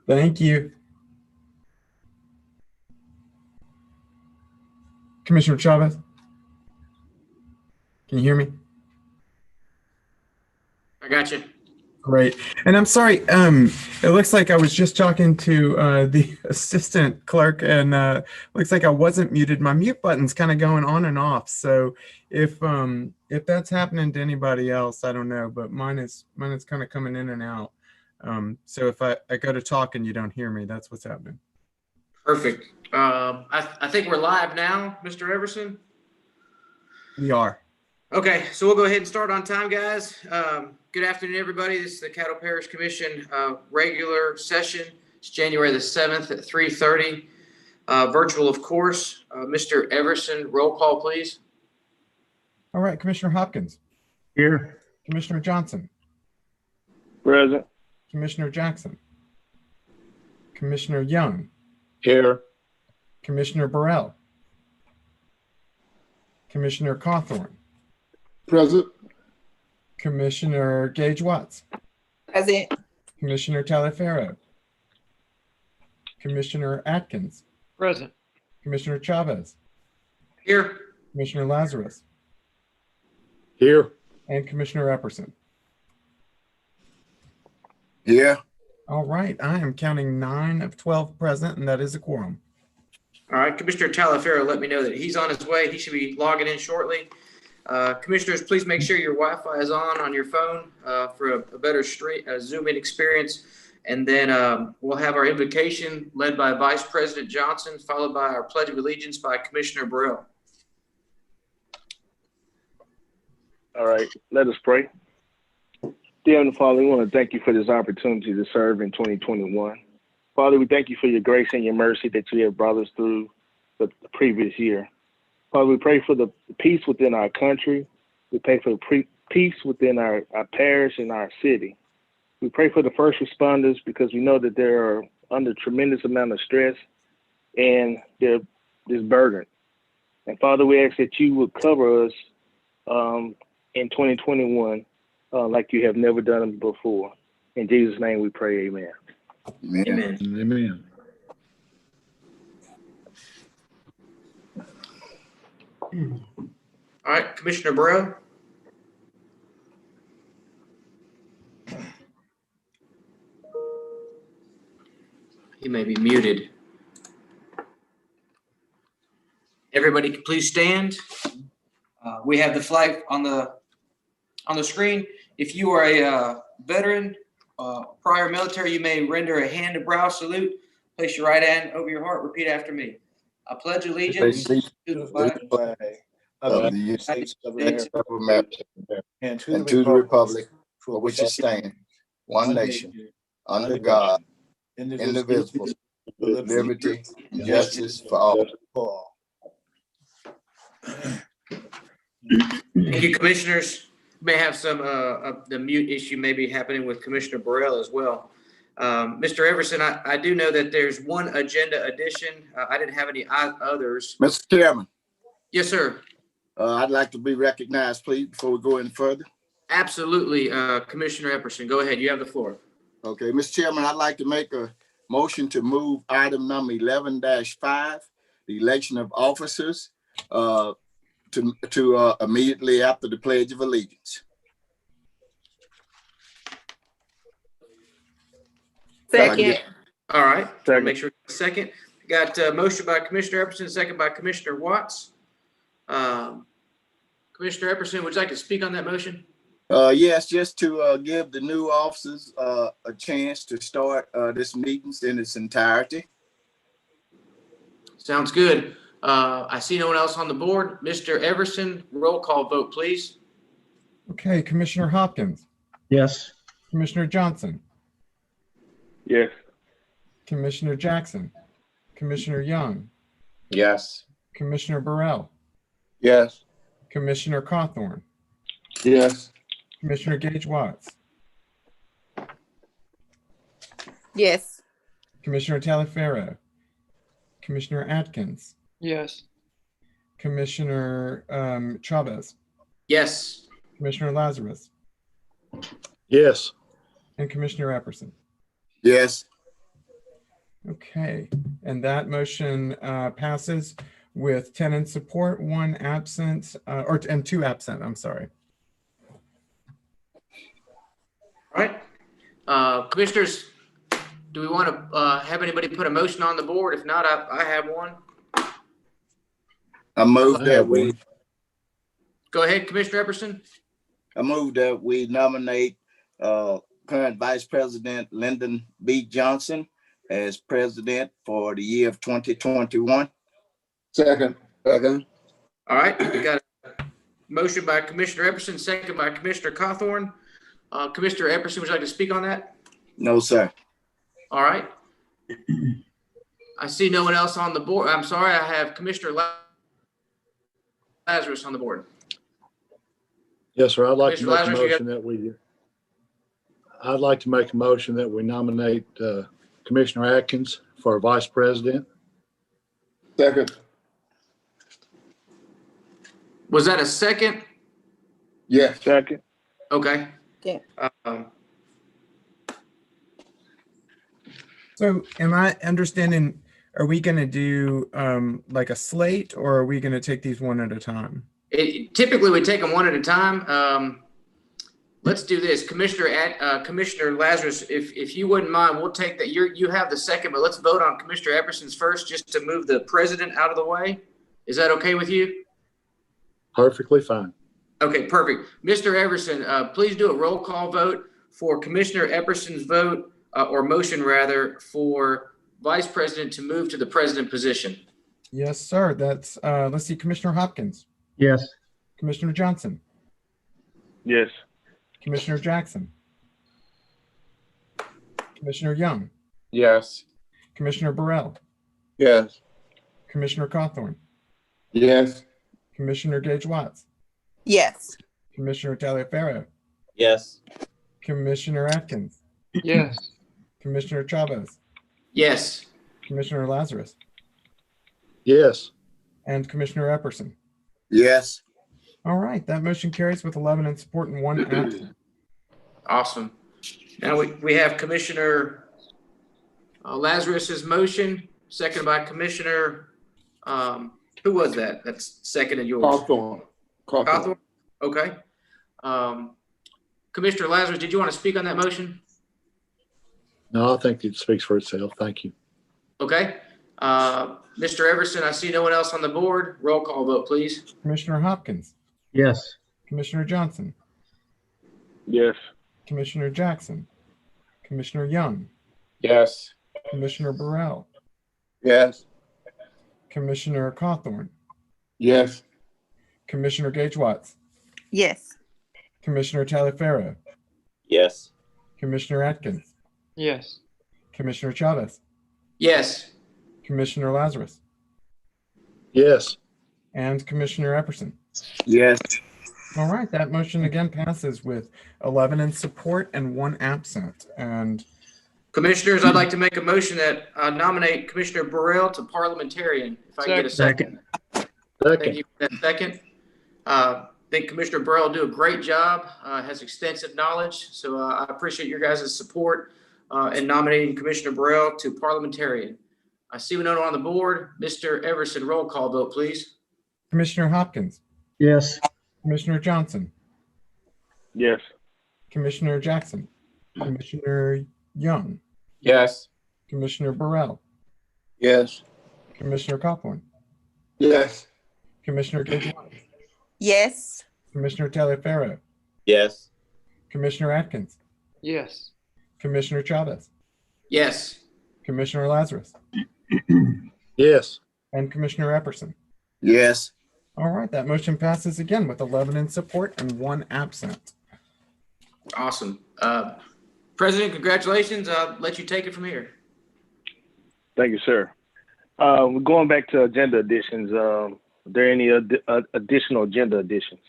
Thank you. Commissioner Chavez, can you hear me? I got you. Great. And I'm sorry, it looks like I was just talking to the assistant clerk and looks like I wasn't muted. My mute button's kind of going on and off. So if that's happening to anybody else, I don't know, but mine is kind of coming in and out. So if I go to talk and you don't hear me, that's what's happening. Perfect. I think we're live now, Mr. Everson. We are. Okay, so we'll go ahead and start on time, guys. Good afternoon, everybody. This is the Caddo Parish Commission regular session. It's January the 7th at 3:30. Virtual, of course. Mr. Everson, roll call, please. All right, Commissioner Hopkins. Here. Commissioner Johnson. Present. Commissioner Jackson. Commissioner Young. Here. Commissioner Burrell. Commissioner Cawthorn. Present. Commissioner Gage Watts. Present. Commissioner Taliaferro. Commissioner Atkins. Present. Commissioner Chavez. Here. Commissioner Lazarus. Here. And Commissioner Epperson. Here. All right, I am counting 9 of 12 present, and that is a quorum. All right, Commissioner Taliaferro let me know that he's on his way. He should be logging in shortly. Commissioners, please make sure your Wi-Fi is on your phone for a better Zoom-in experience. And then we'll have our invocation led by Vice President Johnson, followed by our Pledge of Allegiance by Commissioner Burrell. All right, let us pray. Dear Heavenly Father, we want to thank you for this opportunity to serve in 2021. Father, we thank you for your grace and your mercy that you have brought us through the previous year. Father, we pray for the peace within our country. We pray for the peace within our parish and our city. We pray for the first responders because we know that they are under tremendous amount of stress and they're burdened. And Father, we ask that you would cover us in 2021 like you have never done it before. In Jesus' name we pray, amen. Amen. Amen. All right, Commissioner Burrell. He may be muted. Everybody can please stand. We have the flag on the screen. If you are a veteran, prior military, you may render a hand to brow salute. Place your right hand over your heart. Repeat after me. I pledge allegiance to the flag of the United States of America and to the republic for which it stands, one nation, under God, indivisible, with liberty and justice for all. Thank you, commissioners. May have some the mute issue may be happening with Commissioner Burrell as well. Mr. Everson, I do know that there's one agenda addition. I didn't have any others. Mr. Chairman. Yes, sir. I'd like to be recognized, please, before we go any further. Absolutely. Commissioner Epperson, go ahead. You have the floor. Okay, Mr. Chairman, I'd like to make a motion to move item number 11-5, the election of officers, to immediately after the Pledge of Allegiance. Second. All right. Second. Make sure second. Got a motion by Commissioner Epperson, second by Commissioner Watts. Commissioner Epperson, would you like to speak on that motion? Yes, just to give the new officers a chance to start this meeting in its entirety. Sounds good. I see no one else on the board. Mr. Everson, roll call vote, please. Okay, Commissioner Hopkins. Yes. Commissioner Johnson. Yes. Commissioner Jackson. Commissioner Young. Yes. Commissioner Burrell. Yes. Commissioner Cawthorn. Yes. Commissioner Gage Watts. Yes. Commissioner Taliaferro. Commissioner Atkins. Yes. Commissioner Chavez. Yes. Commissioner Lazarus. Yes. And Commissioner Epperson. Yes. Okay, and that motion passes with 10 in support, 1 absent, and 2 absent, I'm sorry. All right. Commissioners, do we want to have anybody put a motion on the board? If not, I have one. I move that we Go ahead, Commissioner Epperson. I move that we nominate current Vice President Lyndon B. Johnson as president for the year of 2021. Second. Second. All right, we got a motion by Commissioner Epperson, second by Commissioner Cawthorn. Commissioner Epperson, would you like to speak on that? No, sir. All right. I see no one else on the board. I'm sorry, I have Commissioner Lazarus on the board. Yes, sir. I'd like to Mr. make a Lazarus, motion that we nominate Commissioner Atkins for vice president. Second. Was that a second? Yes. Second. Okay. Yeah. So am I understanding, are we going to do like a slate, or are we going to take these one at a time? Typically, we take them one at a time. Let's do this, Commissioner Lazarus. If you wouldn't mind, we'll take that. You have the second, but let's vote on Commissioner Epperson's first, just to move the president out of the way. Is that okay with you? Perfectly fine. Okay, perfect. Mr. Everson, please do a roll call vote for Commissioner Epperson's vote, or motion rather, for Vice President to move to the president position. Yes, sir. That's, let's see, Commissioner Hopkins. Yes. Commissioner Johnson. Yes. Commissioner Jackson. Commissioner Young. Yes. Commissioner Burrell. Yes. Commissioner Cawthorn. Yes. Commissioner Gage Watts. Yes. Commissioner Taliaferro. Yes. Commissioner Atkins. Yes. Commissioner Chavez. Yes. Commissioner Lazarus. Yes. And Commissioner Epperson. Yes. All right, that motion carries with 11 in support and 1 absent. Awesome. Now we have Commissioner Lazarus's motion, seconded by Commissioner, who was that? That's seconded yours. Cawthorn. Cawthorn? Okay. Commissioner Lazarus, did you want to speak on that motion? No, I think it speaks for itself. Thank you. Okay. Mr. Everson, I see no one else on the board. Roll call vote, please. Commissioner Hopkins. Yes. Commissioner Johnson. Yes. Commissioner Jackson. Commissioner Young. Yes. Commissioner Burrell. Yes. Commissioner Cawthorn. Yes. Commissioner Gage Watts. Yes. Commissioner Taliaferro. Yes. Commissioner Atkins. Yes. Commissioner Chavez. Yes. Commissioner Lazarus. Yes. And Commissioner Epperson. Yes. All right, that motion again passes with 11 in support and 1 absent. And Commissioners, I'd like to make a motion that nominate Commissioner Burrell to parliamentarian. If I can get a second. Thank you for that second. I think Commissioner Burrell will do a great job, has extensive knowledge. So I appreciate your guys' support in nominating Commissioner Burrell to parliamentarian. I see no one on the board. Mr. Everson, roll call vote, please. Commissioner Hopkins. Yes. Commissioner Johnson. Yes. Commissioner Jackson. Commissioner Young. Yes. Commissioner Burrell. Yes. Commissioner Cawthorn. Yes. Commissioner Gage Watts. Yes. Commissioner Taliaferro. Yes. Commissioner Atkins. Yes. Commissioner Chavez. Yes. Commissioner Lazarus. Yes. And Commissioner Epperson. Yes. All right, that motion passes again with 11 in support and 1 absent. Awesome. President, congratulations. I'll let you take it from here. Thank you, sir. We're going back to agenda additions. Are there any additional agenda additions?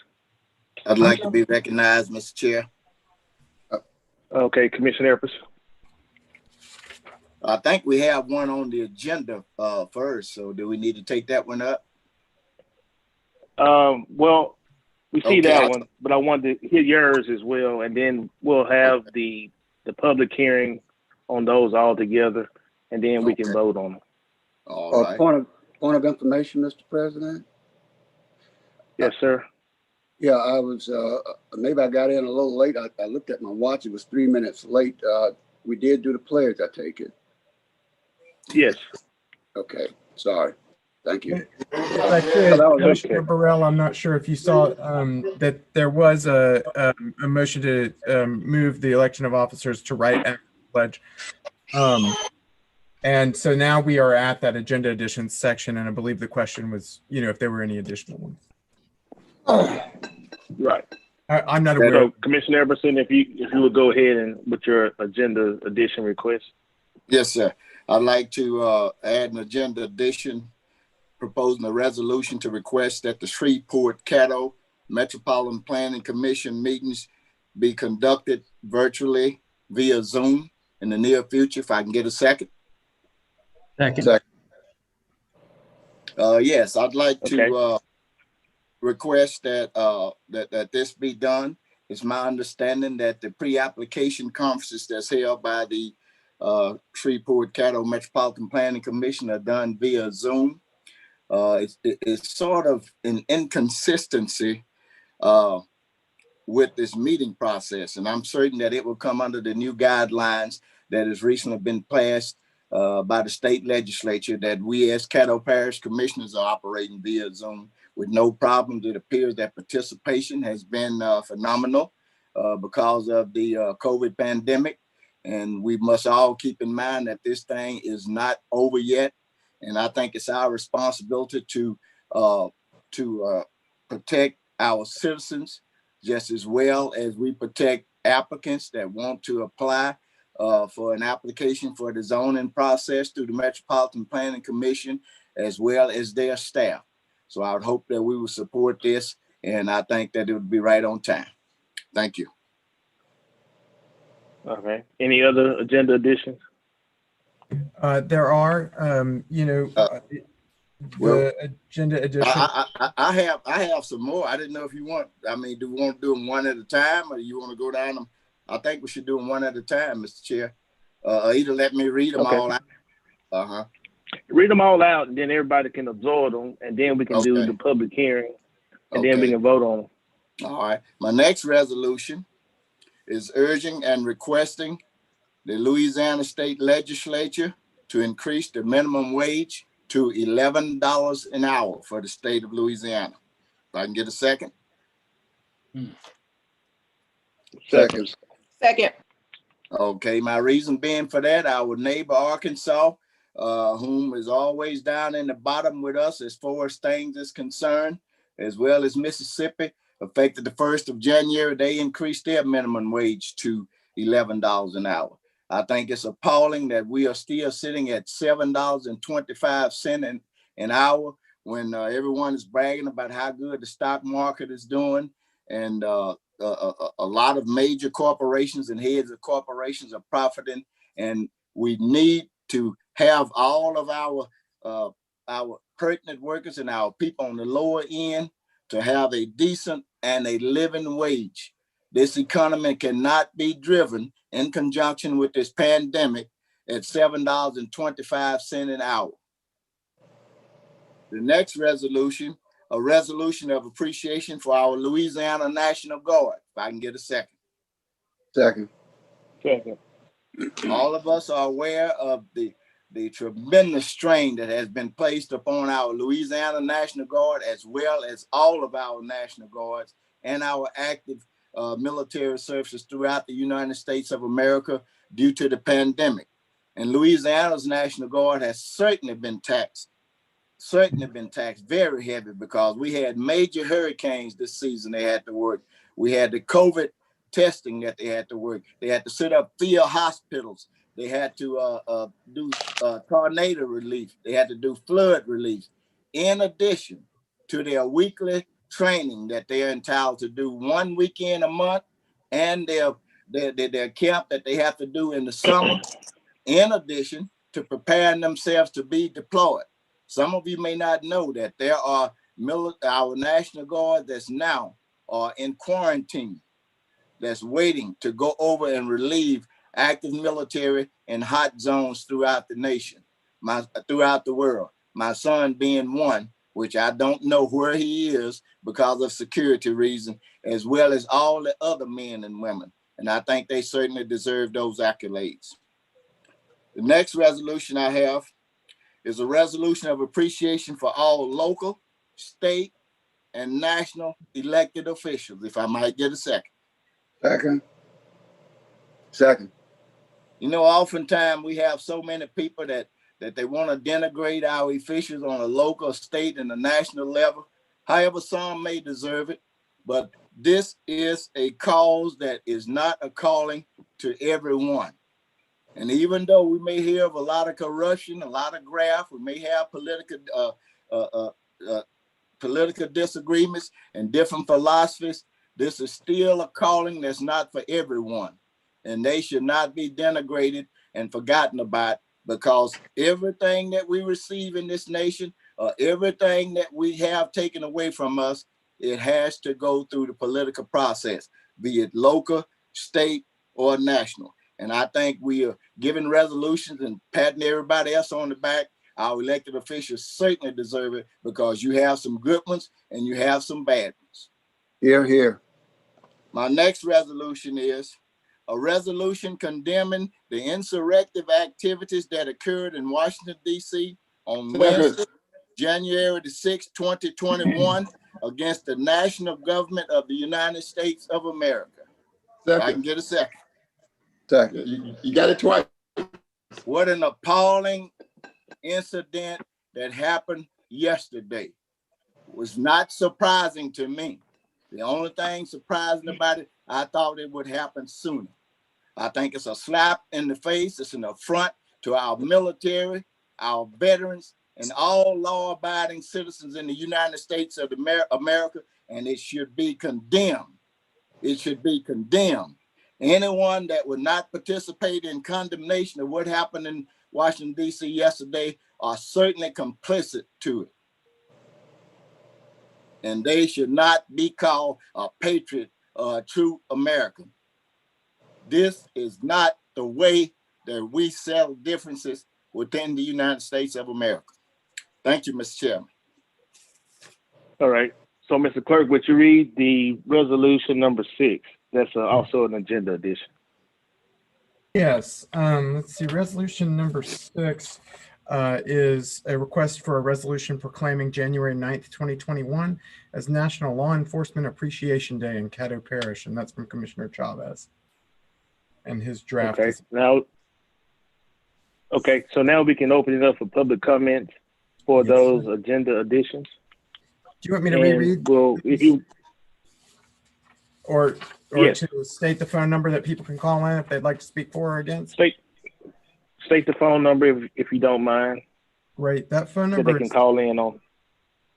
I'd like to be recognized, Mr. Chair. Okay, Commissioner Epperson. I think we have one on the agenda first. So do we need to take that one up? Well, we see Okay. that one, but I wanted to hear yours as well, and then we'll have the public hearing on those all together. and then we can vote on them. All right. Point of information, Mr. President. Yes, sir. Yeah, I was, maybe I got in a little late. I looked at my watch. It was 3 minutes late. We did do the pledge, I take it. Yes. Okay, sorry. Thank you. If I could, Commissioner Burrell, I'm not sure if you saw that there was a motion to move the election of officers to right after the pledge. And so now we are at that agenda additions section, and I believe the question was, if there were any additional ones. Right. I'm not aware. So, Commissioner Everson, if you would go ahead and with your agenda addition request. Yes, sir. I'd like to add an agenda addition, proposing a resolution to request that the Shreveport Caddo Metropolitan Planning Commission meetings be conducted virtually via Zoom in the near future. If I can get a second. Second. Yes, I'd like to request that that this be done. It's my understanding that the pre-application conferences that's held by the Shreveport Caddo Metropolitan Planning Commission are done via Zoom. It's sort of an inconsistency with this meeting process, and I'm certain that it will come under the new guidelines that has recently been passed by the state legislature, that we as Caddo Parish commissioners are operating via Zoom with no problems. It appears that participation has been phenomenal because of the COVID pandemic, and we must all keep in mind that this thing is not over yet. And I think it's our responsibility to protect our citizens just as well as we protect applicants that want to apply for an application for the zoning process through the Metropolitan Planning Commission, as well as their staff. So I would hope that we will support this, and I think that it would be right on time. Thank you. Okay. Any other agenda additions? There are, the agenda addition. I have some more. I didn't know if you want. I mean, do we want to do them one at a time, or do you want to go down them? I think we should do them one at a time, Mr. Chair. Either let me read them all out. Read them all out, and then everybody can absorb them, and then we can do the public hearing, and then we can vote on them. All right. My next resolution is urging and requesting the Louisiana State Legislature to increase the minimum wage to $11 an hour for the state of Louisiana. If I can get a second. Second. Okay, my reason being for that, our neighbor Arkansas, whom is always down in the bottom with us as far as things is concerned, as well as Mississippi, effective the 1st of January, they increased their minimum wage to $11 an hour. I think it's appalling that we are still sitting at $7.25 an hour when everyone is bragging about how good the stock market is doing. And a lot of major corporations and heads of corporations are profiting. And we need to have all of our pertinent workers and our people on the lower end to have a decent and a living wage. This economy cannot be driven in conjunction with this pandemic at $7.25 an hour. The next resolution, a resolution of appreciation for our Louisiana National Guard. If I can get a second. Second. All of us are aware of the tremendous strain that has been placed upon our Louisiana National Guard, as well as all of our National Guards and our active military services throughout the United States of America due to the pandemic. And Louisiana's National Guard has certainly been taxed very heavy, because we had major hurricanes this season they had to work. We had the COVID testing that they had to work. They had to set up field hospitals. They had to do tornado relief. They had to do flood relief. In addition to their weekly training that they are entitled to do 1 weekend a month, and their camp that they have to do in the summer, in addition to preparing themselves to be deployed. Some of you may not know that there are our National Guard that's now in quarantine, that's waiting to go over and relieve active military in hot zones throughout the nation, throughout the world. My son being one, which I don't know where he is because of security reasons, as well as all the other men and women. And I think they certainly deserve those accolades. The next resolution I have is a resolution of appreciation for all local, state, and national elected officials, if I might get a second. Second. You know, oftentimes we have so many people that they want to denigrate our officials on a local, state, and a national level. However, some may deserve it, but this is a cause that is not a calling to everyone. And even though we may hear of a lot of corruption, a lot of graft, we may have political disagreements and different philosophies, this is still a calling that's not for everyone. And they should not be denigrated and forgotten about, because everything that we receive in this nation, everything that we have taken away from us, it has to go through the political process, be it local, state, or national. And I think we are giving resolutions and patting everybody else on the back. Our elected officials certainly deserve it, because you have some good ones and you have some bad ones. Here, here. My next resolution is a resolution condemning the insurrective activities that occurred in Washington, D.C. on Wednesday, January the 6th, 2021, against the national government of the United States of America. If I can get a second. Second. You got it twice. What an appalling incident that happened yesterday. It was not surprising to me. The only thing surprising about it, I thought it would happen sooner. I think it's a slap in the face. It's an affront to our military, our veterans, and all law-abiding citizens in the United States of America, and it should be condemned. It should be condemned. Anyone that would not participate in condemnation of what happened in Washington, D.C. yesterday are certainly complicit to it. And they should not be called a patriot or a true American. This is not the way that we settle differences within the United States of America. Thank you, Mr. Chairman. All right. So, Mr. Clerk, would you read the resolution number 6? That's also an agenda addition. Yes. Let's see. Resolution number 6 is a request for a resolution proclaiming January 9th, 2021 as National Law Enforcement Appreciation Day in Caddo Parish. And that's from Commissioner Chavez and his draft. Okay. So now we can open it up for public comments for those agenda additions. Do you want me to reread? Well, if you or yes. to state the phone number that people can call in if they'd like to speak for or against? State the phone number if you don't mind. Right. That phone number that they can call in on.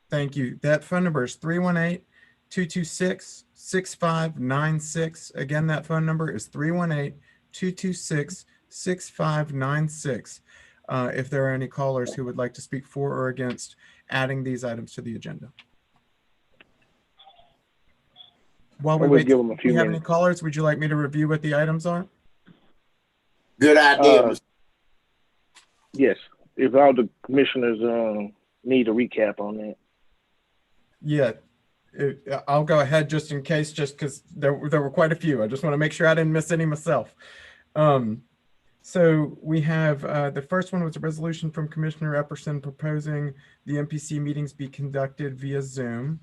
Thank you. That phone number is 318-226-6596. Again, that phone number is 318-226-6596. If there are any callers who would like to speak for or against adding these items to the agenda. While we wait, do you have any callers? Would you like me to review what the items are? Good idea. Yes. If all the commissioners need a recap on that. Yeah. I'll go ahead just in case, just because there were quite a few. I just want to make sure I didn't miss any myself. So we have the first one was a resolution from Commissioner Epperson proposing the MPC meetings be conducted via Zoom.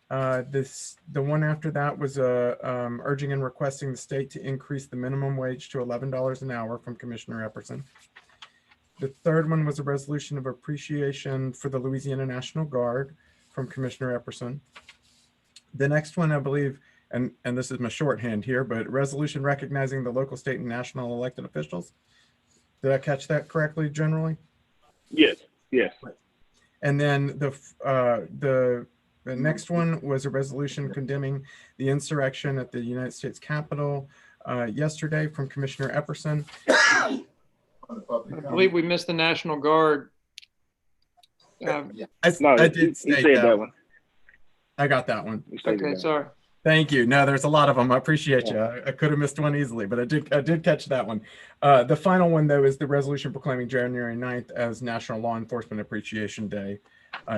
The one after that was urging and requesting the state to increase the minimum wage to $11 an hour from Commissioner Epperson. The third one was a resolution of appreciation for the Louisiana National Guard from Commissioner Epperson. The next one, I believe, and this is my shorthand here, but resolution recognizing the local, state, and national elected officials. Did I catch that correctly generally? Yes, yes. And then the next one was a resolution condemning the insurrection at the United States Capitol yesterday from Commissioner Epperson. I believe we missed the National Guard. I did state that one. I got that one. Okay, sorry. Thank you. No, there's a lot of them. I appreciate you. I could have missed one easily, but I did catch that one. The final one, though, is the resolution proclaiming January 9th as National Law Enforcement Appreciation Day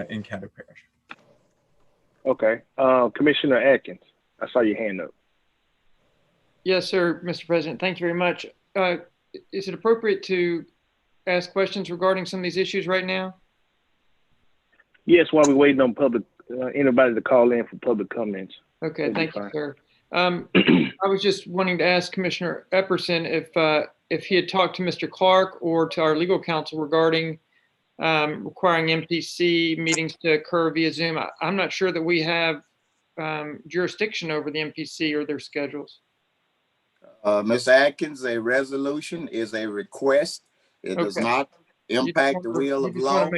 in Caddo Parish. Okay. Commissioner Atkins, I saw your hand up. Yes, sir, Mr. President. Thank you very much. Is it appropriate to ask questions regarding some of these issues right now? Yes, while we're waiting on public, anybody to call in for public comments. Okay, thank you, sir. I was just wanting to ask Commissioner Epperson if he had talked to Mr. Clark or to our legal counsel regarding requiring MPC meetings to occur via Zoom. I'm not sure that we have jurisdiction over the MPC or their schedules. Ms. Atkins, a resolution is a request. It does not impact the will of law.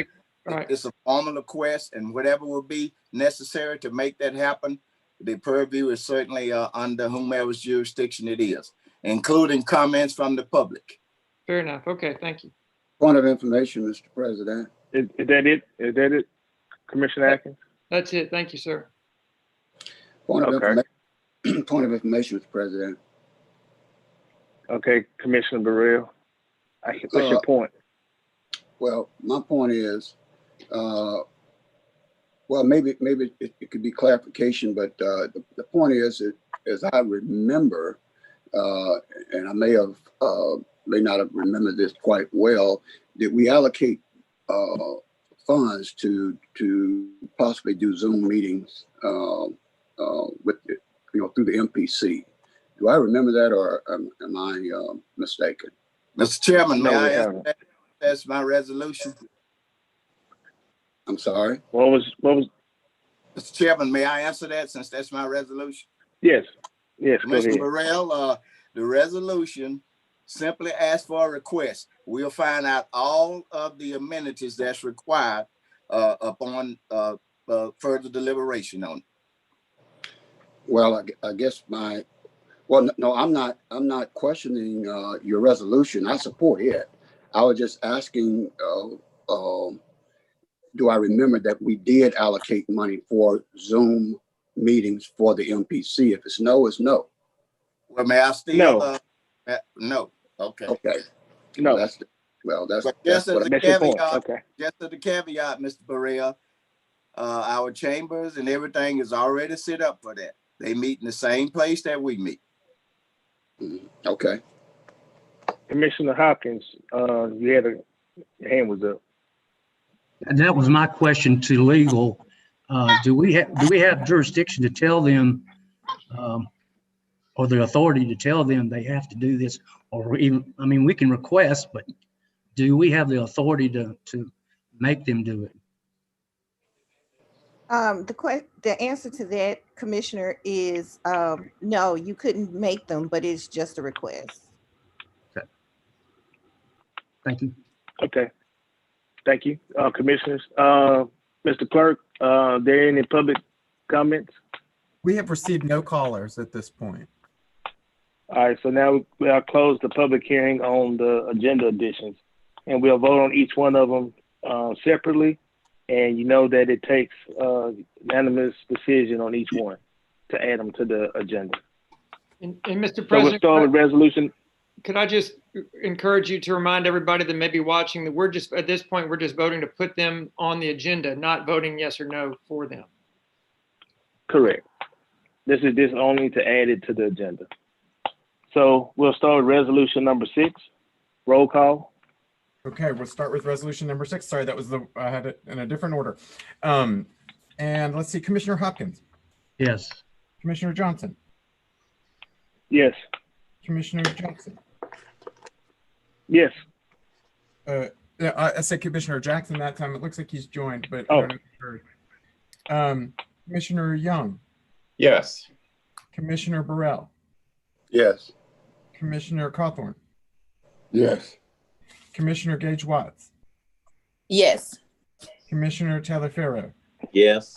It's a formal request, and whatever will be necessary to make that happen, the purview is certainly under whomever's jurisdiction it is, including comments from the public. Fair enough. Okay, thank you. Point of information, Mr. President. Is that it? Is that it, Commissioner Atkins? That's it. Thank you, sir. Point of information, Mr. President. Okay, Commissioner Burrell, what's your point? Well, my point is, well, maybe it could be clarification, but the point is that, as I remember, and I may not have remembered this quite well, that we allocate funds to possibly do Zoom meetings with through the MPC. Do I remember that, or am I mistaken? Mr. Chairman, may I ask that? That's my resolution. I'm sorry. What was? Mr. Chairman, may I answer that since that's my resolution? Yes. Mr. Burrell, the resolution simply asks for a request. We'll find out all of the amenities that's required upon further deliberation on it. Well, I guess well, no, I'm not questioning your resolution. I support it. I was just asking, do I remember that we did allocate money for Zoom meetings for the MPC? If it's no, it's no. Well, may I still? No. No. Okay. Okay. No. That's just as a caveat. Okay. Just as a caveat, Mr. Burrell, our chambers and everything is already set up for that. They meet in the same place that we meet. Okay. Commissioner Hopkins, you had your hand was up. And that was my question to legal. Do we have jurisdiction to tell them, or the authority to tell them they have to do this, or even, I mean, we can request, but do we have the authority to make them do it? The answer to that, Commissioner, is no, you couldn't make them, but it's just a request. Okay. Thank you. Okay. Thank you, commissioners. Mr. Clerk, are there any public comments? We have received no callers at this point. All right, so now we'll close the public hearing on the agenda additions, and we'll vote on each one of them separately. And you know that it takes unanimous decision on each one to add them to the agenda. And Mr. President, so we'll start with resolution. Could I just encourage you to remind everybody that may be watching that we're just, at this point, we're just voting to put them on the agenda, not voting yes or no for them. Correct. This is only to add it to the agenda. So we'll start with resolution number 6. Roll call. Okay, we'll start with resolution number 6. Sorry, that was I had it in a different order. And let's see, Commissioner Hopkins. Yes. Commissioner Johnson. Yes. Commissioner Jackson. Yes. I said Commissioner Jackson that time. It looks like he's joined, but oh. I don't know. Commissioner Young. Yes. Commissioner Burrell. Yes. Commissioner Cawthorn. Yes. Commissioner Gage Watts. Yes. Commissioner Tagliaferro. Yes.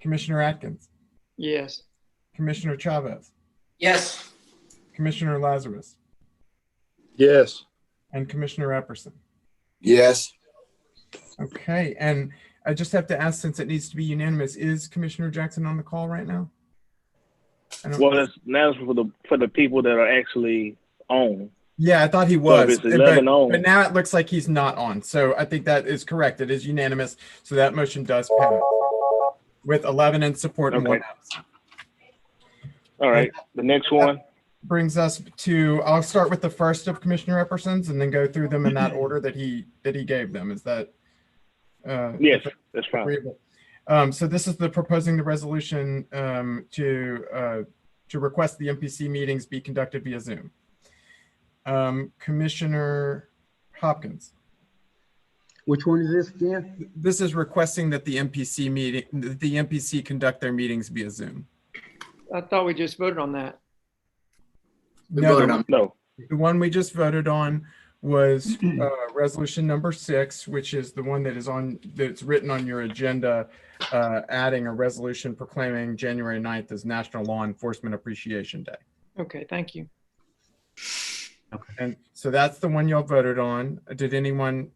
Commissioner Atkins. Yes. Commissioner Chavez. Yes. Commissioner Lazarus. Yes. And Commissioner Epperson. Yes. Okay, and I just have to ask, since it needs to be unanimous, is Commissioner Jackson on the call right now? I don't- Well, that's for the people that are actually on. Yeah, I thought he So if was, it's 11 but on, now it looks like he's not on. So I think that is correct. It is unanimous. So that motion does pass with 11 in support and one okay. absent. All right. The next one. Brings us to, I'll start with the first of Commissioner Epperson's and then go through them in that order that he gave them. Is that Yes, that's fine. agreeable? So this is the proposing the resolution to request the MPC meetings be conducted via Zoom. Commissioner Hopkins. Which one is this again? This is requesting that the MPC conduct their meetings via Zoom. I thought we just voted on that. No. The one we just voted on was resolution number 6, which is the one that's written on your agenda, adding a resolution proclaiming January 9th as National Law Enforcement Appreciation Day. Okay, thank you. Okay. And so that's the one y'all voted on. Did anyone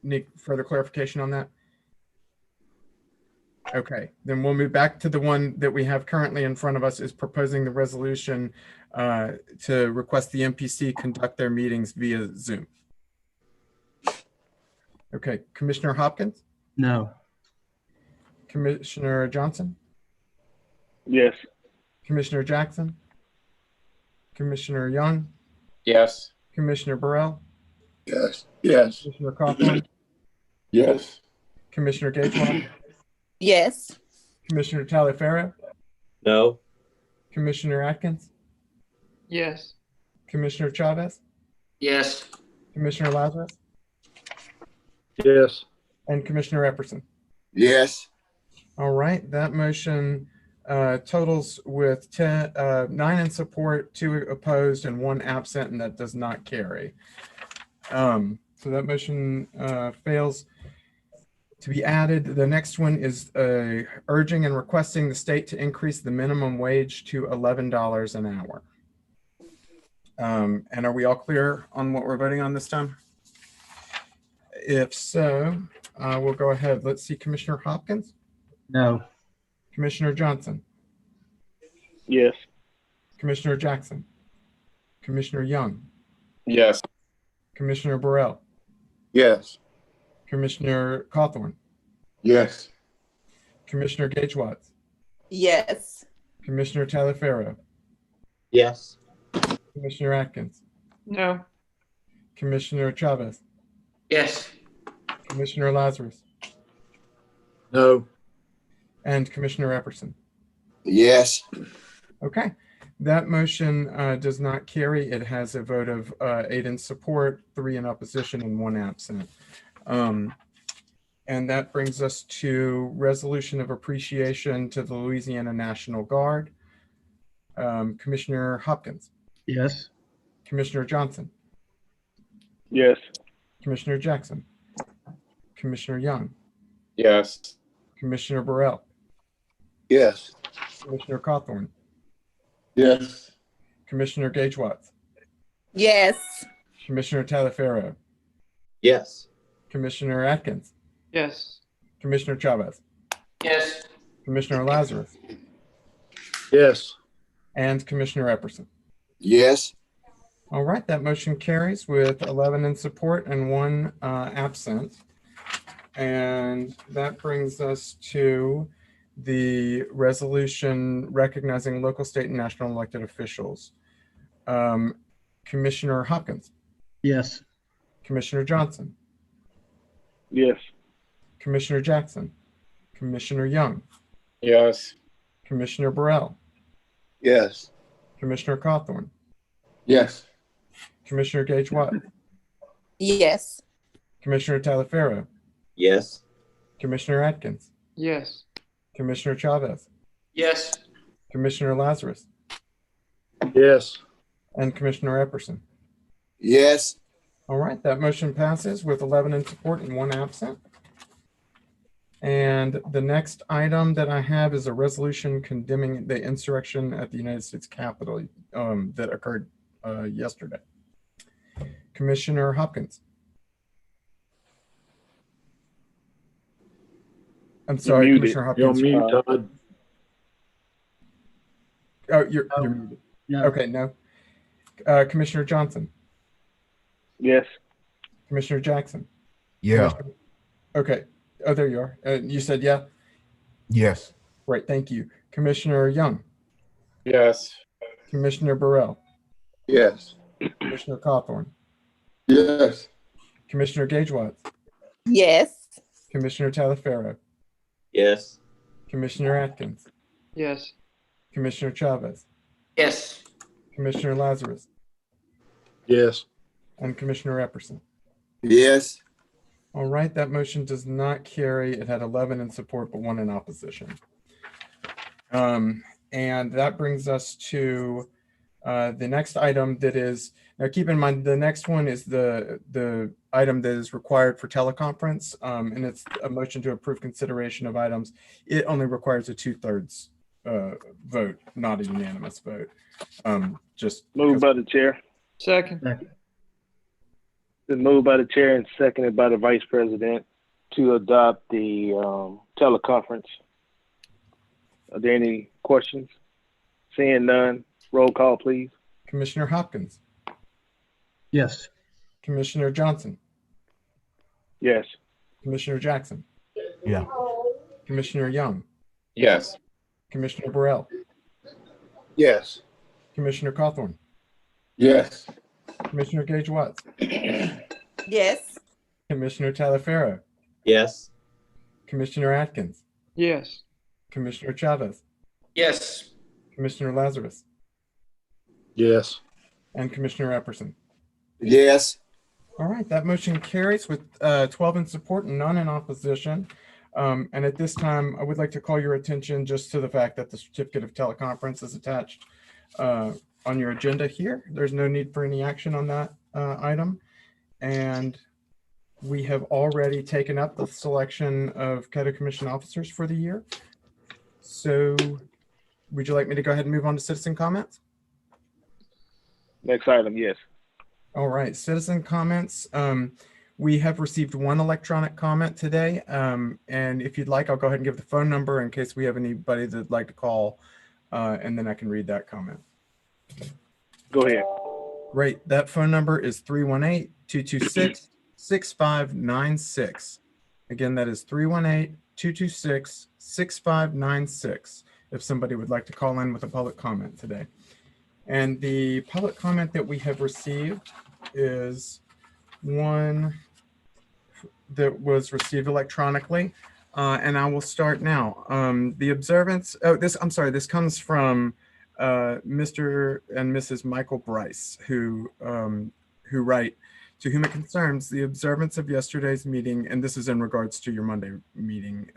need further clarification on that? Okay, then we'll move back to the one that we have currently in front of us, is proposing the resolution to request the MPC conduct their meetings via Zoom. Okay, Commissioner Hopkins? No. Commissioner Johnson? Yes. Commissioner Jackson? Commissioner Young? Yes. Commissioner Burrell? Yes. Yes. Commissioner Cawthorn? Yes. Commissioner Gagewatt? Yes. Commissioner Taliaferro? No. Commissioner Atkins? Yes. Commissioner Chavez? Yes. Commissioner Lazarus? Yes. And Commissioner Epperson? Yes. All right, that motion totals with 9 in support, 2 opposed, and 1 absent, and that does not carry. So that motion fails to be added. The next one is urging and requesting the state to increase the minimum wage to $11 an hour. And are we all clear on what we're voting on this time? If so, we'll go ahead. Let's see, Commissioner Hopkins? No. Commissioner Johnson? Yes. Commissioner Jackson? Commissioner Young? Yes. Commissioner Burrell? Yes. Commissioner Cawthorn? Yes. Commissioner Gagewatt? Yes. Commissioner Taliaferro? Yes. Commissioner Atkins? No. Commissioner Chavez? Yes. Commissioner Lazarus? No. And Commissioner Epperson? Yes. Okay, that motion does not carry. It has a vote of 8 in support, 3 in opposition, and 1 absent. And that brings us to resolution of appreciation to the Louisiana National Guard. Commissioner Hopkins? Yes. Commissioner Johnson? Yes. Commissioner Jackson? Commissioner Young? Yes. Commissioner Burrell? Yes. Commissioner Cawthorn? Yes. Commissioner Gagewatt? Yes. Commissioner Taliaferro? Yes. Commissioner Atkins? Yes. Commissioner Chavez? Yes. Commissioner Lazarus? Yes. And Commissioner Epperson? Yes. All right, that motion carries with 11 in support and 1 absent. And that brings us to the resolution recognizing local, state, and national elected officials. Commissioner Hopkins? Yes. Commissioner Johnson? Yes. Commissioner Jackson? Commissioner Young? Yes. Commissioner Burrell? Yes. Commissioner Cawthorn? Yes. Commissioner Gagewatt? Yes. Commissioner Taliaferro? Yes. Commissioner Atkins? Yes. Commissioner Chavez? Yes. Commissioner Lazarus? Yes. And Commissioner Epperson? Yes. All right, that motion passes with 11 in support and 1 absent. And the next item that I have is a resolution condemning the insurrection at the United States Capitol that occurred yesterday. Commissioner Hopkins? I'm sorry, muted. Commissioner You're Hopkins. on mute, Todd. Oh, you're muted. No. Okay, no. Commissioner Johnson, Yes. Commissioner Jackson. Yeah. Okay. Oh, there you are. You said yeah? Yes. Right, thank you. Commissioner Young, Yes. Commissioner Burrell, Yes. Commissioner Cawthorn, Yes. Commissioner Gage-Watts, Yes. Commissioner Talaferro, Yes. Commissioner Atkins, Yes. Commissioner Chavez, Yes. Commissioner Lazarus, Yes. and Commissioner Epperson. Yes. All right, that motion does not carry. It had 11 in support, but 1 in opposition. And that brings us to the next item that is, now keep in mind, the next one is the item that is required for teleconference, and it's a motion to approve consideration of items. It only requires a 2/3 vote, not a unanimous vote. Just Moved by the chair. Second. Been moved by the chair and seconded by the vice president to adopt the teleconference. Are there any questions? Seeing none, roll call, please. Commissioner Hopkins, Yes. Commissioner Johnson, Yes. Commissioner Jackson, Yeah. Commissioner Young, Yes. Commissioner Burrell, Yes. Commissioner Cawthorn, Yes. Commissioner Gage-Watts, Yes. Commissioner Talaferro, Yes. Commissioner Atkins, Yes. Commissioner Chavez, Yes. Commissioner Lazarus, Yes. and Commissioner Epperson. Yes. All right, that motion carries with 12 in support and none in opposition. And at this time, I would like to call your attention just to the fact that the certificate of teleconference is attached on your agenda here. There's no need for any action on that item. And we have already taken up the selection of Caddo Commission officers for the year. So would you like me to go ahead and move on to citizen comments? Next item, yes. All right, citizen comments. We have received 1 electronic comment today. And if you'd like, I'll go ahead and give the phone number in case we have anybody that'd like to call, and then I can read that comment. Go ahead. Great. That phone number is 318-226-6596. Again, that is 318-226-6596 if somebody would like to call in with a public comment today. And the public comment that we have received is one that was received electronically. And I will start now. The observance, this comes from Mr. and Mrs. Michael Bryce, who write, to whom it concerns, the observance of yesterday's meeting, and this is in regards to your Monday meeting,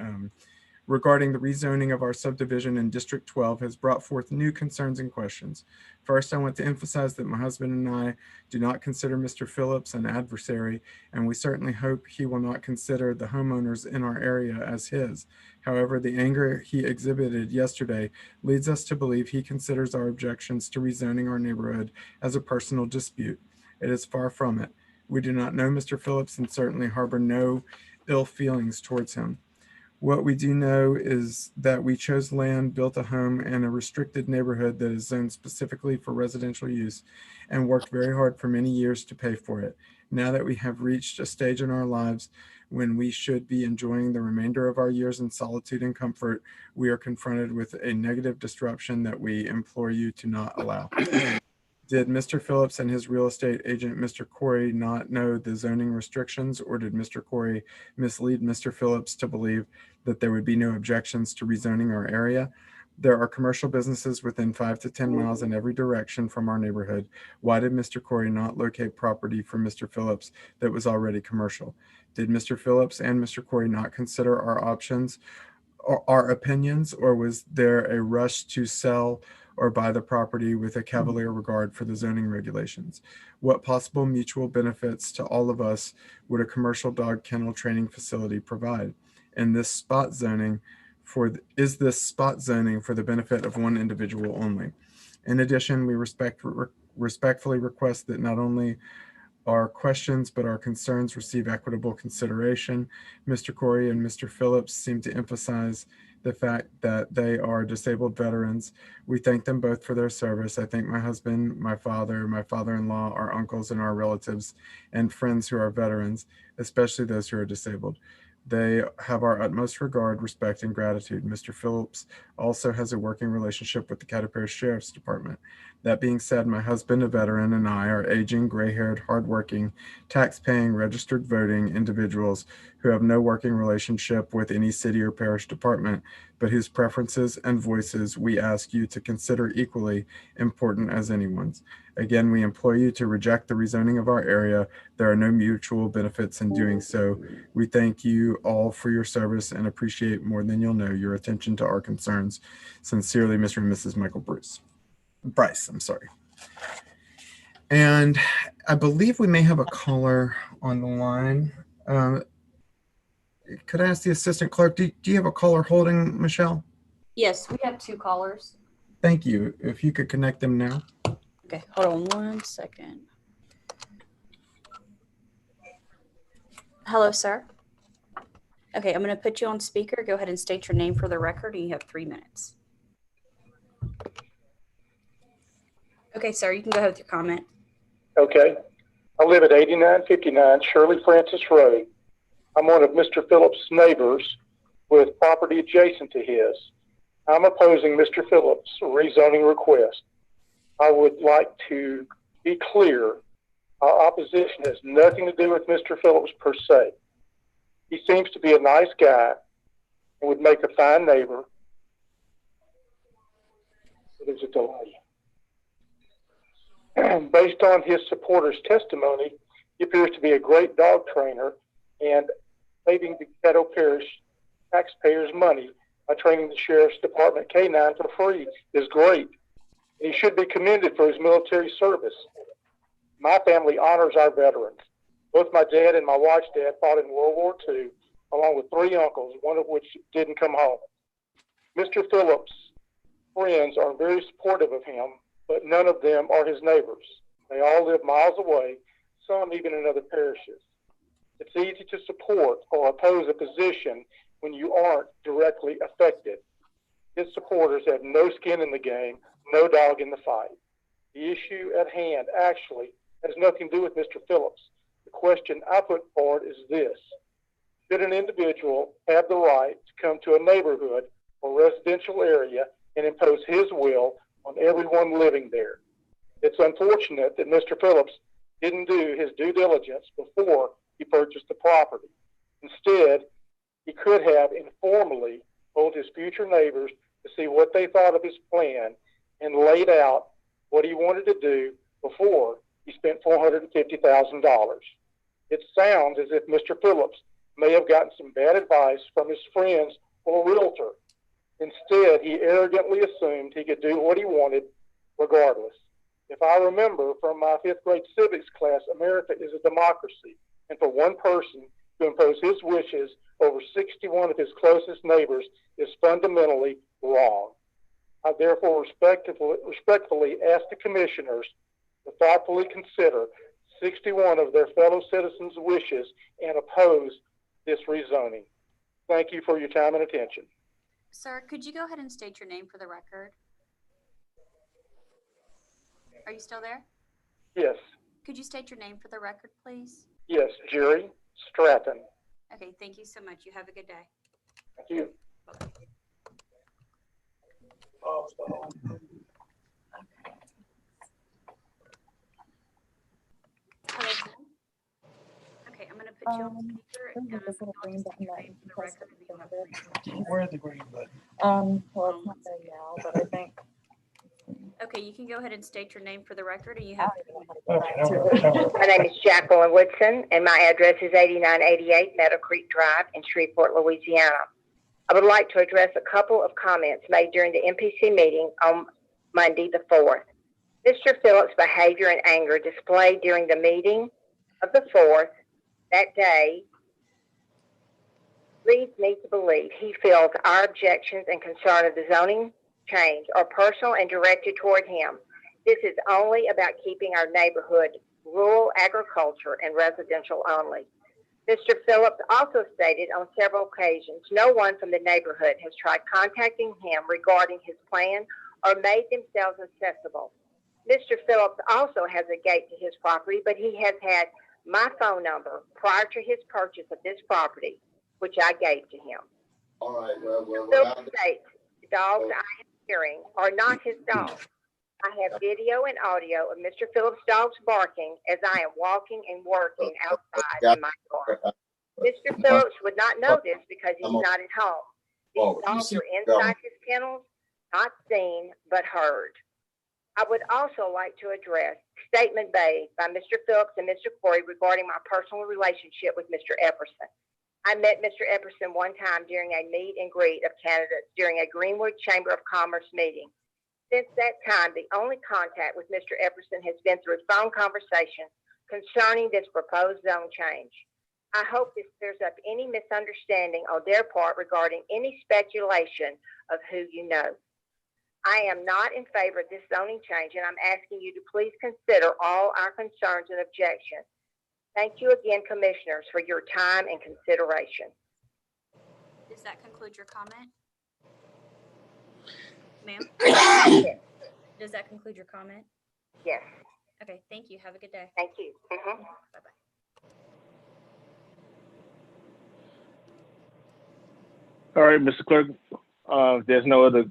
regarding the rezoning of our subdivision in District 12 has brought forth new concerns and questions. First, I want to emphasize that my husband and I do not consider Mr. Phillips an adversary, and we certainly hope he will not consider the homeowners in our area as his. However, the anger he exhibited yesterday leads us to believe he considers our objections to rezoning our neighborhood as a personal dispute. It is far from it. We do not know Mr. Phillips and certainly harbor no ill feelings towards him. What we do know is that we chose land, built a home in a restricted neighborhood that is zoned specifically for residential use, and worked very hard for many years to pay for it. Now that we have reached a stage in our lives when we should be enjoying the remainder of our years in solitude and comfort, we are confronted with a negative disruption that we implore you to not allow. Did Mr. Phillips and his real estate agent, Mr. Corey, not know the zoning restrictions, or did Mr. Corey mislead Mr. Phillips to believe that there would be no objections to rezoning our area? There are commercial businesses within 5 to 10 miles in every direction from our neighborhood. Why did Mr. Corey not locate property for Mr. Phillips that was already commercial? Did Mr. Phillips and Mr. Corey not consider our options or our opinions, or was there a rush to sell or buy the property with a cavalier regard for the zoning regulations? What possible mutual benefits to all of us would a commercial dog kennel training facility provide? And this spot zoning is this spot zoning for the benefit of one individual only? In addition, we respectfully request that not only our questions, but our concerns receive equitable consideration. Mr. Corey and Mr. Phillips seem to emphasize the fact that they are disabled veterans. We thank them both for their service. I thank my husband, my father-in-law, our uncles, and our relatives and friends who are veterans, especially those who are disabled. They have our utmost regard, respect, and gratitude. Mr. Phillips also has a working relationship with the Caddo Parish Sheriff's Department. That being said, my husband, a veteran, and I are aging, gray-haired, hardworking, tax-paying, registered voting individuals who have no working relationship with any city or parish department, but whose preferences and voices we ask you to consider equally important as anyone's. Again, we implore you to reject the rezoning of our area. There are no mutual benefits in doing so. We thank you all for your service and appreciate more than you'll know your attention to our concerns. Sincerely, Mr. and Mrs. Michael Bryce, I'm sorry. And I believe we may have a caller on the line. Could I ask the assistant clerk, do you have a caller holding, Michelle? Yes, we have 2 callers. Thank you. If you could connect them now. Okay, hold on 1 second. Hello, sir. Okay, I'm going to put you on speaker. Go ahead and state your name for the record, and you have 3 minutes. Okay, sir, you can go ahead with your comment. Okay. I live at 8959 Shirley Francis Road. I'm one of Mr. Phillips' neighbors with property adjacent to his. I'm opposing Mr. Phillips' rezoning request. I would like to be clear. Our opposition has nothing to do with Mr. Phillips per se. He seems to be a nice guy and would make a fine neighbor. There's a delay. Based on his supporters' testimony, he appears to be a great dog trainer and saving the Caddo Parish taxpayers' money by training the Sheriff's Department K-9 for free is great. He should be commended for his military service. My family honors our veterans. Both my dad and my wife's dad fought in World War II, along with 3 uncles, one of which didn't come home. Mr. Phillips' friends are very supportive of him, but none of them are his neighbors. They all live miles away, some even in other parishes. It's easy to support or oppose a position when you aren't directly affected. His supporters have no skin in the game, no dog in the fight. The issue at hand actually has nothing to do with Mr. Phillips. The question I put forward is this: should an individual have the right to come to a neighborhood or residential area and impose his will on everyone living there? It's unfortunate that Mr. Phillips didn't do his due diligence before he purchased the property. Instead, he could have informally told his future neighbors to see what they thought of his plan and laid out what he wanted to do before he spent $450,000. It sounds as if Mr. Phillips may have gotten some bad advice from his friends or realtor. Instead, he arrogantly assumed he could do what he wanted regardless. If I remember from my 5th grade civics class, America is a democracy, and for one person to impose his wishes over 61 of his closest neighbors is fundamentally wrong. I therefore respectfully ask the commissioners to thoughtfully consider 61 of their fellow citizens' wishes and oppose this rezoning. Thank you for your time and attention. Sir, could you go ahead and state your name for the record? Are you still there? Yes. Could you state your name for the record, please? Yes, Jerry Stratton. Okay, thank you so much. You have a good day. Thank you. Hello, Jen. Okay, I'm going to put you on speaker and I'll just state your name for the record and you have 3 minutes. Where's the green button? Well, it's not there now, but I think. Okay, you can go ahead and state your name for the record and you have 3 minutes. My name is Jacqueline Woodson, and my address is 8988 Meadow Creek Drive in Shreveport, Louisiana. I would like to address a couple of comments made during the MPC meeting on Monday the 4th. Mr. Phillips' behavior and anger displayed during the meeting of the 4th that day leads me to believe he feels our objections and concern of the zoning change are personal and directed toward him. This is only about keeping our neighborhood rural agriculture and residential only. Mr. Phillips also stated on several occasions no one from the neighborhood has tried contacting him regarding his plan or made themselves accessible. Mr. Phillips also has a gate to his property, but he has had my phone number prior to his purchase of this property, which I gave to him. All right, well, Phillips states the dogs I am hearing are not his dogs. I have video and audio of Mr. Phillips' dogs barking as I am walking and working outside in my yard. Mr. Phillips would not know this because he's not at home. These dogs are inside his kennels, not seen, but heard. I would also like to address a statement made by Mr. Phillips and Mr. Corey regarding my personal relationship with Mr. Epperson. I met Mr. Epperson one time during a meet and greet of candidates during a Greenwood Chamber of Commerce meeting. Since that time, the only contact with Mr. Epperson has been through phone conversations concerning this proposed zone change. I hope this clears up any misunderstanding on their part regarding any speculation of who you know. I am not in favor of this zoning change, and I'm asking you to please consider all our concerns and objections. Thank you again, commissioners, for your time and consideration. Does that conclude your comment? Ma'am? Yes. Does that conclude your comment? Yes. Okay, thank you. Have a good day. Thank you. Bye-bye. All right, Mr. Clerk, if there's no other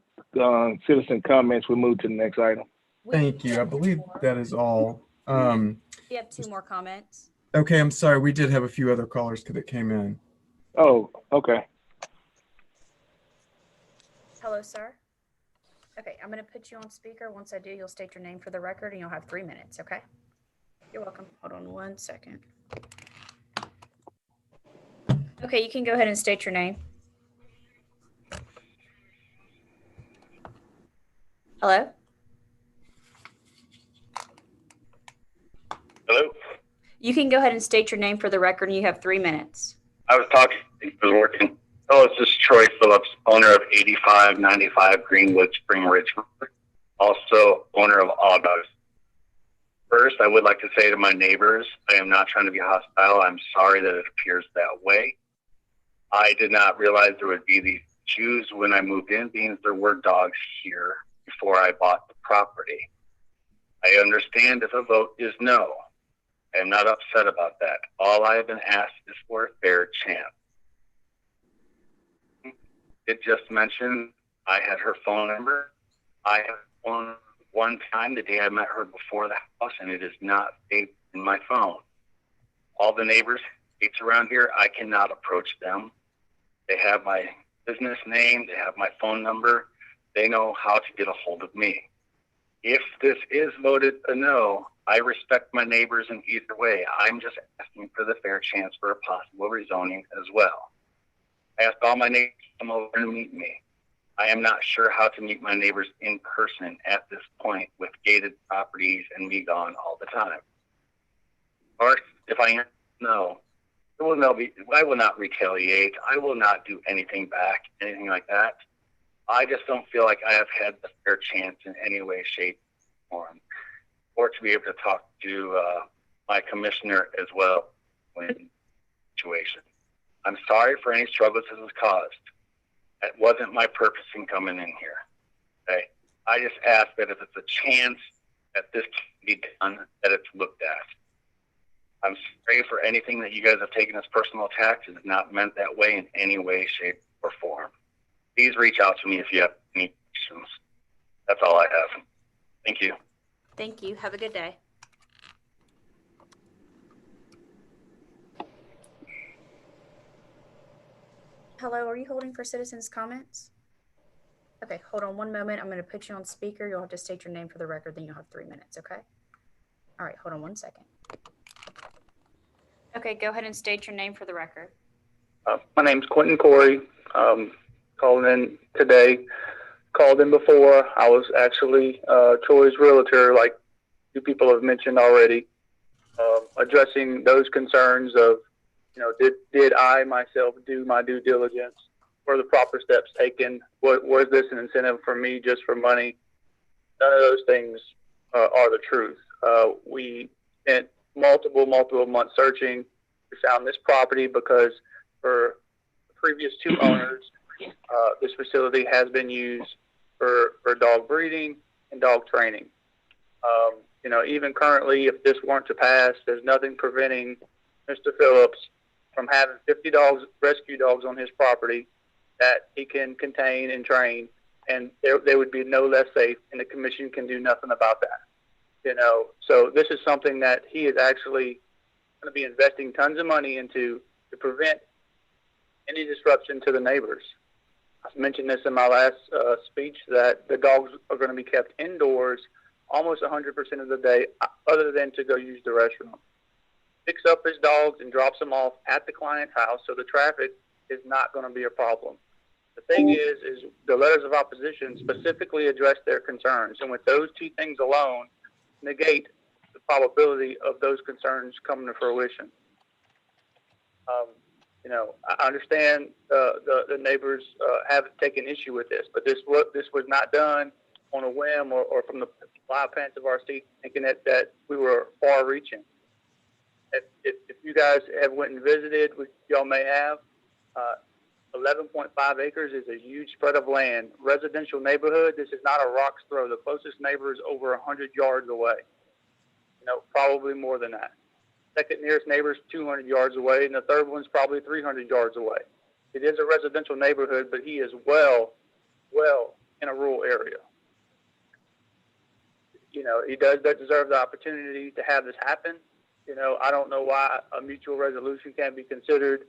citizen comments, we'll move to the next item. Thank you. I believe that is all. We have 2 more comments. Okay, I'm sorry. We did have a few other callers that came in. Oh, okay. Hello, sir. Okay, I'm going to put you on speaker. Once I do, you'll state your name for the record and you'll have 3 minutes, okay? You're welcome. Hold on one second. Okay, you can go ahead and state your name. Hello? Hello? You can go ahead and state your name for the record and you have 3 minutes. I was talking, it was working. Oh, it's just Troy Phillips, owner of 8595 Greenwood Spring Ridge, also owner of All Dogs. First, I would like to say to my neighbors, I am not trying to be hostile. I'm sorry that it appears that way. I did not realize there would be these issues when I moved in, being there were dogs here before I bought the property. I understand if a vote is no. I am not upset about that. All I have been asked is for a fair chance. It just mentioned I had her phone number. I have phone one time the day I met her before the house, and it is not saved in my phone. All the neighbors, gates around here, I cannot approach them. They have my business name. They have my phone number. They know how to get a hold of me. If this is voted a no, I respect my neighbors in either way. I'm just asking for the fair chance for a possible rezoning as well. I asked all my neighbors to come over and meet me. I am not sure how to meet my neighbors in person at this point with gated properties and me gone all the time. Or if I answer no, I will not retaliate. I will not do anything back, anything like that. I just don't feel like I have had the fair chance in any way, shape, or form, or to be able to talk to my commissioner as well in situation. I'm sorry for any struggles this has caused. It wasn't my purpose in coming in here. Okay, I just ask that if it's a chance that this can be done, that it's looked at. I'm sorry for anything that you guys have taken as personal attacks. It is not meant that way in any way, shape, or form. Please reach out to me if you have any questions. That's all I have. Thank you. Thank you. Have a good day. Hello, are you holding for citizens' comments? Okay, hold on one moment. I'm going to put you on speaker. You'll have to state your name for the record, then you'll have 3 minutes, okay? All right, hold on one second. Okay, go ahead and state your name for the record. My name's Quentin Corey. Calling in today. Called in before. I was actually Troy's realtor, like you people have mentioned already, addressing those concerns of, did I myself do my due diligence? Were the proper steps taken? Was this an incentive for me just for money? None of those things are the truth. We spent multiple months searching. We found this property because for the previous two owners, this facility has been used for dog breeding and dog training. You know, even currently, if this weren't to pass, there's nothing preventing Mr. Phillips from having 50 dogs, rescue dogs on his property that he can contain and train, and they would be no less safe, and the commission can do nothing about that. You know, so this is something that he is actually going to be investing tons of money into to prevent any disruption to the neighbors. I mentioned this in my last speech that the dogs are going to be kept indoors almost 100% of the day, other than to go use the restroom. Picks up his dogs and drops them off at the client's house, so the traffic is not going to be a problem. The thing is the letters of opposition specifically address their concerns, and with those two things alone, negate the probability of those concerns coming to fruition. You know, I understand the neighbors have taken issue with this, but this was not done on a whim or from the fly pants of our seat, thinking that we were far-reaching. If you guys have went and visited, which y'all may have, 11.5 acres is a huge spread of land. Residential neighborhood, this is not a rock's throw. The closest neighbor is over 100 yards away. You know, probably more than that. Second nearest neighbor is 200 yards away, and the third one's probably 300 yards away. It is a residential neighborhood, but he is well in a rural area. You know, he does deserve the opportunity to have this happen. You know, I don't know why a mutual resolution can't be considered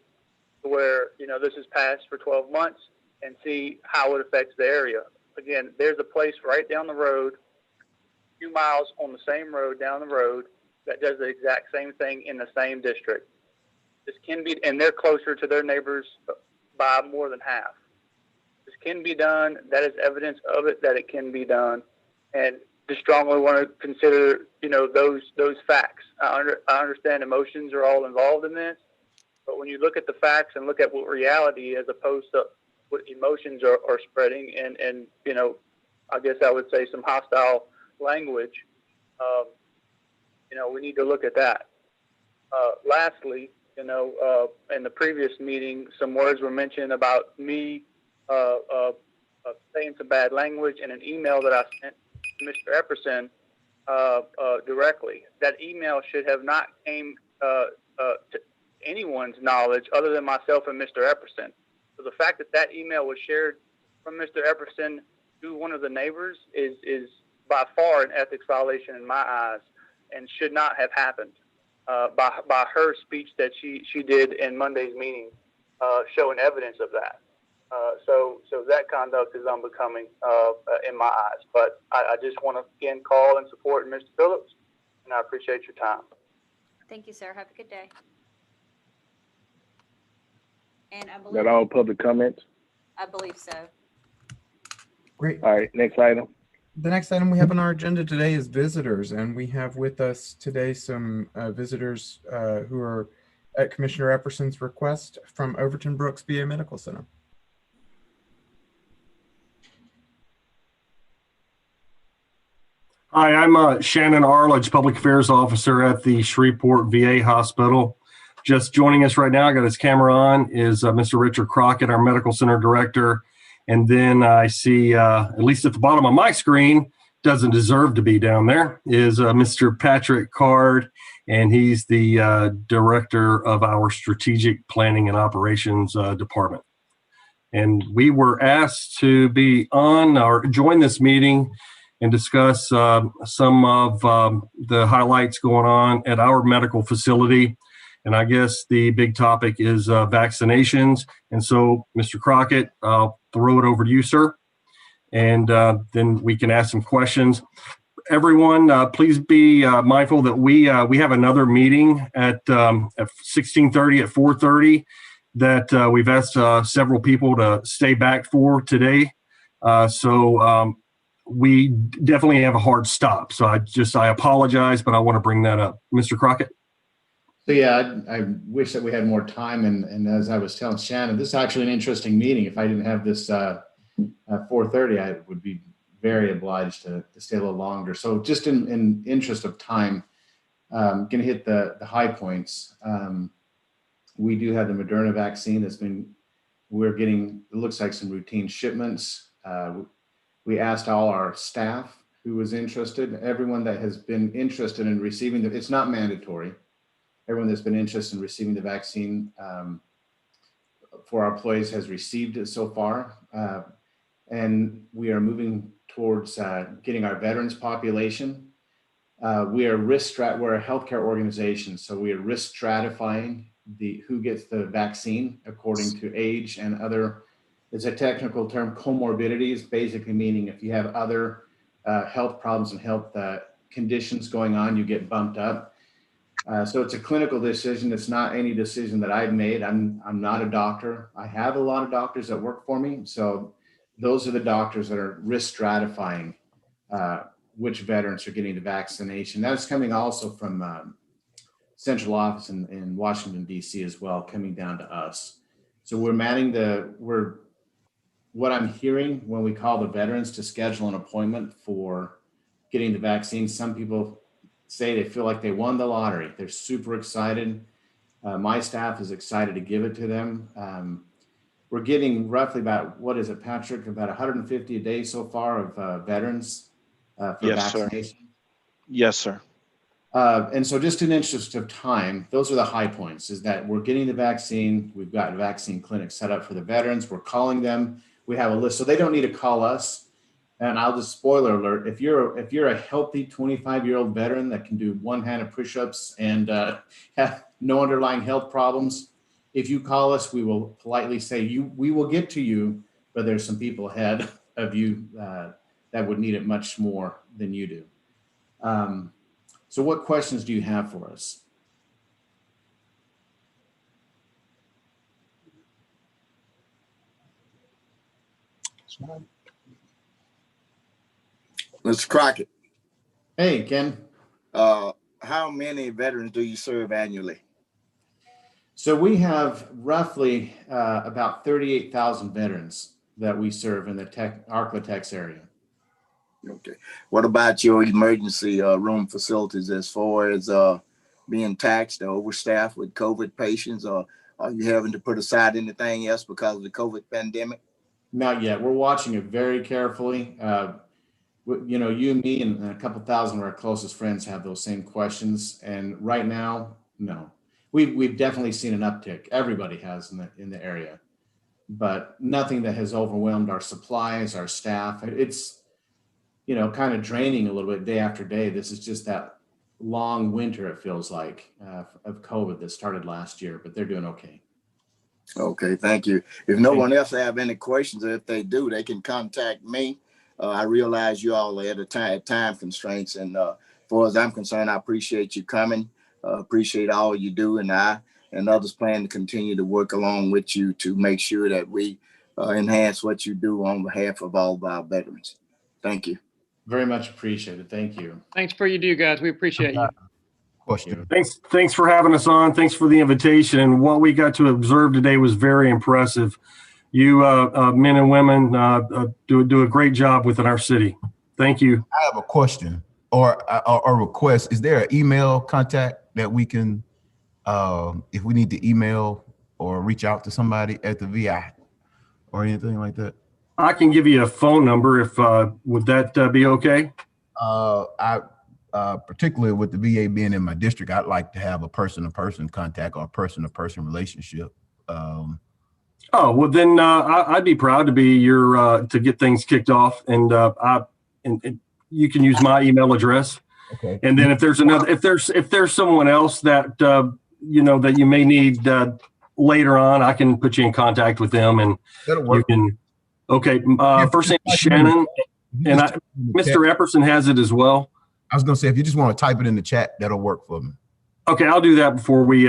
where, you know, this is passed for 12 months and see how it affects the area. Again, there's a place right down the road, a few miles on the same road down the road, that does the exact same thing in the same district. This can be, and they're closer to their neighbors by more than half. This can be done. That is evidence of it, that it can be done. And just strongly want to consider, you know, those facts. I understand emotions are all involved in this, but when you look at the facts and look at what reality is, opposed to what emotions are spreading, and you know, I guess I would say some hostile language, you know, we need to look at that. Lastly, you know, in the previous meeting, some words were mentioned about me saying some bad language in an email that I sent to Mr. Epperson directly. That email should have not came to anyone's knowledge other than myself and Mr. Epperson. So the fact that email was shared from Mr. Epperson to one of the neighbors is by far an ethics violation in my eyes, and should not have happened by her speech that she did in Monday's meeting, showing evidence of that. So that conduct is unbecoming in my eyes. But I just want to again call and support Mr. Phillips, and I appreciate your time. Thank you, sir. Have a good day. And I believe That all public comments? I believe so. Great. All right, next item. The next item we have on our agenda today is visitors, and we have with us today some visitors who are at Commissioner Epperson's request from Overton Brooks VA Medical Center. Hi, I'm Shannon Arledge, Public Affairs Officer at the Shreveport VA Hospital. Just joining us right now, I got his camera on, is Mr. Richard Crockett, our Medical Center Director. And then I see, at least at the bottom of my screen, doesn't deserve to be down there, is Mr. Patrick Card, and he's the Director of our Strategic Planning and Operations Department. And we were asked to be on or join this meeting and discuss some of the highlights going on at our medical facility. And I guess the big topic is vaccinations. And so, Mr. Crockett, I'll throw it over to you, sir. And then we can ask some questions. Everyone, please be mindful that we have another meeting at 16:30 at 4:30 that we've asked several people to stay back for today. So we definitely have a hard stop. So I apologize, but I want to bring that up. Mr. Crockett? So yeah, I wish that we had more time. And as I was telling Shannon, this is actually an interesting meeting. If I didn't have this at 4:30, I would be very obliged to stay a little longer. So just in interest of time, Going to hit the high points. We do have the Moderna vaccine we're getting, it looks like some routine shipments. We asked all our staff who was interested, everyone that has been interested in receiving it's not mandatory. Everyone that's been interested in receiving the vaccine for our employees has received it so far. And we are moving towards getting our veterans population. We're a healthcare organization, so we are risk stratifying who gets the vaccine according to age and other, it's a technical term, comorbidities, basically meaning if you have other health problems and health conditions going on, you get bumped up. So it's a clinical decision. It's not any decision that I've made. I'm not a doctor. I have a lot of doctors that work for me. So those are the doctors that are risk stratifying which veterans are getting the vaccination. That's coming also from central office in Washington, D.C. as well, coming down to us. So what I'm hearing when we call the veterans to schedule an appointment for getting the vaccine, some people say they feel like they won the lottery. They're super excited. My staff is excited to give it to them. We're getting roughly about, what is it, Patrick, about 150 a day so far of veterans for vaccination. Sir. Yes, sir. And so just in interest of time, those are the high points, is that we're getting the vaccine. We've got a vaccine clinic set up for the veterans. We're calling them. We have a list, so they don't need to call us. And I'll just spoiler alert, if you're a healthy 25-year-old veteran that can do one-handed push-ups and have no underlying health problems, if you call us, we will politely say we will get to you, but there's some people ahead of you that would need it much more than you do. So what questions do you have for us? Mr. Crockett. Hey, Ken. How many veterans do you serve annually? So we have roughly about 38,000 veterans that we serve in the Arklatex area. Okay. What about your emergency room facilities as far as being taxed or overstaffed with COVID patients, or are you having to put aside anything else because of the COVID pandemic? Not yet. We're watching it very carefully. You know, you and me and a couple thousand of our closest friends have those same questions. And right now, no. We've definitely seen an uptick. Everybody has in the area, but nothing that has overwhelmed our supplies, our staff. It's, you know, kind of draining a little bit day after day. This is just that long winter, it feels like, of COVID that started last year, but they're doing okay. Okay, thank you. If no one else have any questions, or if they do, they can contact me. I realize you all are at time constraints, and as far as I'm concerned, I appreciate you coming. Appreciate all you do, and I and others plan to continue to work along with you to make sure that we enhance what you do on behalf of all of our veterans. Thank you. Very much appreciated. Thank you. Thanks for you do, guys. We appreciate you. Question. Thanks for having us on. Thanks for the invitation. And what we got to observe today was very impressive. You men and women do a great job within our city. Thank you. I have a question or a request. Is there an email contact that we can, if we need to email or reach out to somebody at the VI or anything like that? I can give you a phone number if would that be okay? Particularly with the VA being in my district, I'd like to have a person-to-person contact or person-to-person relationship. Oh, well then I'd be proud to be your to get things kicked off, and and you can use my email address. Okay. And then if there's someone else that you know that you may need later on, I can put you in contact with them, and you can. Okay. First name is Shannon, and Mr. Epperson has it as well. I was gonna say if you just want to type it in the chat, that'll work for me. Okay, I'll do that before we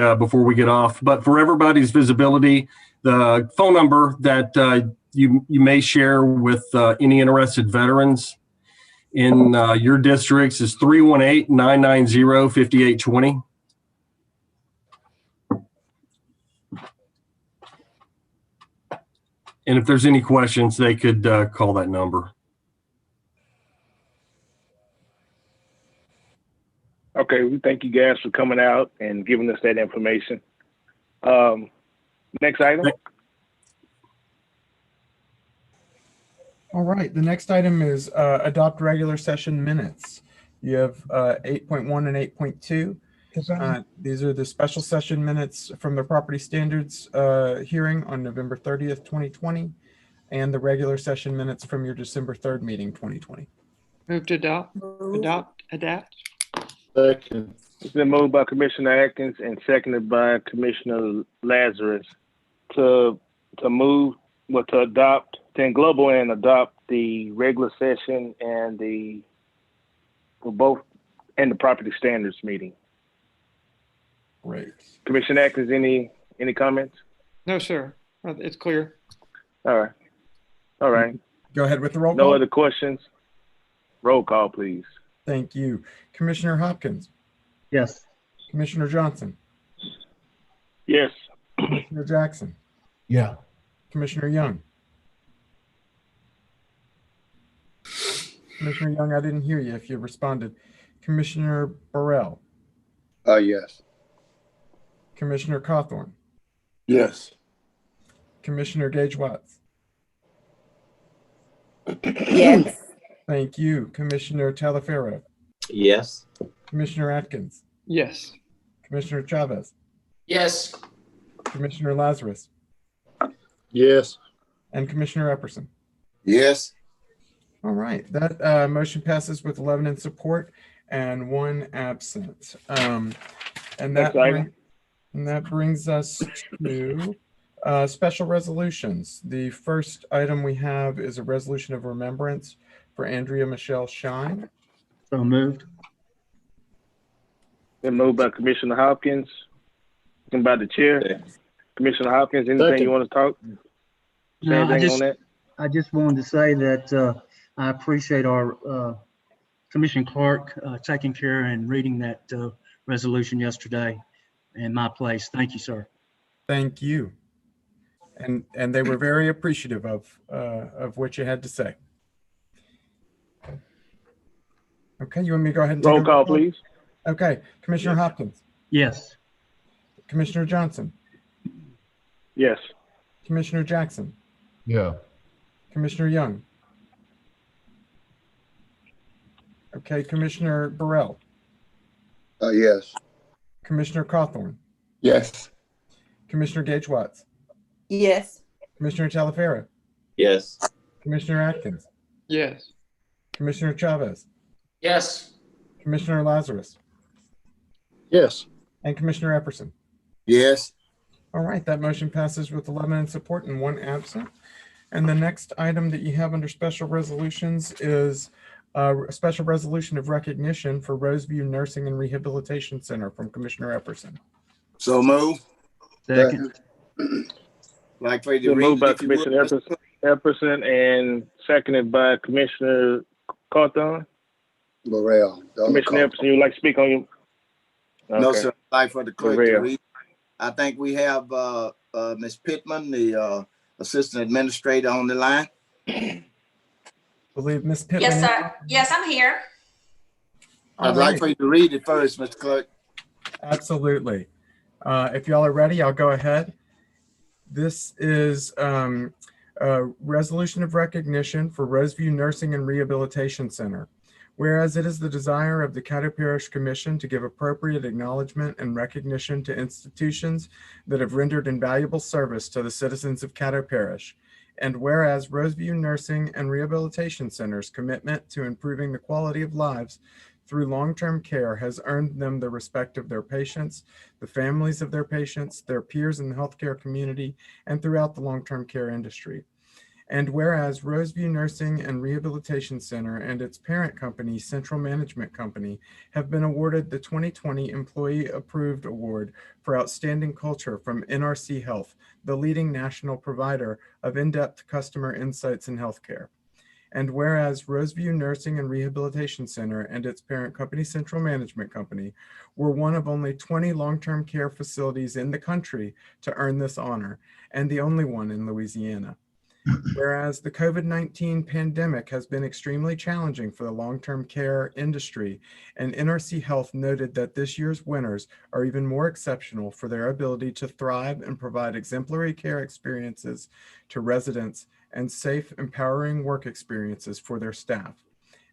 get off. But for everybody's visibility, the phone number that you may share with any interested veterans in your districts is 318-990-5820. And if there's any questions, they could call that number. Okay, we thank you guys for coming out and giving us that information. Next item. All right, the next item is adopt regular session minutes. You have 8.1 and 8.2. These are the special session minutes from the property standards hearing on November 30th, 2020, and the regular session minutes from your December 3rd meeting, 2020. Move to adapt. Second. It's been moved by Commissioner Atkins and seconded by Commissioner Lazarus to adopt, to englobal and adopt the regular session and the property standards meeting. Great. Commissioner Atkins, any comments? No, sir. It's clear. All right. Go ahead with the roll No call. other questions? Roll call, please. Thank you. Commissioner Hopkins. Yes. Commissioner Johnson. Yes. Commissioner Jackson. Yeah. Commissioner Young. Commissioner Young, I didn't hear you if you responded. Commissioner Burrell. Yes. Commissioner Cawthorn. Yes. Commissioner Gage Watts. Yes. Thank you. Commissioner Talaferro. Yes. Commissioner Atkins. Yes. Commissioner Chavez. Yes. Commissioner Lazarus. Yes. And Commissioner Epperson. Yes. All right, that motion passes with 11 in support and 1 absent. And that brings us to special resolutions. The first item we have is a resolution of remembrance for Andrea Michelle Shine. So moved. Been moved by Commissioner Hopkins, and by the chair. Commissioner Hopkins, anything Second. you want to talk? No, on I just wanted to say that I appreciate our Commissioner Clark taking care and reading that resolution yesterday in my place. Thank you, sir. Thank you. And they were very appreciative of what you had to say. Okay, you want me to go ahead and take Roll a call, please. Okay, Commissioner Hopkins. Yes. Commissioner Johnson. Yes. Commissioner Jackson. Yeah. Commissioner Young. Okay, Commissioner Burrell. Yes. Commissioner Cawthorn. Yes. Commissioner Gage Watts. Yes. Commissioner Talaferro. Yes. Commissioner Atkins. Yes. Commissioner Chavez. Yes. Commissioner Lazarus. Yes. And Commissioner Epperson. Yes. All right, that motion passes with 11 in support and 1 absent. And the next item that you have under special resolutions is a special resolution of recognition for Roseview Nursing and Rehabilitation Center from Commissioner Epperson. So move. Second. Like for you to Been read moved by it, if you would. Commissioner Epperson and seconded by Commissioner Cawthorn. Burrell. Commissioner Epperson, you would like to speak on your? No, Okay. sir. Like for the clerk Burrell. to read. I think we have Ms. Pittman, the assistant administrator, on the line. Believe Ms. Pittman. Yes, sir. Yes, I'm here. I'd like for you to read it first, Mr. Clerk. Absolutely. If y'all are ready, I'll go ahead. This is a resolution of recognition for Roseview Nursing and Rehabilitation Center. Whereas it is the desire of the Caddo Parish Commission to give appropriate acknowledgement and recognition to institutions that have rendered invaluable service to the citizens of Caddo Parish. And whereas Roseview Nursing and Rehabilitation Center's commitment to improving the quality of lives through long-term care has earned them the respect of their patients, the families of their patients, their peers in the healthcare community, and throughout the long-term care industry. And whereas Roseview Nursing and Rehabilitation Center and its parent company, Central Management Company, have been awarded the 2020 Employee Approved Award for Outstanding Culture from NRC Health, the leading national provider of in-depth customer insights in healthcare. And whereas Roseview Nursing and Rehabilitation Center and its parent company, Central Management Company, were one of only 20 long-term care facilities in the country to earn this honor, and the only one in Louisiana. Whereas the COVID-19 pandemic has been extremely challenging for the long-term care industry, and NRC Health noted that this year's winners are even more exceptional for their ability to thrive and provide exemplary care experiences to residents and safe, empowering work experiences for their staff.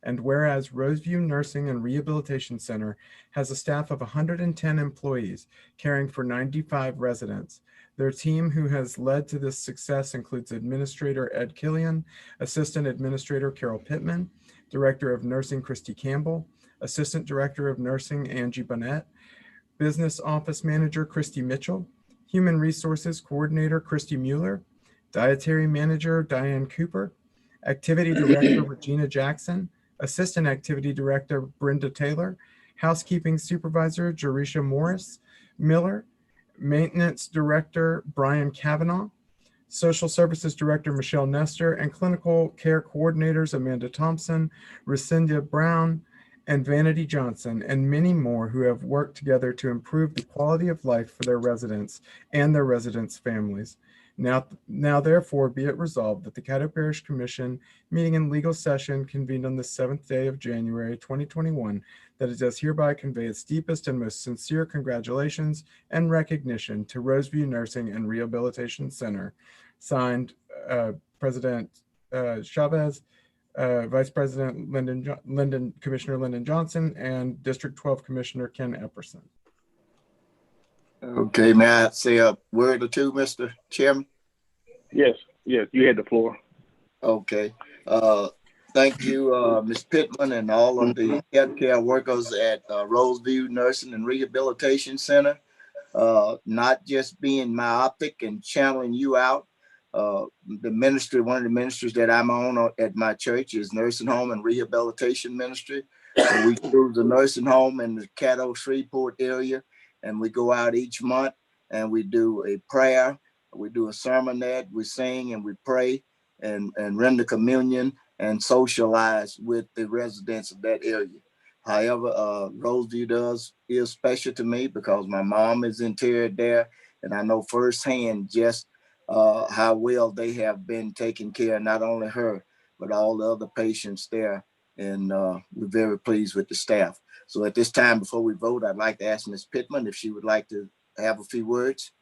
And whereas Roseview Nursing and Rehabilitation Center has a staff of 110 employees caring for 95 residents, their team who has led to this success includes Administrator Ed Killian, Assistant Administrator Carol Pittman, Director of Nursing Christy Campbell, Assistant Director of Nursing Angie Bonnet, Business Office Manager Christy Mitchell, Human Resources Coordinator Christy Mueller, Dietary Manager Diane Cooper, Activity Director Regina Jackson, Assistant Activity Director Brenda Taylor, Housekeeping Supervisor Jerisha Morris Miller, Maintenance Director Brian Kavanaugh, Social Services Director Michelle Nestor, and Clinical Care Coordinators Amanda Thompson, Rescindia Brown, and Vanity Johnson, and many more who have worked together to improve the quality of life for their residents and their residents' families. Now, therefore, be it resolved that the Caddo Parish Commission meeting in legal session convened on the 7th day of January 2021, that it does hereby convey its deepest and most sincere congratulations and recognition to Roseview Nursing and Rehabilitation Center. Signed, President Chavez, Vice President Commissioner Lyndon Johnson, and District 12 Commissioner Ken Epperson. Okay, may I say a word or two, Mr. Chairman? Yes, you had the floor. Okay. Thank you, Ms. Pittman and all of the healthcare workers at Roseview Nursing and Rehabilitation Center, not just being myopic and channeling you out. The ministry, one of the ministries that I'm on at my church is Nursing Home and Rehabilitation Ministry. And we choose a nursing home in the Caddo Shreveport area, and we go out each month and we do a prayer, we do a sermonette, we sing and we pray and render communion and socialize with the residents of that area. However, Roseview is special to me because my mom is interred there, and I know firsthand just how well they have been taking care of not only her, but all the other patients there. And we're very pleased with the staff. So at this time, before we vote, I'd like to ask Ms. Pittman if she would like to have a few words.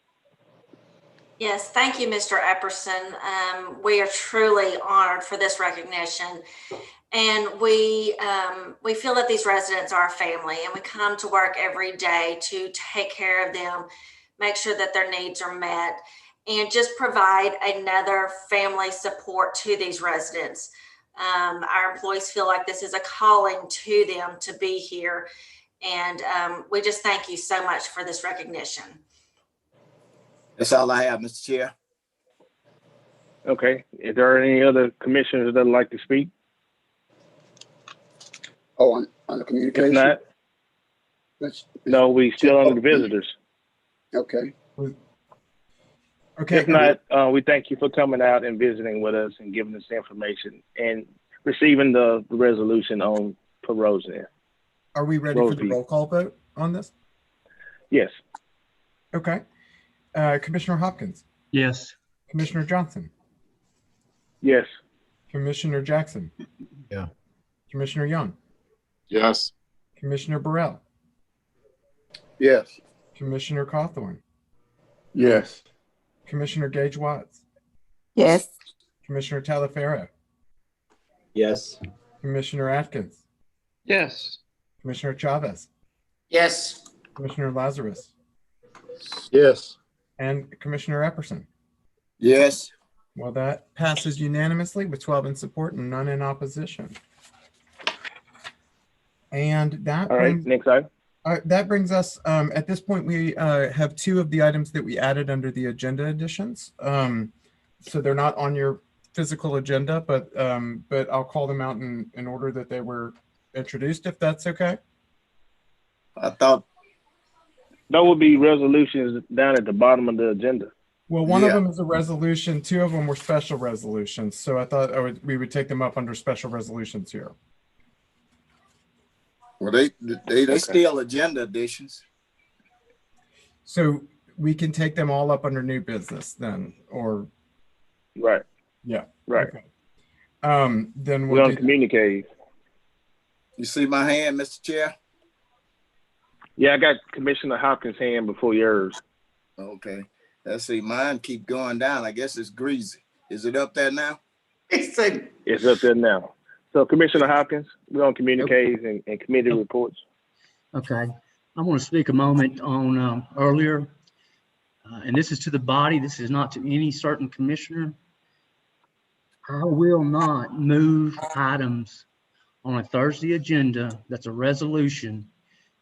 Yes, thank you, Mr. Epperson. We are truly honored for this recognition. And we feel that these residents are a family, and we come to work every day to take care of them, make sure that their needs are met, and just provide another family support to these residents. Our employees feel like this is a calling to them to be here. And we just thank you so much for this recognition. That's all I have, Mr. Chair. Okay. Is there any other commissioners that would like to speak? Oh, on the communication? If not, no, we still on the visitors. Okay. Okay. If not, we thank you for coming out and visiting with us and giving us information and receiving the resolution on Roseanne. Are we ready for the roll call vote on this? Yes. Okay. Commissioner Hopkins? Yes. Commissioner Johnson? Yes. Commissioner Jackson? Yeah. Commissioner Young? Yes. Commissioner Burrell? Yes. Commissioner Cawthorn? Yes. Commissioner Gage Watts? Yes. Commissioner Talaferro? Yes. Commissioner Atkins? Yes. Commissioner Chavez? Yes. Commissioner Lazarus? Yes. And Commissioner Epperson? Yes. Well, that passes unanimously with 12 in support and none in opposition. And that all right, next item. That brings us, at this point, we have two of the items that we added under the agenda additions. So they're not on your physical agenda, but I'll call them out in order that they were introduced, if that's okay. I thought that would be resolutions down at the bottom of the agenda. Well, one of them is a resolution. Two of them were special resolutions. So I thought we would take them up under special resolutions here. Well, they still agenda additions. So we can take them all up under new business then, or right. Yeah. Right. Okay. Then We're we'll on do. communicate. You see my hand, Mr. Chair? Yeah, I got Commissioner Hopkins' hand before yours. Okay. Let's see, mine keep going down. I guess it's greasy. Is it up there now? It's up there now. So Commissioner Hopkins, we're on communiques and committee reports. Okay. I want to speak a moment on earlier, and this is to the body. This is not to any certain commissioner. I will not move items on a Thursday agenda that's a resolution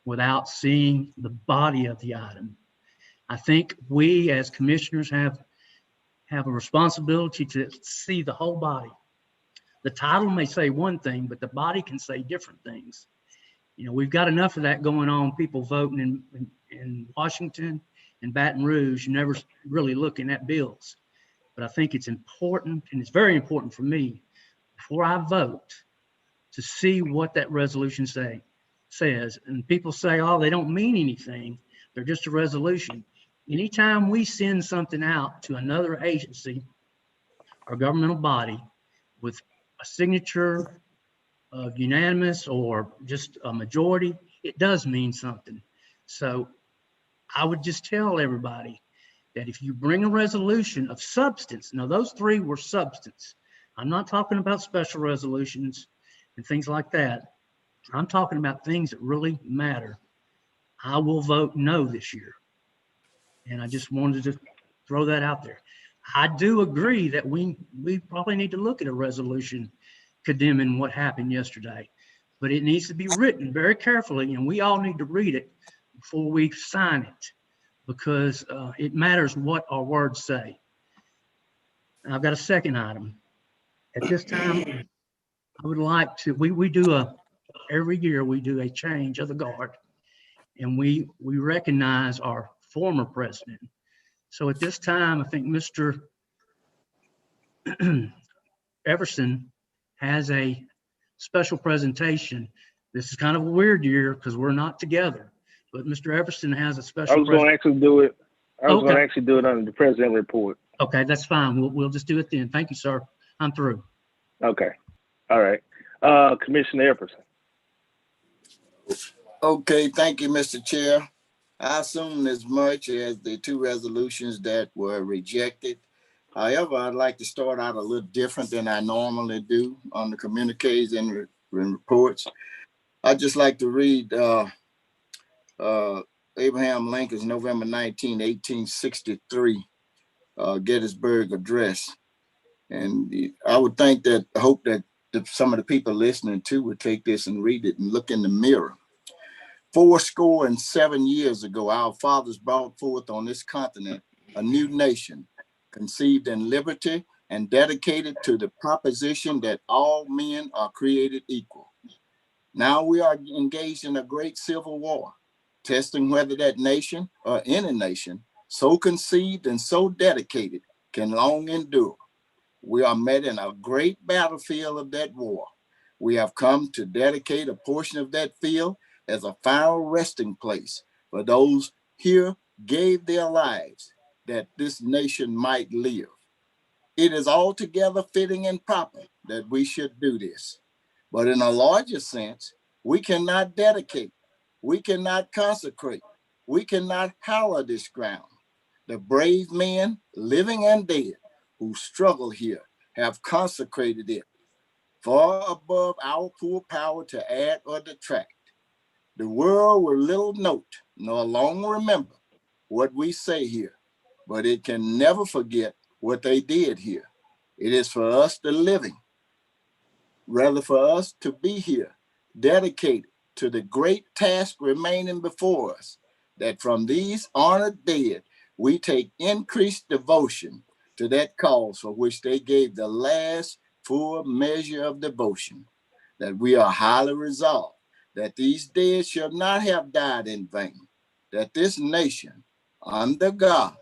without seeing the body of the item. I think we as commissioners have a responsibility to see the whole body. The title may say one thing, but the body can say different things. You know, we've got enough of that going on, people voting in Washington and Baton Rouge, never really looking at bills. But I think it's important, and it's very important for me, before I vote, to see what that resolution says. And people say, oh, they don't mean anything. They're just a resolution. Anytime we send something out to another agency or governmental body with a signature of unanimous or just a majority, it does mean something. So I would just tell everybody that if you bring a resolution of substance, now those three were substance. I'm not talking about special resolutions and things like that. I'm talking about things that really matter. I will vote no this year. And I just wanted to throw that out there. I do agree that we probably need to look at a resolution condemning what happened yesterday, but it needs to be written very carefully, and we all need to read it before we sign it, because it matters what our words say. I've got a second item. At this time, I would like to, we do every year we do a change of the guard, and we recognize our former president. So at this time, I think Mr. Everson has a special presentation. This is kind of a weird year because we're not together, but Mr. Everson has a special. I was going to actually do it. I was going to actually do it under the president report. Okay, that's fine. We'll just do it then. Thank you, sir. I'm through. Okay. All right. Commissioner Everson. Okay, thank you, Mr. Chair. I assume as much as the two resolutions that were rejected. However, I'd like to start out a little different than I normally do on the communiques and reports. I'd just like to read Abraham Lincoln's November 19, 1863 Gettysburg Address. And I would hope that some of the people listening to would take this and read it and look in the mirror. 77 years ago, our fathers brought forth on this continent a new nation, conceived in liberty and dedicated to the proposition that all men are created equal. Now we are engaged in a great civil war, testing whether that nation or any nation so conceived and so dedicated can long endure. We are met in a great battlefield of that war. We have come to dedicate a portion of that field as a final resting place for those here gave their lives that this nation might live. It is altogether fitting and proper that we should do this. But in a larger sense, we cannot dedicate, we cannot consecrate, we cannot hallow this ground. The brave men, living and dead, who struggle here have consecrated it, far above our poor power to add or detract. The world will little note nor long remember what we say here, but it can never forget what they did here. It is for us the living, rather for us to be here, dedicated to the great task remaining before us, that from these honored dead, we take increased devotion to that cause for which they gave the last full measure of devotion, that we are highly resolved that these dead shall not have died in vain, that this nation, under God,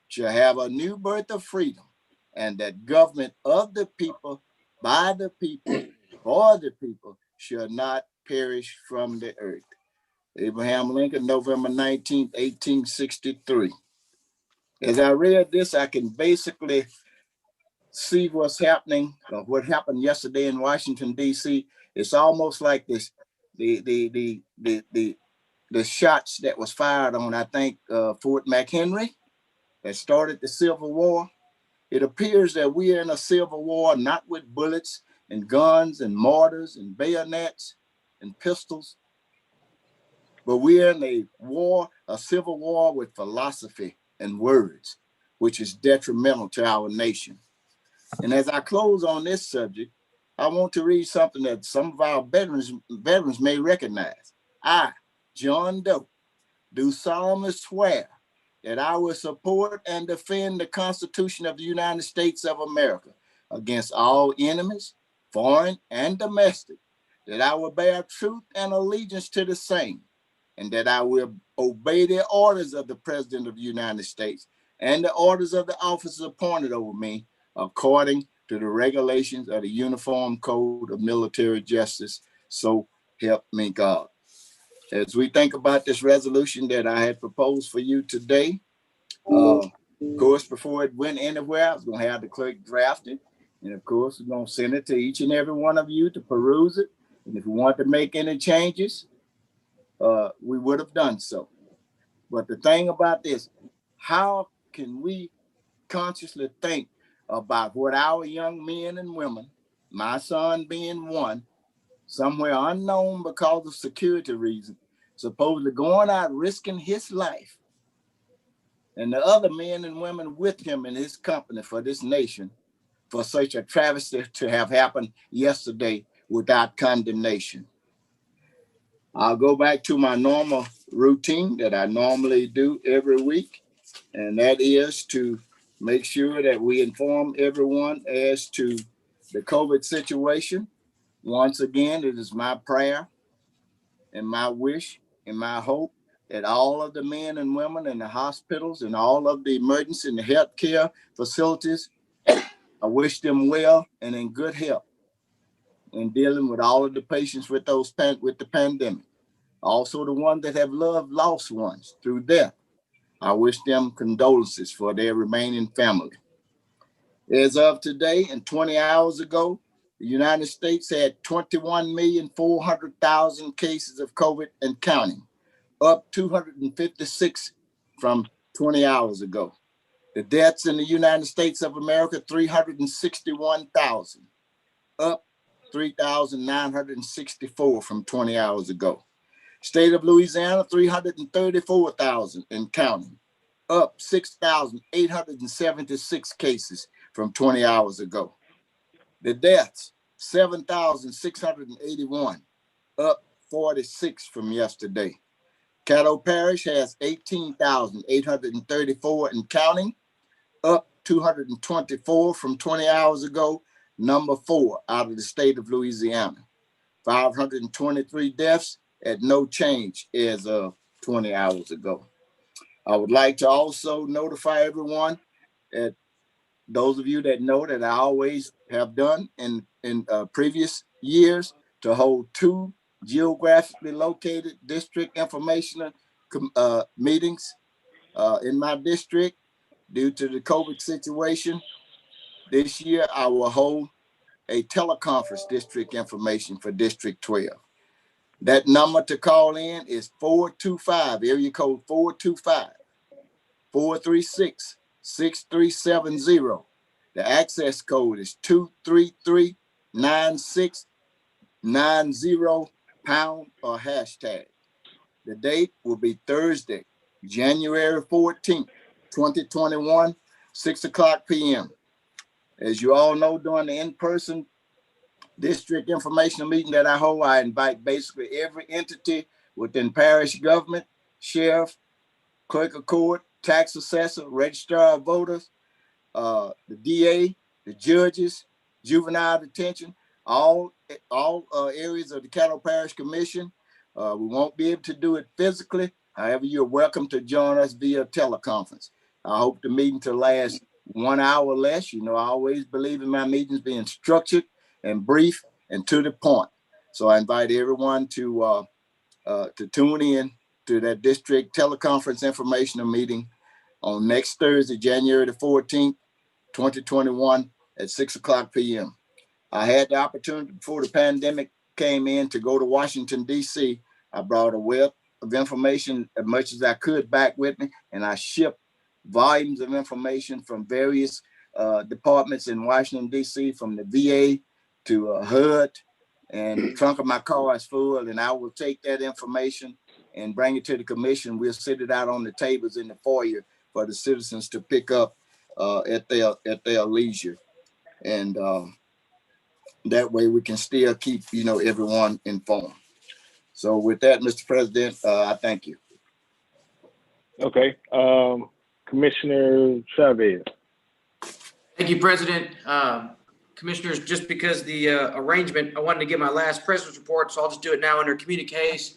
shall have a new birth of freedom, and that government of the people, by the people, for the people, shall not perish from the earth. Abraham Lincoln, November 19, 1863. As I read this, I can basically see what's happening, what happened yesterday in Washington, D.C., it's almost like this, the shots that was fired on, I think, Fort McHenry that started the Civil War. It appears that we are in a civil war, not with bullets and guns and mortars and bayonets and pistols, but we're in a war, a civil war with philosophy and words, which is detrimental to our nation. And as I close on this subject, I want to read something that some of our veterans may recognize. I, John Doe, do solemnly swear that I will support and defend the Constitution of the United States of America against all enemies, foreign and domestic, that I will bear truth and allegiance to the same, and that I will obey the orders of the President of the United States and the orders of the officers appointed over me according to the regulations of the Uniform Code of Military Justice. So help me God. As we think about this resolution that I had proposed for you today, of course, before it went anywhere, I was going to have the clerk draft it. And of course, we're going to send it to each and every one of you to peruse it. And if you want to make any changes, we would have done so. But the thing about this, how can we consciously think about what our young men and women, my son being one, somewhere unknown because of security reasons, supposedly going out risking his life, and the other men and women with him in his company for this nation, for such a travesty to have happened yesterday without condemnation. I'll go back to my normal routine that I normally do every week, and that is to make sure that we inform everyone as to the COVID situation. Once again, it is my prayer and my wish and my hope that all of the men and women in the hospitals and all of the emergency and the healthcare facilities, I wish them well and in good health in dealing with all of the patients with with the pandemic. Also the ones that have loved lost ones through death. I wish them condolences for their remaining family. As of today and 20 hours ago, the United States had 21,400,000 cases of COVID and counting, up 256 from 20 hours ago. The deaths in the United States of America, 361,000, up 3,964 from 20 hours ago. State of Louisiana, 334,000 and counting, up 6,876 cases from 20 hours ago. The deaths, 7,681, up 46 from yesterday. Caddo Parish has 18,834 and counting, up 224 from 20 hours ago, number 4 out of the state of Louisiana. 523 deaths at no change as of 20 hours ago. I would like to also notify everyone that those of you that know that I always have done in previous years to hold 2 geographically located district informational meetings in my district due to the COVID situation. This year, I will hold a teleconference district information for District 12. That number to call in is 425, area code 425-436-6370. The access code is 233-9690 pound or hashtag. The date will be Thursday, January 14th, 2021, 6:00 p.m. As you all know, during the in-person district informational meeting that I hold, I invite basically every entity within parish government, sheriff, clerk of court, tax assessor, registrar of voters, the DA, the judges, juvenile detention, all areas of the Caddo Parish Commission. We won't be able to do it physically. However, you're welcome to join us via teleconference. I hope the meeting to last 1 hour or less. You know, I always believe in my meetings being structured and brief and to the point. So I invite everyone to tune in to that district teleconference informational meeting on next Thursday, January the 14th, 2021 at 6:00 p.m. I had the opportunity before the pandemic came in to go to Washington, D.C. I brought a wealth of information as much as I could back with me, and I shipped volumes of information from various departments in Washington, D.C., from the VA to HUD, and the trunk of my car is full, and I will take that information and bring it to the commission. We'll sit it out on the tables in the foyer for the citizens to pick up at their leisure. And that way we can still keep, everyone informed. So with that, Mr. President, I thank you. Okay. Commissioner Chavez. Thank you, President. Commissioners, just because the arrangement, I wanted to give my last president's report, so I'll just do it now under communiques.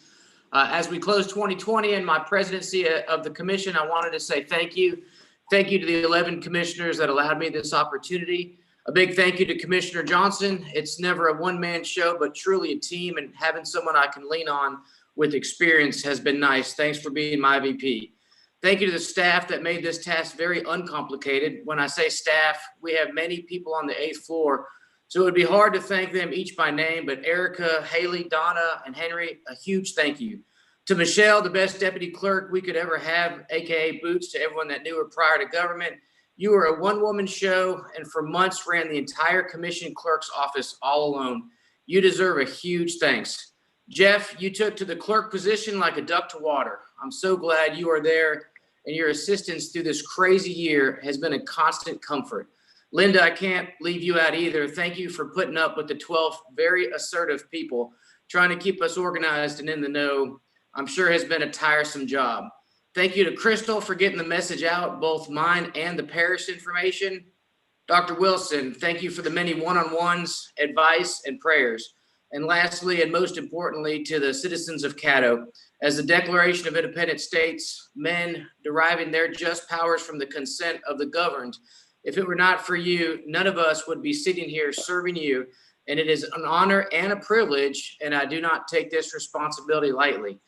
As we close 2020 and my presidency of the commission, I wanted to say thank you. Thank you to the 11 commissioners that allowed me this opportunity. A big thank you to Commissioner Johnson. It's never a one-man show, but truly a team, and having someone I can lean on with experience has been nice. Thanks for being my VP. Thank you to the staff that made this task very uncomplicated. When I say staff, we have many people on the 8th floor, so it would be hard to thank them each by name, but Erica, Haley, Donna, and Henry, a huge thank you. To Michelle, the best deputy clerk we could ever have, AKA Boots, to everyone that knew her prior to government. You were a one-woman show, and for months ran the entire commission clerk's office all alone. You deserve a huge thanks. Jeff, you took to the clerk position like a duck to water. I'm so glad you are there, and your assistance through this crazy year has been a constant comfort. Linda, I can't leave you out either. Thank you for putting up with the 12 very assertive people trying to keep us organized and in the know. I'm sure has been a tiresome job. Thank you to Crystal for getting the message out, both mine and the parish information. Dr. Wilson, thank you for the many one-on-ones, advice, and prayers. And lastly, and most importantly, to the citizens of Caddo, as the Declaration of Independent States, men deriving their just powers from the consent of the governed. If it were not for you, none of us would be sitting here serving you. And it is an honor and a privilege, and I do not take this responsibility lightly.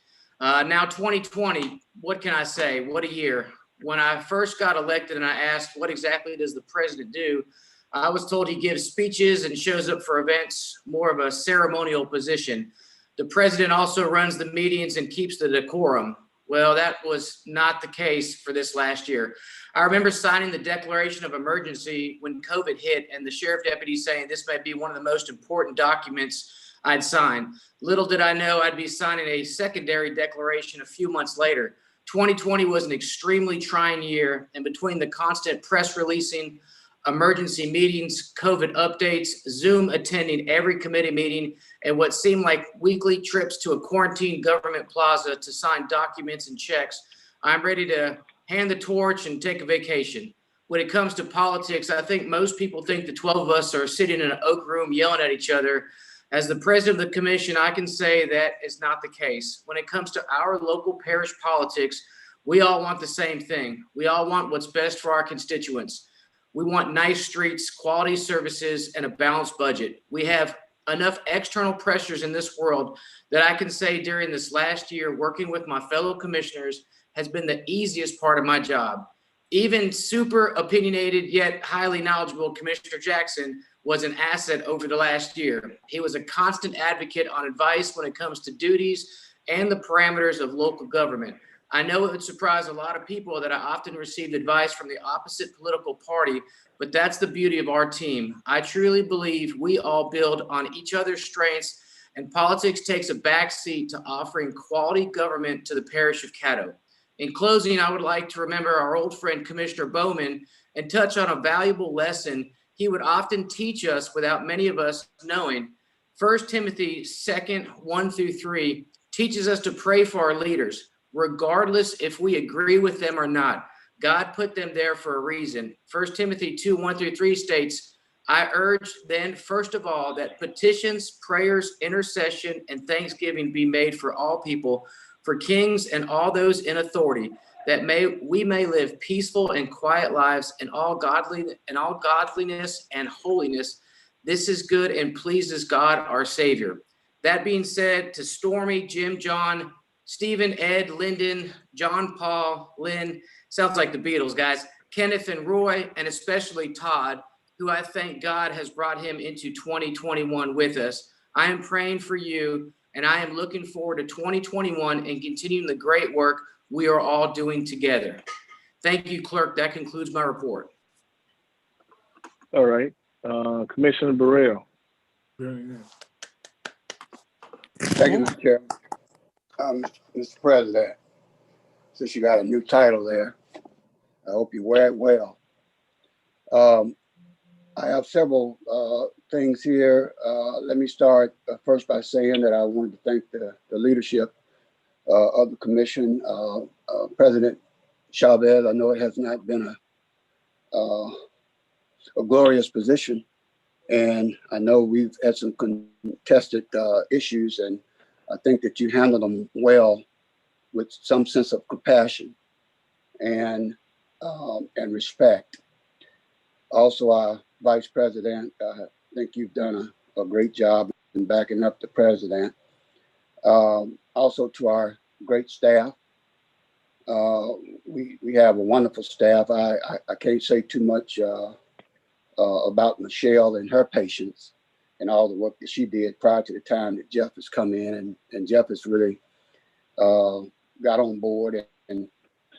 Now 2020, what can I say? What a year. When I first got elected and I asked, what exactly does the president do? I was told he gives speeches and shows up for events, more of a ceremonial position. The president also runs the meetings and keeps the decorum. Well, that was not the case for this last year. I remember signing the declaration of emergency when COVID hit, and the sheriff deputy saying this might be one of the most important documents I'd sign. Little did I know I'd be signing a secondary declaration a few months later. 2020 was an extremely trying year, and between the constant press releasing, emergency meetings, COVID updates, Zoom attending every committee meeting, and what seemed like weekly trips to a quarantine government plaza to sign documents and checks, I'm ready to hand the torch and take a vacation. When it comes to politics, I think most people think the 12 of us are sitting in an oak room yelling at each other. As the president of the commission, I can say that is not the case. When it comes to our local parish politics, we all want the same thing. We all want what's best for our constituents. We want nice streets, quality services, and a balanced budget. We have enough external pressures in this world that I can say during this last year, working with my fellow commissioners has been the easiest part of my job. Even super opinionated yet highly knowledgeable Commissioner Jackson was an asset over the last year. He was a constant advocate on advice when it comes to duties and the parameters of local government. I know it would surprise a lot of people that I often received advice from the opposite political party, but that's the beauty of our team. I truly believe we all build on each other's strengths, and politics takes a backseat to offering quality government to the parish of Caddo. In closing, I would like to remember our old friend Commissioner Bowman and touch on a valuable lesson he would often teach us without many of us knowing. 1 Timothy 2, 1-3 teaches us to pray for our leaders, regardless if we agree with them or not. God put them there for a reason. 1 Timothy 2, 1-3 states, I urge then, first of all, that petitions, prayers, intercession, and thanksgiving be made for all people, for kings and all those in authority, that we may live peaceful and quiet lives in all godliness and holiness. This is good and pleases God our Savior. That being said, to Stormy, Jim, John, Stephen, Ed, Lyndon, John, Paul, Lynn, sounds like the Beatles, guys, Kenneth and Roy, and especially Todd, who I thank God has brought him into 2021 with us. I am praying for you, and I am looking forward to 2021 and continuing the great work we are all doing together. Thank you, Clerk. That concludes my report. All right. Commissioner Burrell. Thank you, Mr. Chairman. Mr. President, since you got a new title there, I hope you wear it well. I have several things here. Let me start first by saying that I wanted to thank the leadership of the commission. President Chavez, I know it has not been a glorious position, and I know we've had some contested issues, and I think that you handled them well with some sense of compassion and respect. Also, our Vice President, I think you've done a great job in backing up the president. Also to our great staff. We have a wonderful staff. I can't say too much about Michelle and her patience and all the work that she did prior to the time that Jeff has come in, and Jeff has really got on board, and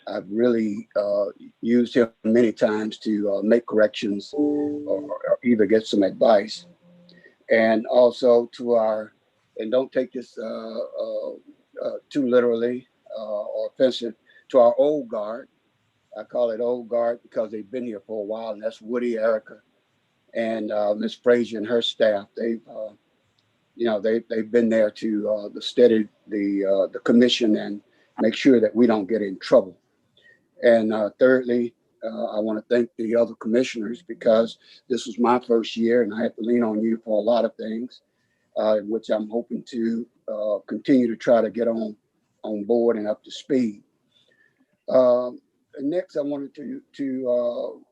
I've really used him many times to make corrections or either get some advice. And also to our, and don't take this too literally or offensive, to our old guard. I call it old guard because they've been here for a while, and that's Woody, Erica, and Ms. Frazier and her staff. They've been there to steady the commission and make sure that we don't get in trouble. And thirdly, I want to thank the other commissioners because this was my first year and I had to lean on you for a lot of things, which I'm hoping to continue to try to get on board and up to speed. Next, I wanted to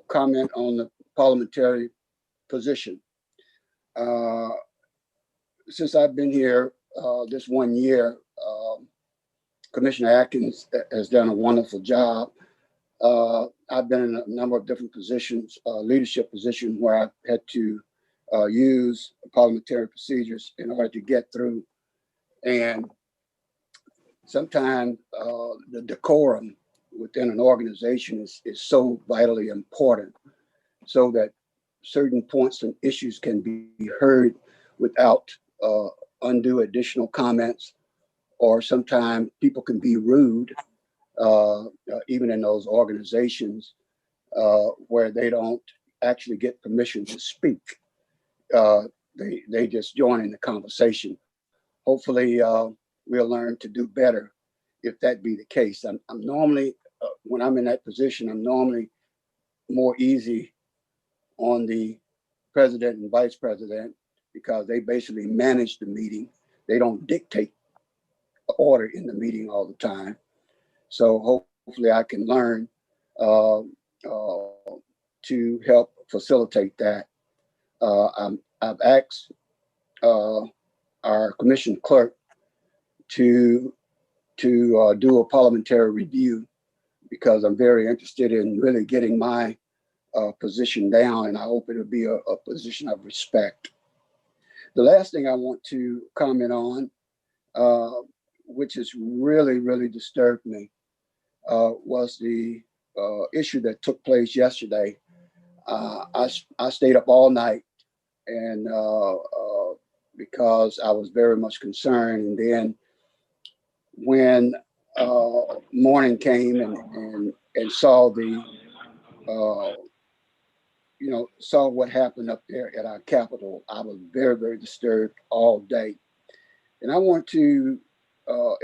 comment on the parliamentary position. Since I've been here this 1 year, Commissioner Atkins has done a wonderful job. I've been in a number of different positions, leadership positions, where I've had to use parliamentary procedures in order to get through. And sometimes the decorum within an organization is so vitally important so that certain points and issues can be heard without undue additional comments, or sometimes people can be rude, even in those organizations where they don't actually get permission to speak. They just join in the conversation. Hopefully, we'll learn to do better if that be the case. I'm normally, when I'm in that position, I'm normally more easy on the president and vice president because they basically manage the meeting. They don't dictate order in the meeting all the time. So hopefully I can learn to help facilitate that. I've asked our commission clerk to do a parliamentary review because I'm very interested in really getting my position down, and I hope it'll be a position of respect. The last thing I want to comment on, which has really, really disturbed me, was the issue that took place yesterday. I stayed up all night, and because I was very much concerned. And then when morning came and saw the saw what happened up there at our Capitol, I was very, very disturbed all day. And I want to,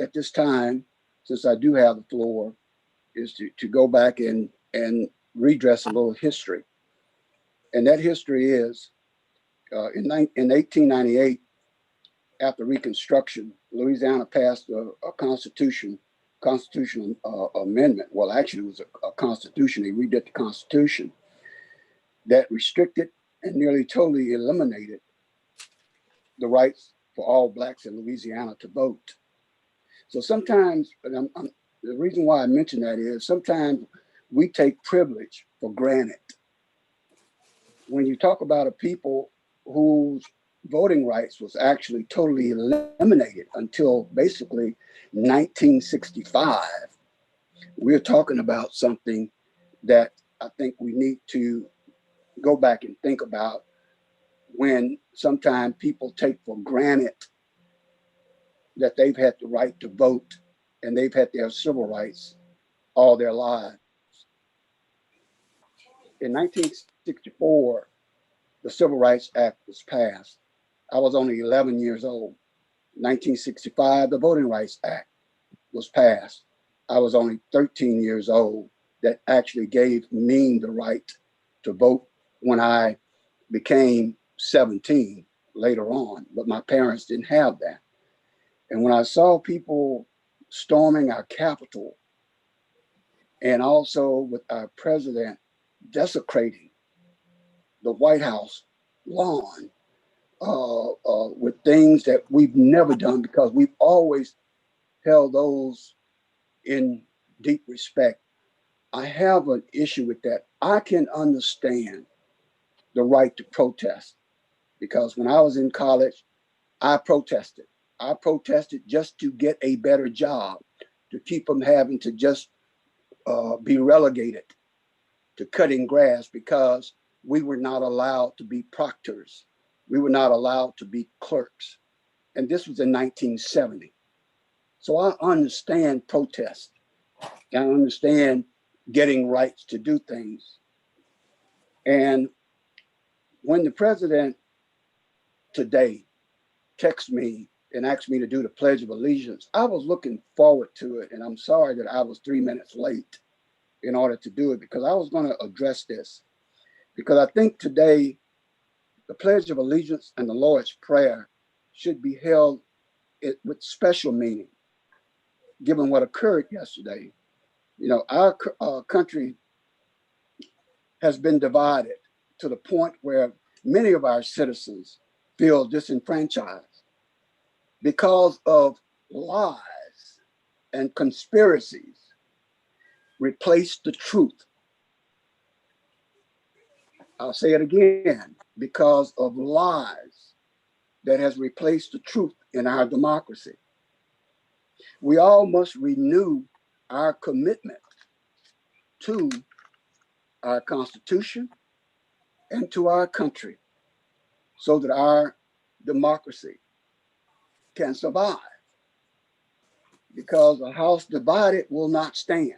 at this time, since I do have the floor, is to go back and redress a little history. And that history is in 1898, after Reconstruction, Louisiana passed a constitutional amendment. Well, actually, it was a constitution. They redid the Constitution that restricted and nearly totally eliminated the rights for all Blacks in Louisiana to vote. So sometimes, and the reason why I mention that is sometimes we take privilege for granted. when you talk about a people whose voting rights was actually totally eliminated until basically 1965, we're talking about something that I think we need to go back and think about, when sometimes people take for granted that they've had the right to vote and they've had their civil rights all their lives. In 1964, the Civil Rights Act was passed. I was only 11 years old. 1965, the Voting Rights Act was passed. I was only 13 years old. That actually gave me the right to vote when I became 17 later on, but my parents didn't have that. And when I saw people storming our Capitol, and also with our president desecrating the White House lawn with things that we've never done, because we've always held those in deep respect, I have an issue with that. I can understand the right to protest, because when I was in college, I protested. I protested just to get a better job, to keep from having to just be relegated to cutting grass, because we were not allowed to be proctors. We were not allowed to be clerks. And this was in 1970. So I understand protest. I understand getting rights to do things. And when the president today texted me and asked me to do the Pledge of Allegiance, I was looking forward to it. And I'm sorry that I was 3 minutes late in order to do it, because I was going to address this. Because I think today, the Pledge of Allegiance and the Lord's Prayer should be held with special meaning, given what occurred yesterday. You know, our country has been divided to the point where many of our citizens feel disenfranchised because of lies and conspiracies replace the truth. I'll say it again, because of lies that has replaced the truth in our democracy. We all must renew our commitment to our Constitution and to our country, so that our democracy can survive. Because a house divided will not stand.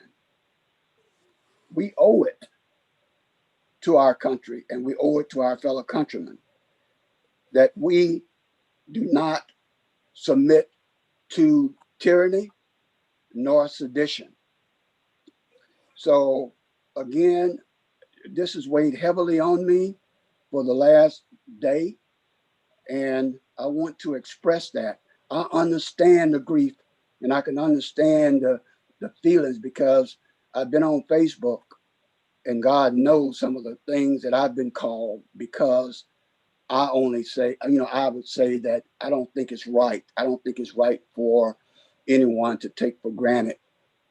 We owe it to our country, and we owe it to our fellow countrymen, that we do not submit to tyranny nor sedition. So again, this has weighed heavily on me for the last day, and I want to express that. I understand the grief, and I can understand the feelings, because I've been on Facebook, and God knows some of the things that I've been called, because I only say, I would say that I don't think it's right. I don't think it's right for anyone to take for granted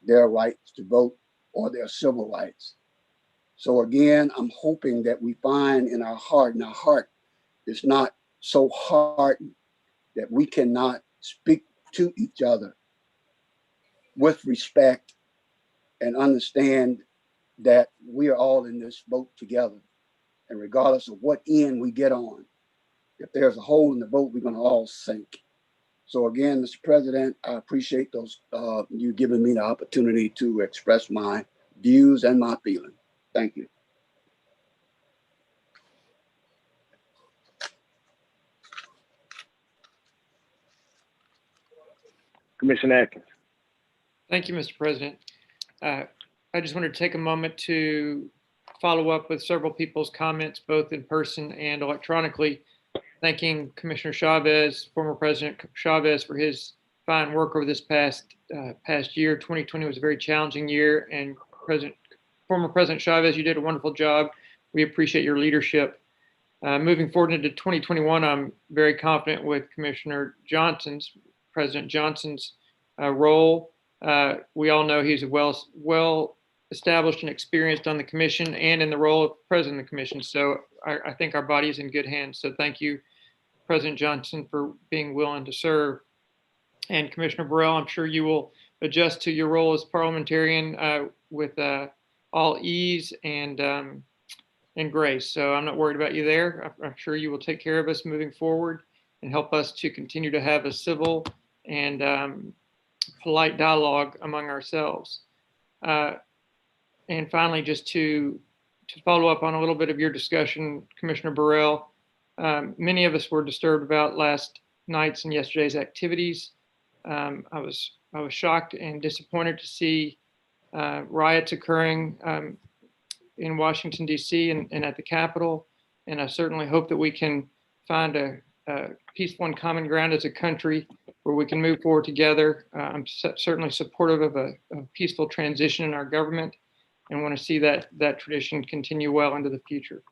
their rights to vote or their civil rights. So again, I'm hoping that we find in our heart, and our heart is not so hardened that we cannot speak to each other with respect and understand that we are all in this boat together. And regardless of what end we get on, if there's a hole in the boat, we're going to all sink. So again, Mr. President, I appreciate you giving me the opportunity to express my views and my feelings. Thank you. Commissioner Atkins. Thank you, Mr. President. I just wanted to take a moment to follow up with several people's comments, both in person and electronically, thanking Commissioner Chavez, former President Chavez, for his fine work over this past year. 2020 was a very challenging year, and former President Chavez, you did a wonderful job. We appreciate your leadership. Moving forward into 2021, I'm very confident with President Johnson's role. We all know he's a established and experienced on the commission and in the role of president of the commission. So I think our body is in good hands. So thank you, President Johnson, for being willing to serve. And Commissioner Burrell, I'm sure you will adjust to your role as parliamentarian with all ease and grace. So I'm not worried about you there. I'm sure you will take care of us moving forward and help us to continue to have a civil and polite dialogue among ourselves. And finally, just to follow up on a little bit of your discussion, Commissioner Burrell, many of us were disturbed about last night's and yesterday's activities. I was shocked and disappointed to see riots occurring in Washington, D.C. and at the Capitol. And I certainly hope that we can find a peaceful and common ground as a country where we can move forward together. I'm certainly supportive of a peaceful transition in our government and want to see that tradition continue well into the future.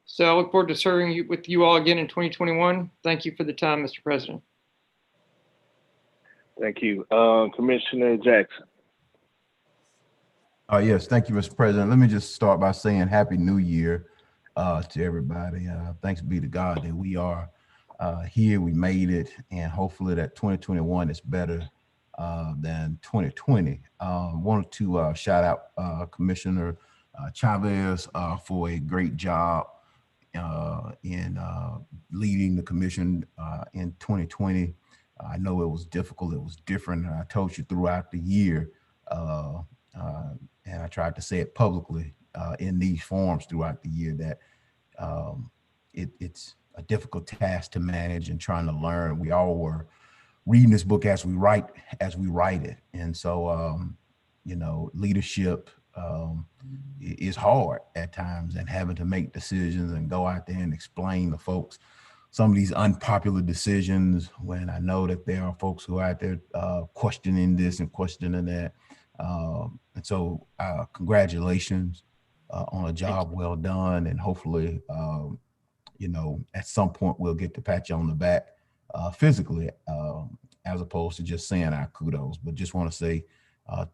So I look forward to serving with you all again in 2021. Thank you for the time, Mr. President. Thank you. Commissioner Jackson. Yes, thank you, Mr. President. Let me just start by saying Happy New Year to everybody. Thanks be to God that we are here, we made it, and hopefully that 2021 is better than 2020. Wanted to shout out Commissioner Chavez for a great job in leading the commission in 2020. I know it was difficult, it was different, and I told you throughout the year, and I tried to say it publicly in these forums throughout the year that it's a difficult task to manage and trying to learn. We all were reading this book as we write it. And so, you know, leadership is hard at times, and having to make decisions and go out there and explain to folks some of these unpopular decisions when I know that there are folks who are out there questioning this and questioning that. And so congratulations on a job well done, and hopefully, you know, at some point we'll get to pat you on the back physically, as opposed to just saying our kudos. But just want to say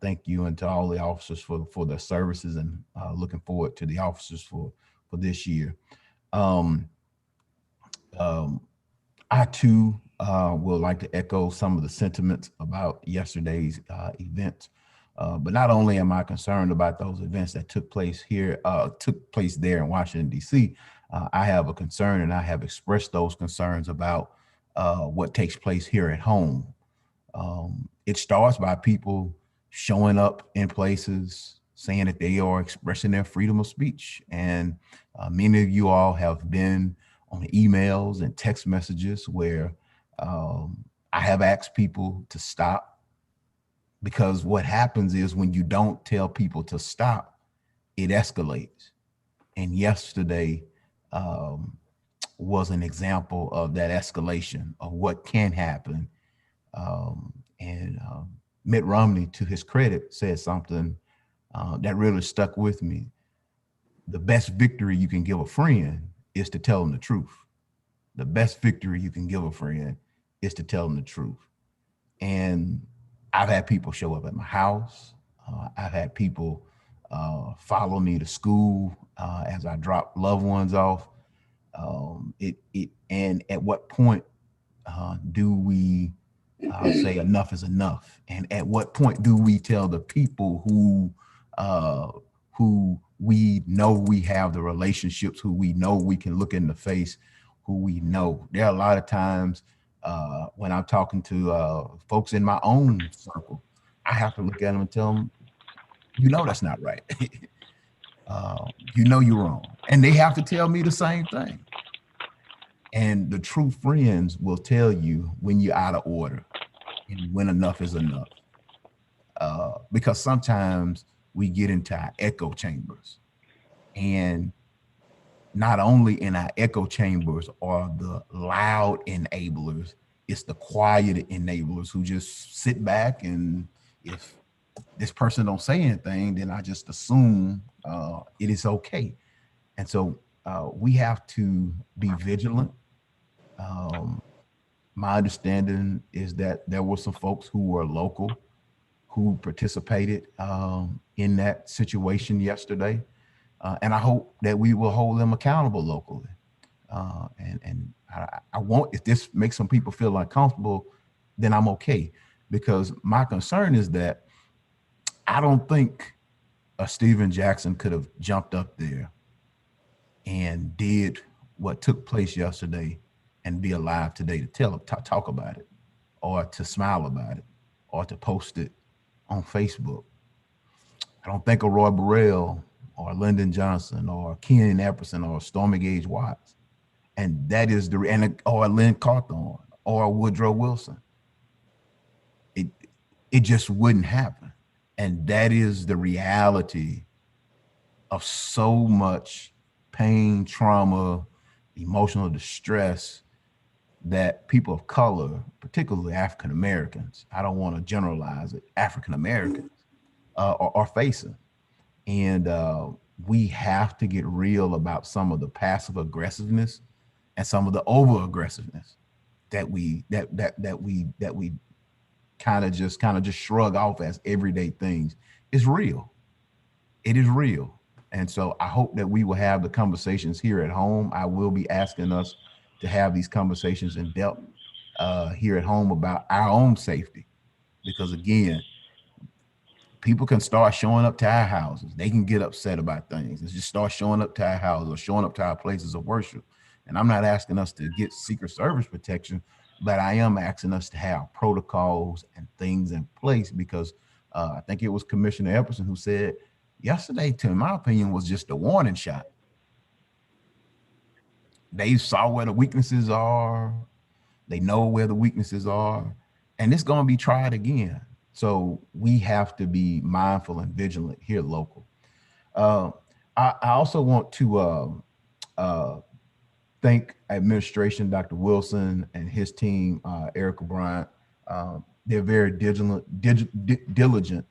thank you, and to all the officers for their services, and looking forward to the officers for this year. I too would like to echo some of the sentiments about yesterday's events. But not only am I concerned about those events that took place there in Washington, D.C., I have a concern, and I have expressed those concerns about what takes place here at home. It starts by people showing up in places saying that they are expressing their freedom of speech. And many of you all have been on emails and text messages where I have asked people to stop, because what happens is when you don't tell people to stop, it escalates. And yesterday was an example of that escalation of what can happen. And Mitt Romney, to his credit, said something that really stuck with me. The best victory you can give a friend is to tell them the truth. The best victory you can give a friend is to tell them the truth. And I've had people show up at my house. I've had people follow me to school as I drop loved ones off. And at what point do we say enough is enough? And at what point do we tell the people who we know we have the relationships, who we know we can look in the face, who we know? There are a lot of times when I'm talking to folks in my own circle, I have to look at them and tell them, you know, that's not right. You know you're wrong. And they have to tell me the same thing. And the true friends will tell you when you're out of order and when enough is enough. Because sometimes we get into our echo chambers, and not only in our echo chambers are the loud enablers, it's the quiet enablers who just sit back, and if this person don't say anything, then I just assume it is okay. And so we have to be vigilant. My understanding is that there were some folks who were local who participated in that situation yesterday. And I hope that we will hold them accountable locally. And I want, if this makes some people feel uncomfortable, then I'm okay. Because my concern is that I don't think Stephen Jackson could have jumped up there and did what took place yesterday and be alive today to talk about it, or to smile about it, or to post it on Facebook. I don't think of Roy Burrell or Lyndon Johnson or Ken Epperson or Stormy Gage Watts. And that is or Lynn Cawthorn or Woodrow Wilson. It just wouldn't happen. And that is the reality of so much pain, trauma, emotional distress that people of color, particularly African Americans, I don't want to generalize it, African Americans are facing. And we have to get real about some of the passive aggressiveness and some of the over aggressiveness that we kind of just shrug off as everyday things. Is real. It is real. And so I hope that we will have the conversations here at home. I will be asking us to have these conversations in depth here at home about our own safety. Because again, people can start showing up to our houses. They can get upset about things and just start showing up to our houses or showing up to our places of worship. And I'm not asking us to get Secret Service protection, but I am asking us to have protocols and things in place, because I think it was Commissioner Epperson who said yesterday, in my opinion, was just a warning shot. They saw where the weaknesses are. They know where the weaknesses are, and it's going to be tried again. So we have to be mindful and vigilant here local. I also want to thank administration, Dr. Wilson and his team, Erica Bryant. They're very diligent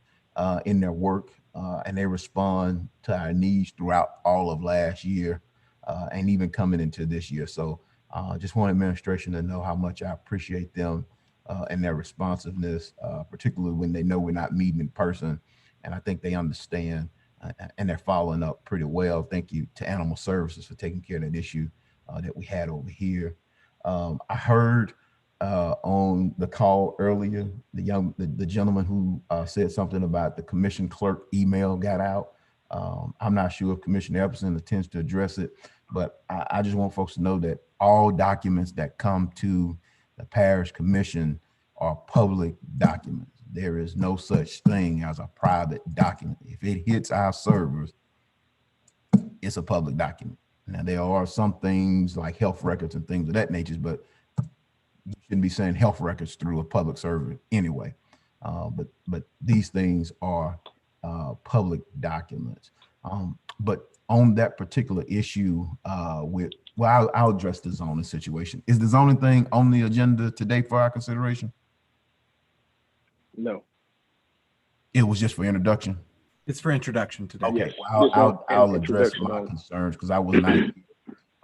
in their work, and they respond to our needs throughout all of last year and even coming into this year. So just want administration to know how much I appreciate them and their responsiveness, particularly when they know we're not meeting in person. And I think they understand and they're following up pretty well. Thank you to Animal Services for taking care of that issue that we had over here. I heard on the call earlier, the gentleman who said something about the commission clerk email got out. I'm not sure if Commissioner Epperson intends to address it, but I just want folks to know that all documents that come to the parish commission are public documents. There is no such thing as a private document. If it hits our servers, it's a public document. Now, there are some things like health records and things of that nature, but you shouldn't be sending health records through a public server anyway. But these things are public documents. But on that particular issue I'll address the zoning situation. Is the zoning thing on the agenda today for our consideration? No. It was just for introduction? It's for introduction today. Okay, Yes. well, I'll address my concerns because I was not here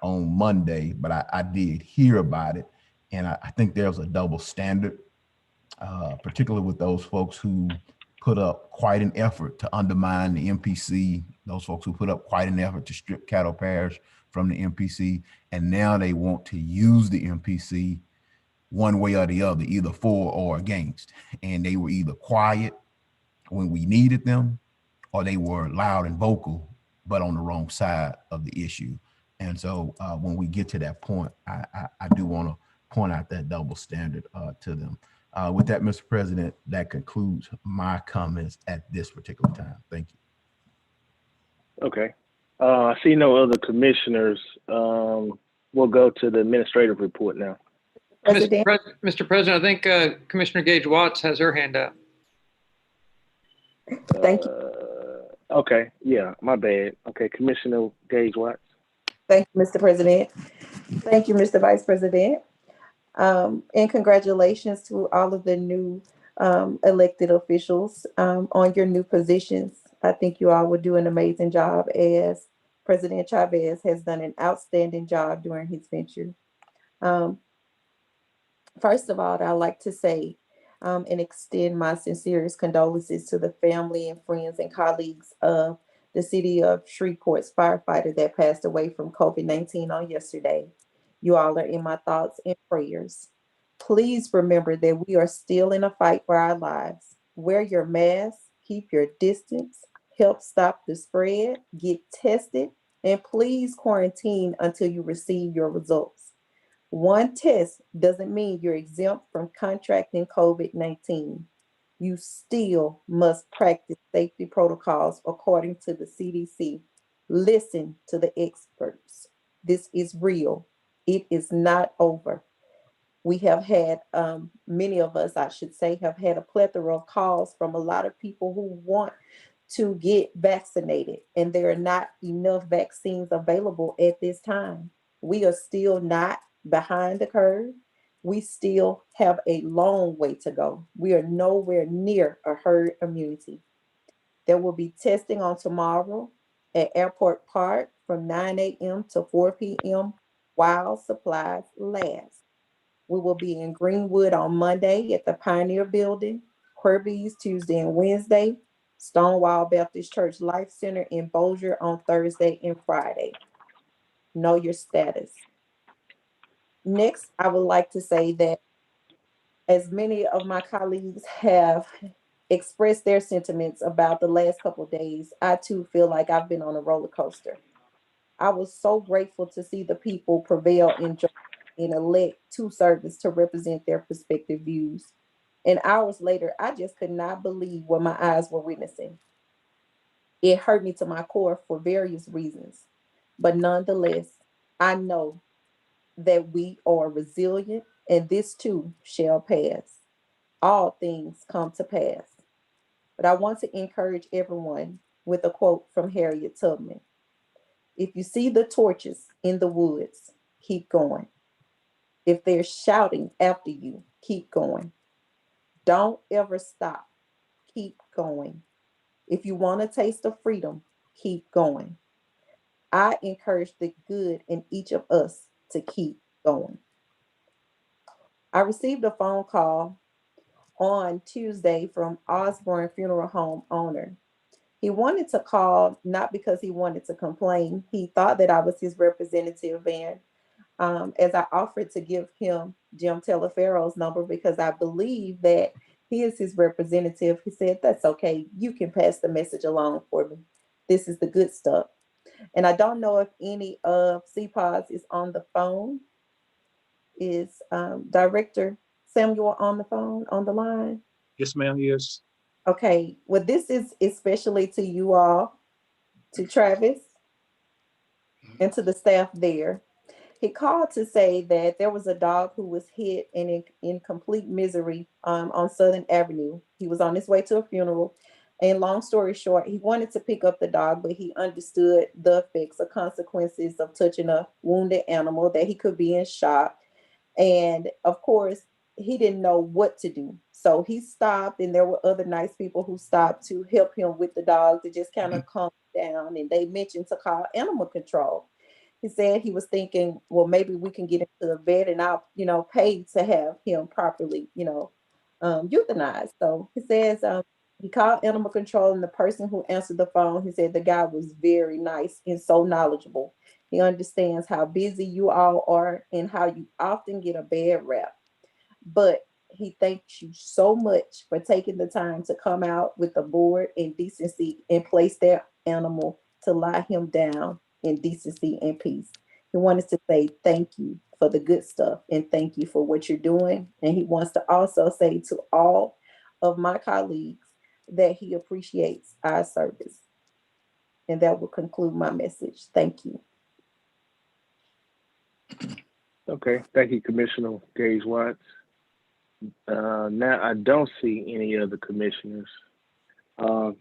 on Monday, but I did hear about it. And I think there's a double standard, particularly with those folks who put up quite an effort to undermine the MPC, those folks who put up quite an effort to strip Caddo Parish from the MPC, and now they want to use the MPC one way or the other, either for or against. And they were either quiet when we needed them, or they were loud and vocal, but on the wrong side of the issue. And so when we get to that point, I do want to point out that double standard to them. With that, Mr. President, that concludes my comments at this particular time. Thank you. Okay. I see no other commissioners. We'll go to the administrative report now. Mr. President, I think Commissioner Gage Watts has her hand up. Thank you. Okay. Yeah, my bad. Okay, Commissioner Gage Watts. Thank you, Mr. President. Thank you, Mr. Vice President. And congratulations to all of the new elected officials on your new positions. I think you all will do an amazing job, as President Chavez has done an outstanding job during his venture. First of all, I'd like to say and extend my sincerest condolences to the family and friends and colleagues of the city of Shreveport's firefighter that passed away from COVID-19 on yesterday. You all are in my thoughts and prayers. Please remember that we are still in a fight for our lives. Wear your mask, keep your distance, help stop the spread, get tested, and please quarantine until you receive your results. One test doesn't mean you're exempt from contracting COVID-19. You still must practice safety protocols according to the CDC. Listen to the experts. This is real. It is not over. We have had, many of us, I should say, have had a plethora of calls from a lot of people who want to get vaccinated, and there are not enough vaccines available at this time. We are still not behind the curve. We still have a long way to go. We are nowhere near a herd immunity. There will be testing on tomorrow at Airport Park from 9 a.m. to 4 p.m. while supplies last. We will be in Greenwood on Monday at the Pioneer Building, Kirby's Tuesday and Wednesday, Stonewall Baptist Church Life Center in Bossier on Thursday and Friday. Know your status. Next, I would like to say that as many of my colleagues have expressed their sentiments about the last couple of days, I too feel like I've been on a roller coaster. I was so grateful to see the people prevail in Georgia and elect two servants to represent their prospective views. And hours later, I just could not believe what my eyes were witnessing. It hurt me to my core for various reasons. But nonetheless, I know that we are resilient and this too shall pass. All things come to pass. But I want to encourage everyone with a quote from Harriet Tubman. If you see the torches in the woods, keep going. If they're shouting after you, keep going. Don't ever stop. Keep going. If you want a taste of freedom, keep going. I encourage the good in each of us to keep going. I received a phone call on Tuesday from Osborne Funeral Home owner. He wanted to call not because he wanted to complain. He thought that I was his representative, and as I offered to give him Jim Telefero's number because I believe that he is his representative, he said, "That's okay. You can pass the message along for me. This is the good stuff." And I don't know if any of CPOS is on the phone. Is Director Samuel on the phone, on the line? Yes, ma'am, yes. Okay. Well, this is especially to you all, to Travis, and to the staff there. He called to say that there was a dog who was hit and in complete misery on Southern Avenue. He was on his way to a funeral. And long story short, he wanted to pick up the dog, but he understood the effects or consequences of touching a wounded animal, that he could be in shock. And of course, he didn't know what to do. So he stopped, and there were other nice people who stopped to help him with the dog to just kind of calm down. And they mentioned to call animal control. He said he was thinking, well, maybe we can get him to the vet and I'll, pay to have him properly, euthanized. So he says he called animal control, and the person who answered the phone, he said the guy was very nice and so knowledgeable. He understands how busy you all are and how you often get a bad rap. But he thanks you so much for taking the time to come out with the board and decency and place their animal to lie him down in decency and peace. He wanted to say thank you for the good stuff and thank you for what you're doing. And he wants to also say to all of my colleagues that he appreciates our service. And that will conclude my message. Thank you. Okay, thank you, Commissioner Gage Watts. Now I don't see any other commissioners. So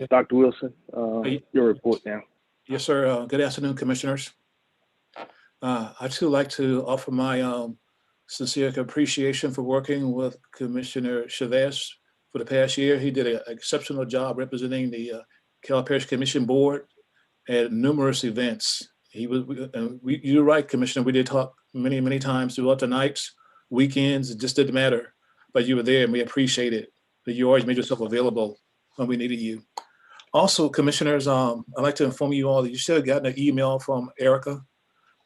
Dr. Wilson, your report now. Yes, sir. Good afternoon, commissioners. I'd too like to offer my sincere appreciation for working with Commissioner Chavez for the past year. He did an exceptional job representing the Caddo Parish Commission Board at numerous events. You're right, Commissioner. We did talk many, many times throughout the nights, weekends. It just didn't matter. but you were there and we appreciate it. That you always made yourself available when we needed you. Also, commissioners, I'd like to inform you all that you should have gotten an email from Erica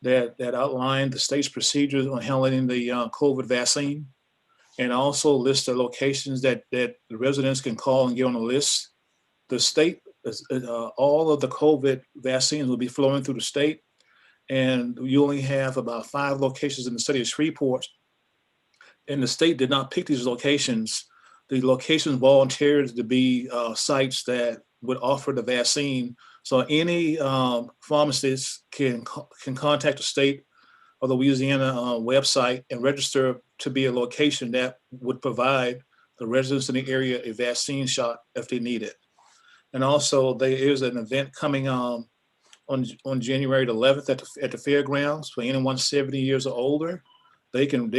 that outlined the state's procedures on handling the COVID vaccine, and also list the locations that the residents can call and get on the list. The state, all of the COVID vaccines will be flowing through the state, and you only have about 5 locations in the city of Shreveport. And the state did not pick these locations. The locations volunteered to be sites that would offer the vaccine. So any pharmacist can contact the state or the Louisiana website and register to be a location that would provide the residents in the area a vaccine shot if they need it. And also there is an event coming on January the 11th at the fairgrounds for anyone 70 years or older. They can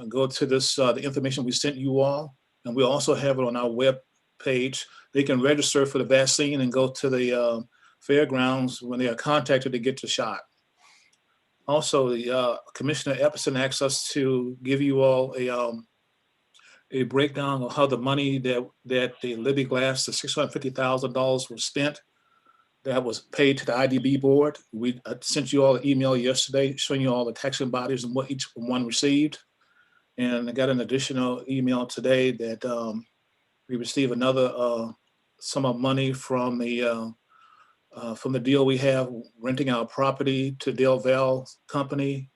go to this the information we sent you all, and we also have it on our web page. They can register for the vaccine and go to the fairgrounds when they are contacted to get the shot. Also, the Commissioner Epperson asked us to give you all a breakdown of how the money that the Libby Glass, the $650,000 was spent. That was paid to the IDB board. We sent you all an email yesterday showing you all the taxing bodies and what each one received. And I got an additional email today that we received another sum of money from the deal we have renting our property to Del Valle Company.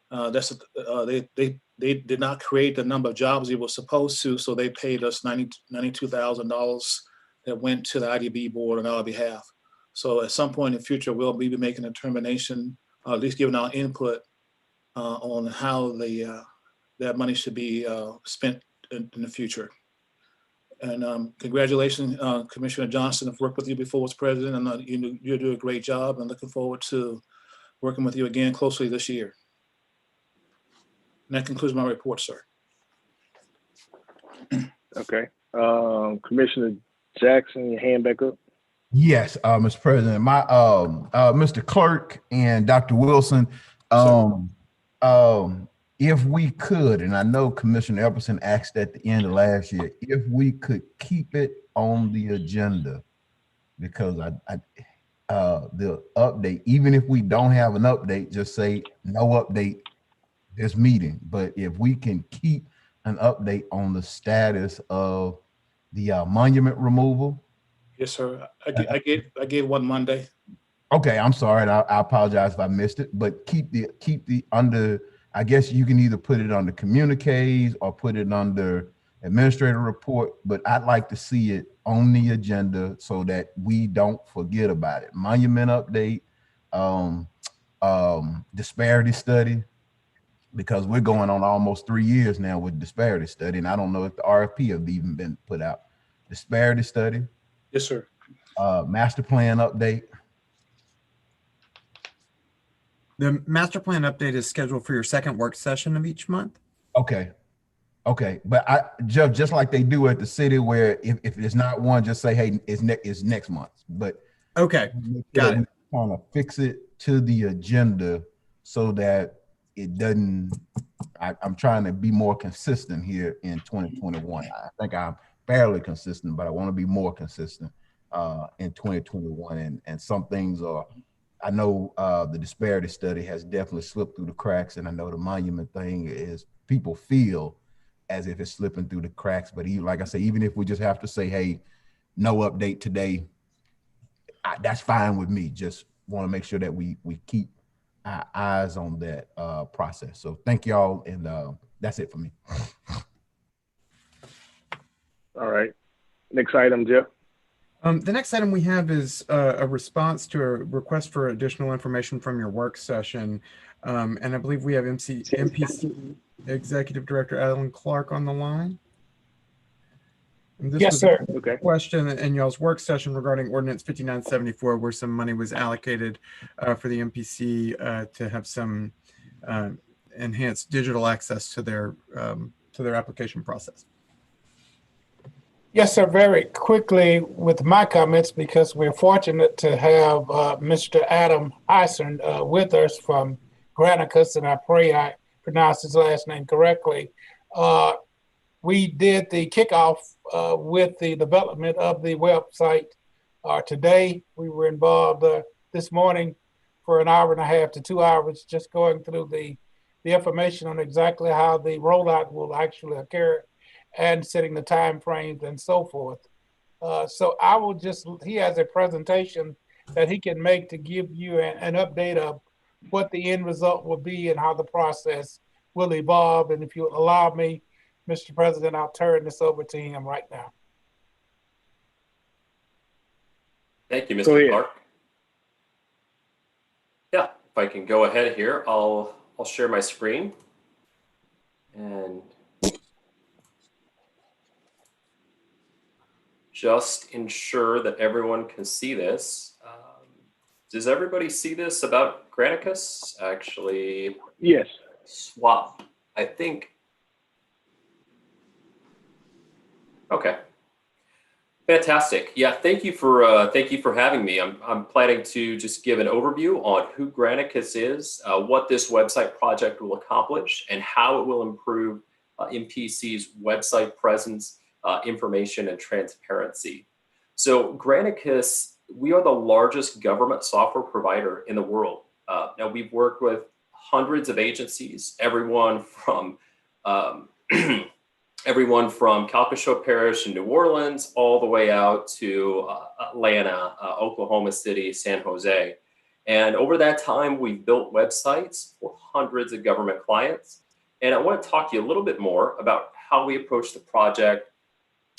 They did not create the number of jobs they were supposed to, so they paid us $92,000 that went to the IDB board on our behalf. So at some point in the future, we'll be making a determination, or at least giving our input on how that money should be spent in the future. And congratulations, Commissioner Johnson. I've worked with you before as president, and you do a great job. I'm looking forward to working with you again closely this year. And that concludes my report, sir. Okay. Commissioner Jackson, your hand back up. Yes, Mr. President, my Mr. Clerk and Dr. Wilson, if we could, and I know Commissioner Epperson asked at the end of last year, if we could keep it on the agenda, because the update, even if we don't have an update, just say no update this meeting. But if we can keep an update on the status of the monument removal. Yes, sir. I gave one Monday. Okay, I'm sorry. And I apologize if I missed it, but keep the under, I guess you can either put it under communiques or put it under administrative report, but I'd like to see it on the agenda so that we don't forget about it. Monument update, disparity study, because we're going on almost 3 years now with disparity study, and I don't know if the RFP have even been put out. Disparity study. Yes, sir. Master plan update. The master plan update is scheduled for your second work session of each month. Okay. Okay. But just like they do at the city, where if it's not one, just say, hey, it's next month. But okay, got it. Kind of fix it to the agenda so that it doesn't, I'm trying to be more consistent here in 2021. I think I'm fairly consistent, but I want to be more consistent in 2021. And some things are, I know the disparity study has definitely slipped through the cracks, and I know the monument thing is, people feel as if it's slipping through the cracks. But like I say, even if we just have to say, hey, no update today, that's fine with me. Just want to make sure that we keep our eyes on that process. So thank y'all, and that's it for me. All right. Next item, Jeff. The next item we have is a response to a request for additional information from your work session. And I believe we have MPC Executive Director Alan Clark on the line. And this was sir. A question in y'all's work session regarding Ordinance 5974, where some money was allocated for the MPC to have some enhanced digital access to their application process. Yes, sir. Very quickly with my comments, because we're fortunate to have Mr. Adam Eisen with us from Granicus, and I pray I pronounced his last name correctly. we did the kickoff with the development of the website today. We were involved this morning for an hour and a half to 2 hours, just going through the information on exactly how the rollout will actually occur and setting the time frames and so forth. So I will he has a presentation that he can make to give you an update of what the end result will be and how the process will evolve. And if you allow me, Mr. President, I'll turn this over to him right now. Thank you, Mr. Clark. Yeah, if I can go ahead here, I'll share my screen and just ensure that everyone can see this. Does everybody see this about Granicus? Actually, yes. Swap, I think. Okay. Fantastic. Yeah, thank you for having me. I'm planning to just give an overview on who Granicus is, what this website project will accomplish, and how it will improve MPC's website presence, information, and transparency. So Granicus, we are the largest government software provider in the world. Now we've worked with hundreds of agencies, everyone from Caddo Parish in New Orleans all the way out to Atlanta, Oklahoma City, San Jose. And over that time, we've built websites for hundreds of government clients. And I want to talk to you a little bit more about how we approach the project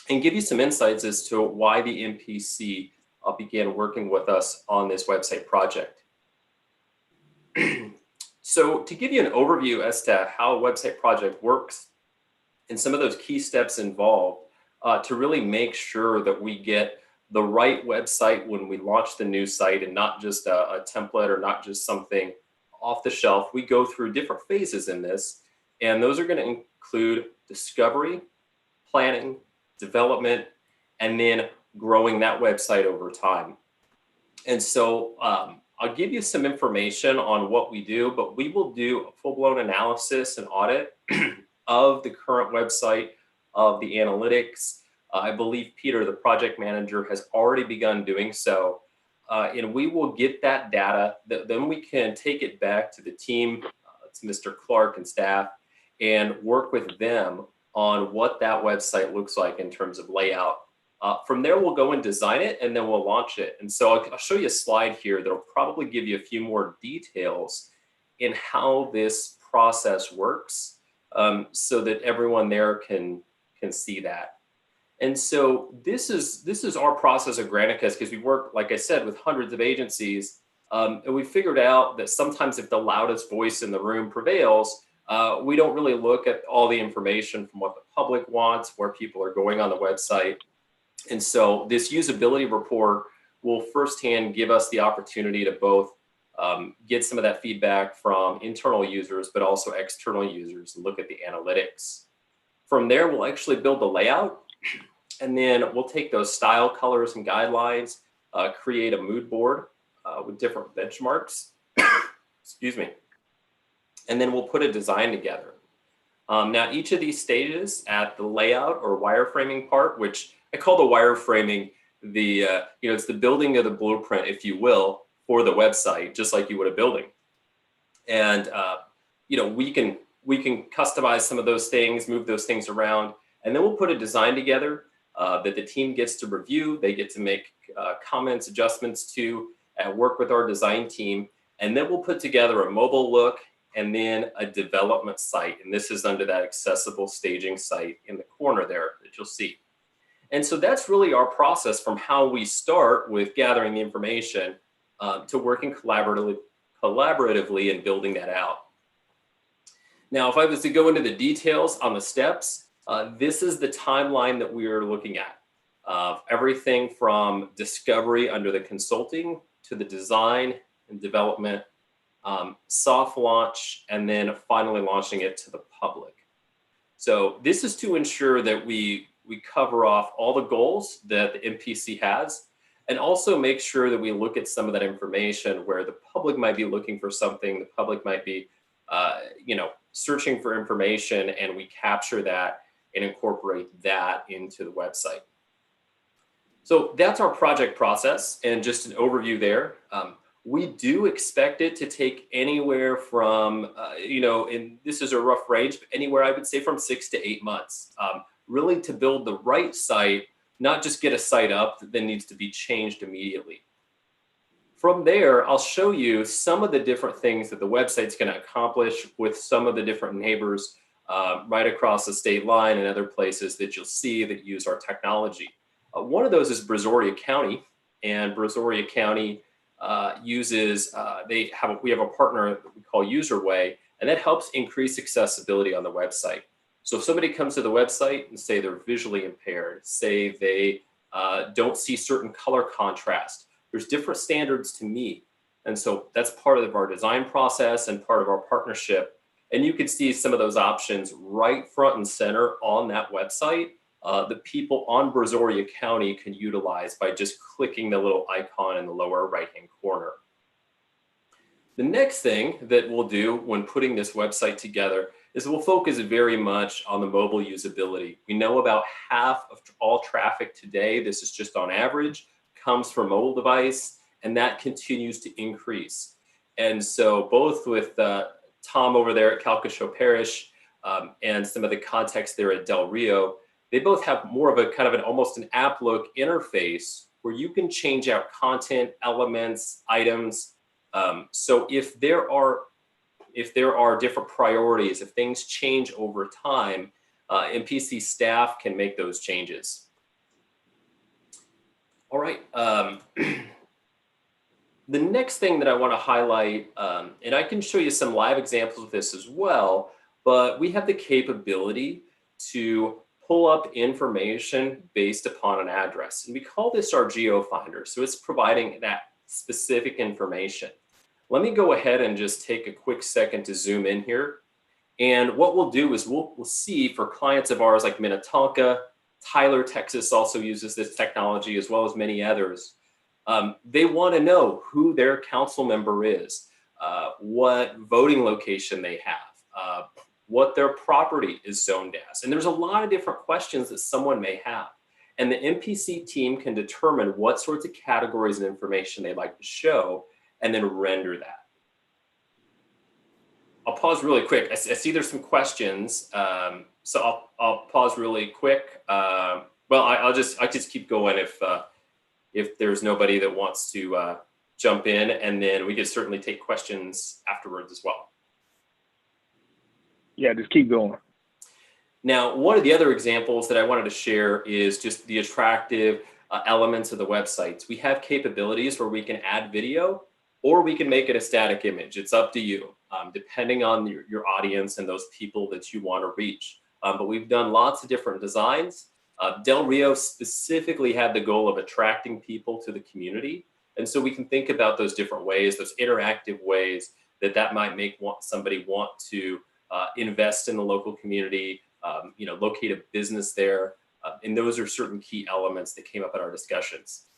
and give you some insights as to why the MPC began working with us on this website project. So to give you an overview as to how a website project works and some of those key steps involved to really make sure that we get the right website when we launch the new site and not just a template or not just something off the shelf, we go through different phases in this. And those are going to include discovery, planning, development, and then growing that website over time. And so I'll give you some information on what we do, but we will do a full-blown analysis and audit of the current website, of the analytics. I believe Peter, the project manager, has already begun doing so. And we will get that data, then we can take it back to the team, to Mr. Clark and staff, and work with them on what that website looks like in terms of layout. From there, we'll go and design it, and then we'll launch it. And so I'll show you a slide here that'll probably give you a few more details in how this process works, so that everyone there can see that. And so this is our process at Granicus, because we work, like I said, with hundreds of agencies, and we figured out that sometimes if the loudest voice in the room prevails, we don't really look at all the information from what the public wants, where people are going on the website. And so this usability report will firsthand give us the opportunity to both get some of that feedback from internal users, but also external users, and look at the analytics. From there, we'll actually build the layout, and then we'll take those style, colors, and guidelines, create a mood board with different benchmarks, excuse me, and then we'll put a design together. Now, each of these stages at the layout or wireframing part, which I call the wireframing, it's the building of the blueprint, if you will, for the website, just like you would a building. And we can customize some of those things, move those things around, and then we'll put a design together that the team gets to review. They get to make comments, adjustments to, work with our design team, and then we'll put together a mobile look and then a development site. And this is under that accessible staging site in the corner there that you'll see. And so that's really our process from how we start with gathering the information to working collaboratively and building that out. Now, if I was to go into the details on the steps, this is the timeline that we are looking at. Everything from discovery under the consulting to the design and development, soft launch, and then finally launching it to the public. So this is to ensure that we cover off all the goals that the MPC has, and also make sure that we look at some of that information where the public might be looking for something, the public might be searching for information, and we capture that and incorporate that into the website. So that's our project process, and just an overview there. We do expect it to take anywhere from, and this is a rough range, but anywhere I would say from 6 to 8 months, really to build the right site, not just get a site up that then needs to be changed immediately. From there, I'll show you some of the different things that the website's going to accomplish with some of the different neighbors right across the state line and other places that you'll see that use our technology. One of those is Brazoria County, and Brazoria County uses, we have a partner that we call UserWay, and that helps increase accessibility on the website. So if somebody comes to the website and say they're visually impaired, say they don't see certain color contrast, there's different standards to meet. And so that's part of our design process and part of our partnership. And you can see some of those options right front and center on that website that people on Brazoria County can utilize by just clicking the little icon in the lower right-hand corner. The next thing that we'll do when putting this website together is we'll focus very much on the mobile usability. We know about half of all traffic today, this is just on average, comes from mobile device, and that continues to increase. And so both with Tom over there at Caddo Parish and some of the context there at Del Rio, they both have more of a kind of almost an app look interface where you can change out content, elements, items. So if there are different priorities, if things change over time, MPC staff can make those changes. All right. The next thing that I want to highlight, and I can show you some live examples of this as well, but we have the capability to pull up information based upon an address. And we call this our geo finder. So it's providing that specific information. Let me go ahead and just take a quick second to zoom in here. And what we'll do is we'll see for clients of ours like Minnetonka, Tyler, Texas also uses this technology as well as many others. They want to know who their council member is, what voting location they have, what their property is zoned as. And there's a lot of different questions that someone may have. And the MPC team can determine what sorts of categories and information they'd like to show and then render that. I'll pause really quick. I see there's some questions. So I'll pause really quick. Well, I'll just keep going if there's nobody that wants to jump in, and then we can certainly take questions afterwards as well. Yeah, just keep going. Now, one of the other examples that I wanted to share is just the attractive elements of the websites. We have capabilities where we can add video or we can make it a static image. It's up to you, depending on your audience and those people that you want to reach. But we've done lots of different designs. Del Rio specifically had the goal of attracting people to the community. And so we can think about those different ways, those interactive ways that might make somebody want to invest in the local community, locate a business there. And those are certain key elements that came up in our discussions.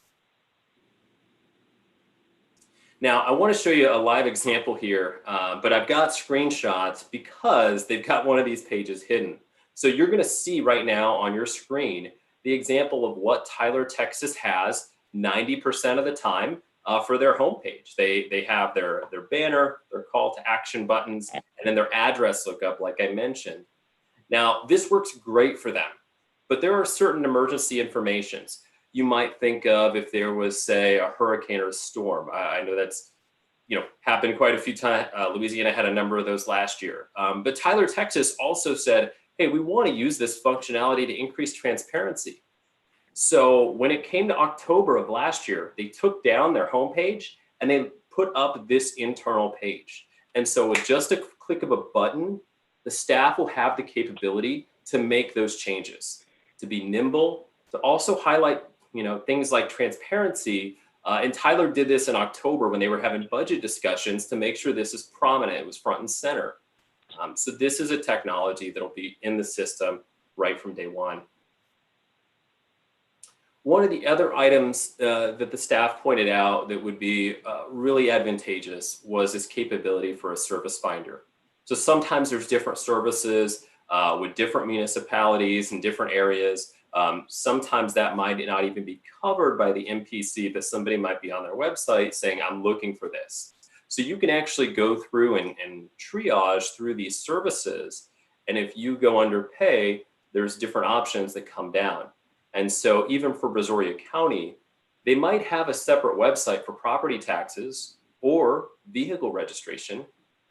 Now, I want to show you a live example here, but I've got screenshots because they've got one of these pages hidden. So you're going to see right now on your screen the example of what Tyler, Texas has 90% of the time for their homepage. They have their banner, their call to action buttons, and then their address lookup, like I mentioned. Now, this works great for them, but there are certain emergency informations you might think of if there was, say, a hurricane or a storm. I know that's happened quite a few times. Louisiana had a number of those last year. But Tyler, Texas also said, hey, we want to use this functionality to increase transparency. So when it came to October of last year, they took down their homepage and they put up this internal page. And so with just a click of a button, the staff will have the capability to make those changes, to be nimble, to also highlight things like transparency. And Tyler did this in October when they were having budget discussions to make sure this is prominent. It was front and center. So this is a technology that'll be in the system right from day one. One of the other items that the staff pointed out that would be really advantageous was this capability for a service finder. So sometimes there's different services with different municipalities and different areas. Sometimes that might not even be covered by the MPC, but somebody might be on their website saying, I'm looking for this. So you can actually go through and triage through these services. And if you go under pay, there's different options that come down. And so even for Brazoria County, they might have a separate website for property taxes or vehicle registration.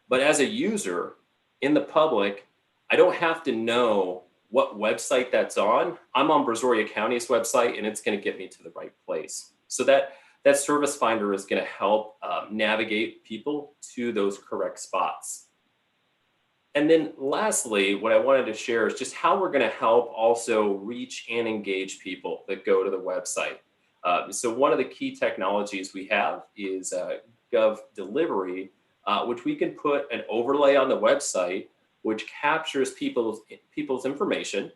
But as a user in the public, I don't have to know what website that's on. I'm on Brazoria County's website and it's going to get me to the right place. So that service finder is going to help navigate people to those correct spots. And then lastly, what I wanted to share is just how we're going to help also reach and engage people that go to the website. So one of the key technologies we have is Gov Delivery, which we can put an overlay on the website, which captures people's information.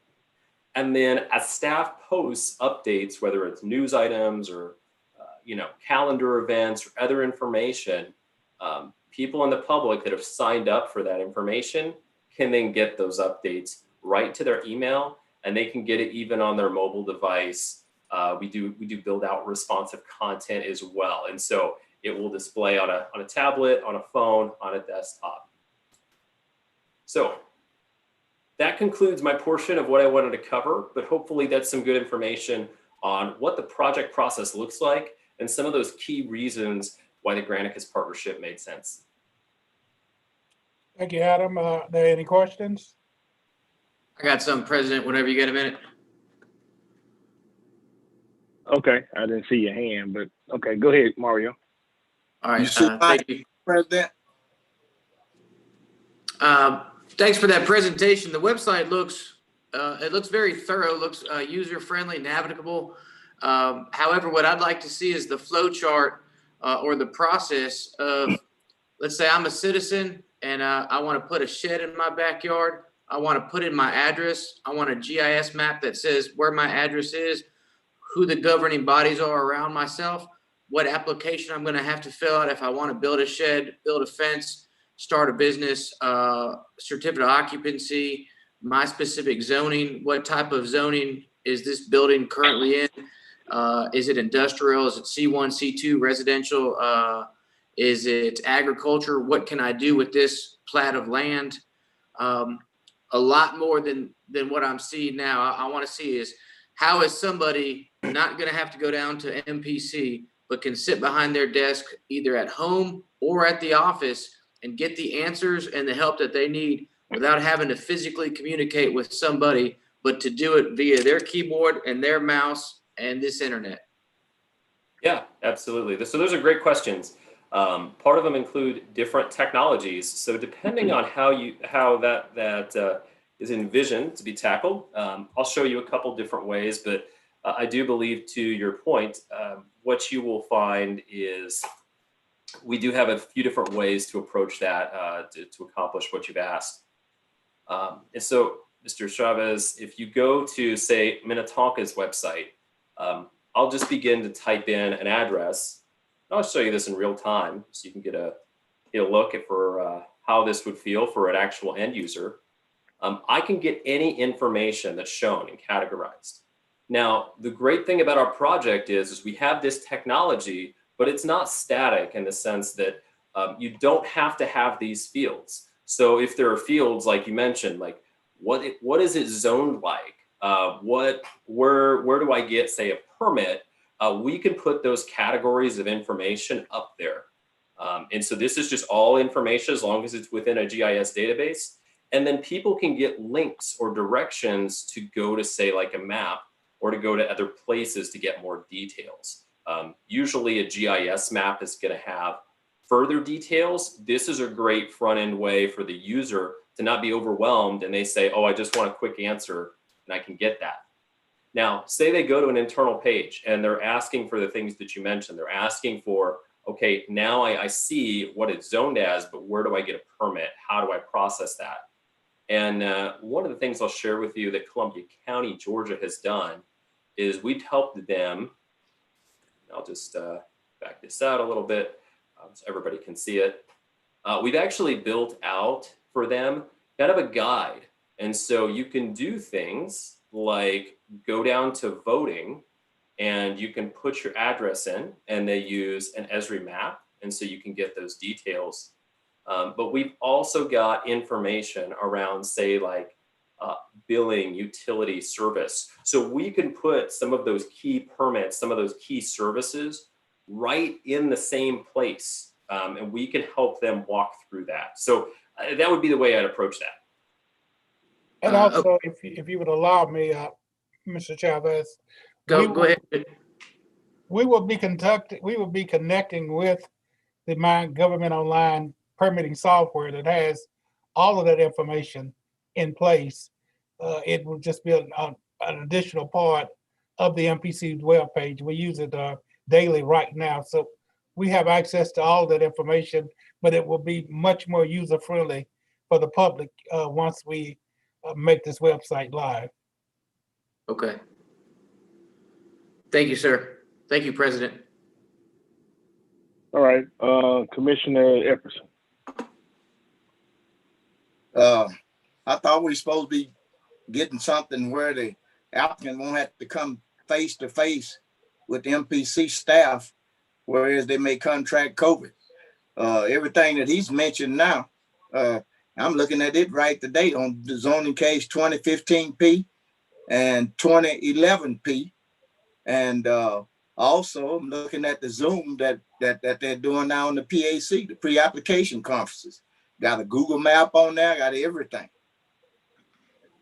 And then as staff posts updates, whether it's news items or calendar events or other information, people in the public that have signed up for that information can then get those updates right to their email, and they can get it even on their mobile device. We do build out responsive content as well. And so it will display on a tablet, on a phone, on a desktop. So that concludes my portion of what I wanted to cover, but hopefully that's some good information on what the project process looks like and some of those key reasons why the Granicus partnership made sense. Thank you, Adam. Are there any questions? I got some, President, whenever you get a minute. Okay, I didn't see your hand, but okay, go ahead, Mario. All right, thank you, President. Thanks for that presentation. The website looks very thorough, looks user-friendly, navigable. However, what I'd like to see is the flow chart or the process of, let's say I'm a citizen and I want to put a shed in my backyard. I want to put in my address. I want a GIS map that says where my address is, who the governing bodies are around myself, what application I'm going to have to fill out if I want to build a shed, build a fence, start a business, certificate of occupancy, my specific zoning, what type of zoning is this building currently in? Is it industrial? Is it C1, C2, residential? Is it agriculture? What can I do with this plat of land? A lot more than what I'm seeing now. I want to see is how is somebody not going to have to go down to MPC, but can sit behind their desk either at home or at the office and get the answers and the help that they need without having to physically communicate with somebody, but to do it via their keyboard and their mouse and this internet? Yeah, absolutely. So those are great questions. Part of them include different technologies. So depending on how that is envisioned to be tackled, I'll show you a couple different ways, but I do believe, to your point, what you will find is we do have a few different ways to approach that to accomplish what you've asked. And so, Mr. Chavez, if you go to, say, Minnetonka's website, I'll just begin to type in an address. I'll show you this in real time so you can get a look at for how this would feel for an actual end user. I can get any information that's shown and categorized. Now, the great thing about our project is we have this technology, but it's not static in the sense that you don't have to have these fields. So if there are fields, like you mentioned, like what is it zoned like? Where do I get, say, a permit? We can put those categories of information up there. And so this is just all information as long as it's within a GIS database. And then people can get links or directions to go to, say, like a map or to go to other places to get more details. Usually a GIS map is going to have further details. This is a great front end way for the user to not be overwhelmed and they say, oh, I just want a quick answer and I can get that. Now, say they go to an internal page and they're asking for the things that you mentioned. They're asking for, okay, now I see what it's zoned as, but where do I get a permit? How do I process that? And one of the things I'll share with you that Columbia County, Georgia has done is we've helped them. I'll just back this out a little bit so everybody can see it. We've actually built out for them kind of a guide And so you can do things like go down to voting and you can put your address in, and they use an Esri map. And so you can get those details. But we've also got information around, say, like billing, utility service. So we can put some of those key permits, some of those key services right in the same place. And we can help them walk through that. So that would be the way I'd approach that. And also, if you would allow me, Mr. Chavez, Go ahead. We will be connecting with the My Government Online permitting software that has all of that information in place. It will just be an additional part of the MPC's webpage. We use it daily right now, so we have access to all that information, but it will be much more user-friendly for the public once we make this website live. Okay. Thank you, sir. Thank you, President. All right, Commissioner Epperson. I thought we were supposed to be getting something where the applicant won't have to come face to face with the MPC staff, whereas they may contract COVID. Everything that he's mentioned now, I'm looking at it right today on the zoning case 2015P and 2011P. And also I'm looking at the Zoom that they're doing now in the PAC, the pre-application conferences. Got a Google map on there, got everything.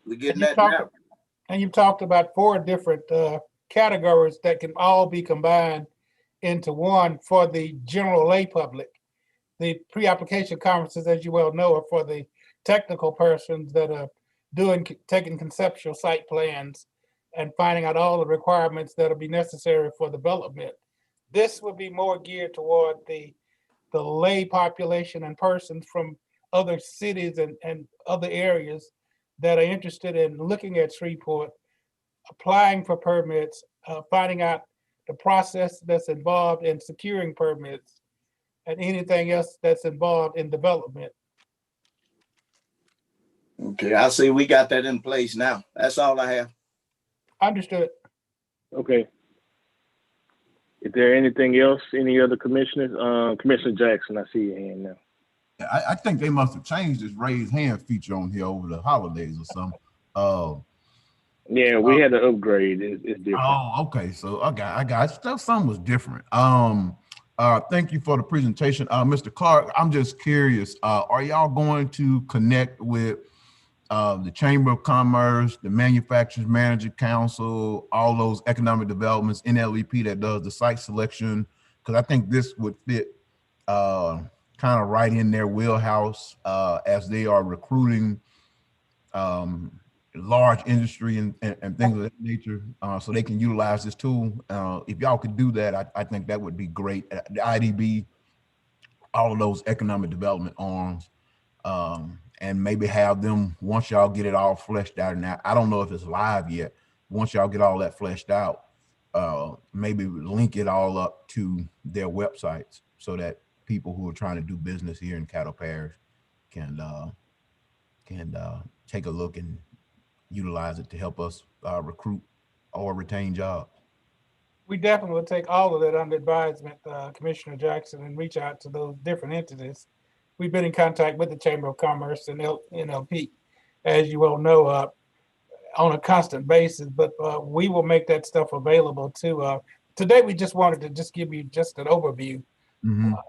We're getting that now. And you've talked about 4 different categories that can all be combined into one for the general lay public. The pre-application conferences, as you well know, are for the technical persons that are taking conceptual site plans and finding out all the requirements that'll be necessary for development. This would be more geared toward the lay population and persons from other cities and other areas that are interested in looking at Shreveport, applying for permits, finding out the process that's involved in securing permits, and anything else that's involved in development. Okay, I see we got that in place now. That's all I have. Understood. Okay. Is there anything else? Any other commissioners? Commissioner Jackson, I see your hand now. I think they must have changed this raise hand feature on here over the holidays or something. Yeah, we had to upgrade. It's different. Oh, okay. So I got something was different. Thank you for the presentation. Mr. Clark, I'm just curious, are y'all going to connect with the Chamber of Commerce, the Manufacturers Manager Council, all those economic developments, NLEP that does the site selection? Because I think this would fit kind of right in their wheelhouse as they are recruiting large industry and things of that nature, so they can utilize this tool. If y'all could do that, I think that would be great. The IDB, all of those economic development arms, and maybe have them, once y'all get it all fleshed out, and I don't know if it's live yet, once y'all get all that fleshed out, maybe link it all up to their websites so that people who are trying to do business here in Caddo Parish can take a look and utilize it to help us recruit or retain jobs. We definitely will take all of that under advisement, Commissioner Jackson, and reach out to those different entities. We've been in contact with the Chamber of Commerce and NLP, as you well know, on a constant basis, but we will make that stuff available to, today we just wanted to just give you just an overview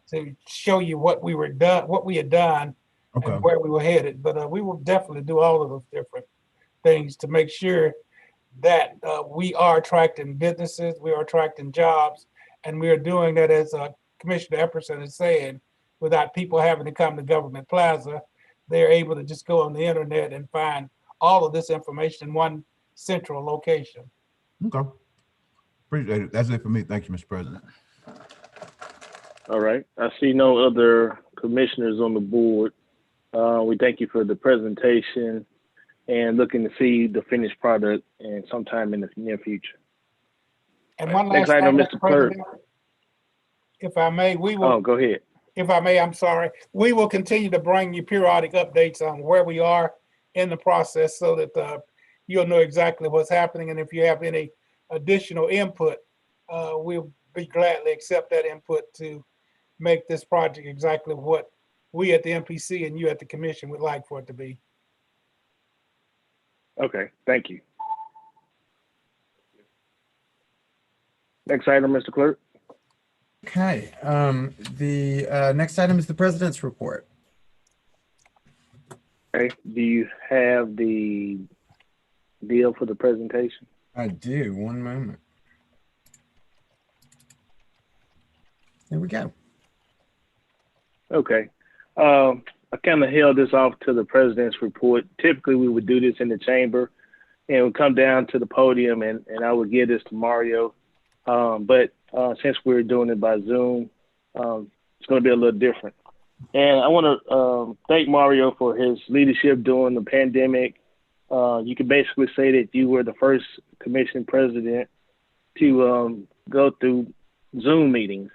to show you what we had done and where we were headed, but we will definitely do all of those different things to make sure that we are attracting businesses, we are attracting jobs, and we are doing that, as Commissioner Epperson is saying, without people having to come to Government Plaza. They're able to just go on the internet and find all of this information in one central location. Okay. Appreciate it. That's it for me. Thank you, Mr. President. All right. I see no other commissioners on the board. We thank you for the presentation and looking to see the finished product and sometime in the near future. And one Next last item, thing, Mr. Clerk. If I may, we will. Oh, go ahead. If I may, I'm sorry. We will continue to bring you periodic updates on where we are in the process so that you'll know exactly what's happening. And if you have any additional input, we'll be gladly accept that input to make this project exactly what we at the MPC and you at the commission would like for it to be. Okay, thank you. Next item, Mr. Clerk. Okay, the next item is the president's report. Okay, do you have the deal for the presentation? I do, one moment. There we go. Okay. I kind of held this off to the president's report. Typically, we would do this in the chamber and we'd come down to the podium and I would give this to Mario. But since we're doing it by Zoom, it's going to be a little different. And I want to thank Mario for his leadership during the pandemic. You could basically say that you were the first commission president to go through Zoom meetings.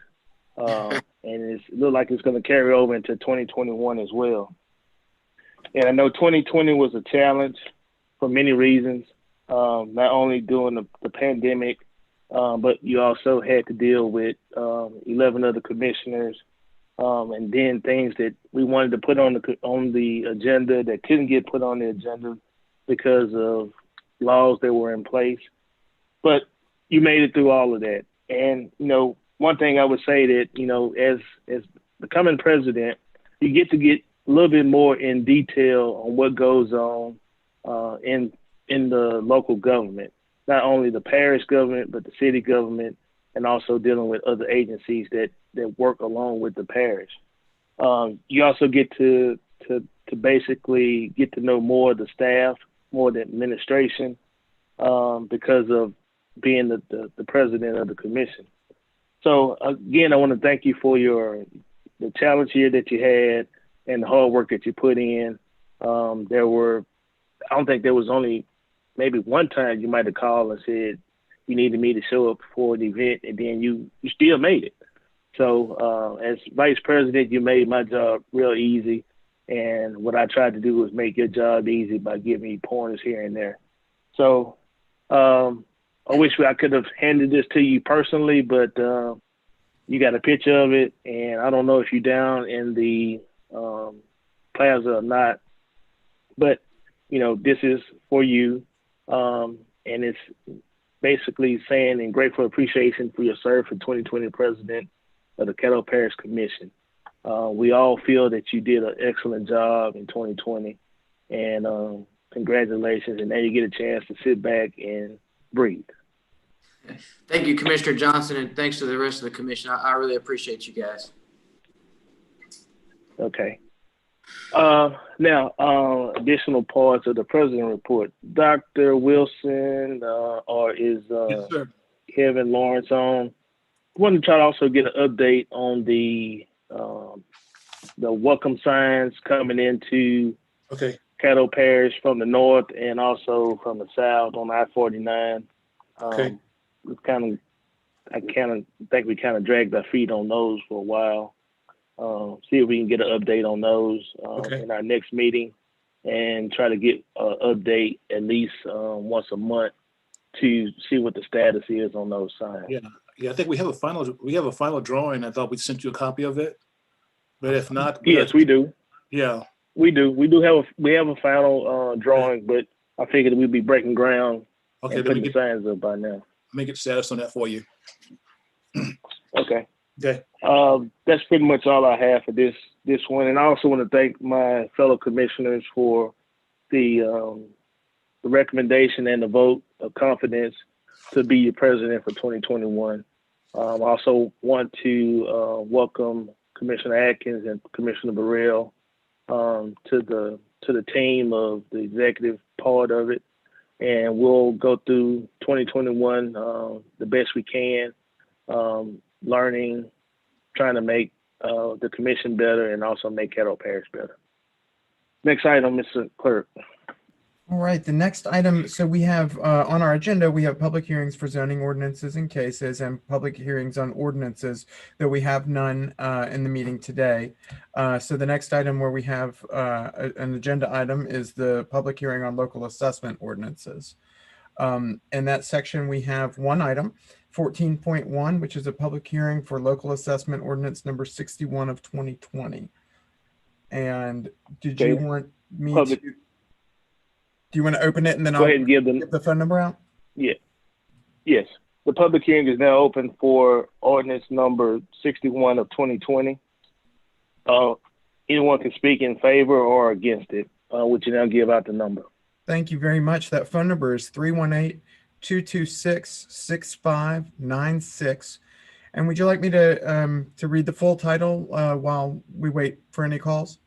And it looked like it's going to carry over into 2021 as well. And I know 2020 was a challenge for many reasons, not only during the pandemic, but you also had to deal with 11 other commissioners, and then things that we wanted to put on the agenda that couldn't get put on the agenda because of laws that were in place. But you made it through all of that. And, you know, one thing I would say that, you know, as becoming president, you get a little bit more in detail on what goes on in the local government, not only the parish government, but the city government, and also dealing with other agencies that work along with the parish. You also get to basically get to know more of the staff, more of the administration, because of being the president of the commission. So again, I want to thank you for the challenge here that you had and the hard work that you put in. I don't think there was only maybe one time you might have called and said you needed me to show up for the event, and then you still made it. So as vice president, you made my job real easy. And what I tried to do was make your job easy by giving you pointers here and there. So I wish I could have handed this to you personally, but you got a picture of it, and I don't know if you're down in the plaza or not, but you know, this is for you, and it's basically saying in grateful appreciation for your service for 2020 president of the Caddo Parish Commission. We all feel that you did an excellent job in 2020, and congratulations. And now you get a chance to sit back and breathe. Thank you, Commissioner Johnson, and thanks to the rest of the commission. I really appreciate you guys. Okay. Now, additional parts of the president report. Dr. Wilson or is Yes, Kevin Lawrence on? I want to try to also get an update on the welcome signs coming into Caddo Parish from the north and also from the south on I-49. Okay. I think we kind of dragged our feet on those for a while. See if we can get an update on those in our next meeting, and try to get an update at least once a month to see what the status is on those signs. Yeah. I think we have a final drawing. I thought we sent you a copy of it, but if not, yes, we do. Yeah, we do. We have a final drawing, but I figured we'd be breaking ground and putting the signs up by now. Make it status on that for you. Okay. Okay. That's pretty much all I have for this one. And I also want to thank my fellow commissioners for the recommendation and the vote of confidence to be your president for 2021. I also want to welcome Commissioner Atkins and Commissioner Burrell to the team of the executive part of it. And we'll go through 2021 the best we can, learning, trying to make the commission better and also make Caddo Parish better. Next item, Mr. Clerk. All right, the next item, so we have on our agenda, we have public hearings for zoning ordinances and cases and public hearings on ordinances, though we have none in the meeting today. So the next item where we have an agenda item is the public hearing on local assessment ordinances. In that section, we have one item, 14.1, which is a public hearing for local assessment ordinance number 61 of 2020. And did you want me Public- to? Do you want to open it and then Go I'll ahead and give them. get the phone number out? Yeah. Yes. The public hearing is now open for ordinance number 61 of 2020. Anyone can speak in favor or against it. Would you now give out the number? Thank you very much. That phone number is 318-226-6596. And would you like me to read the full title while we wait for any calls?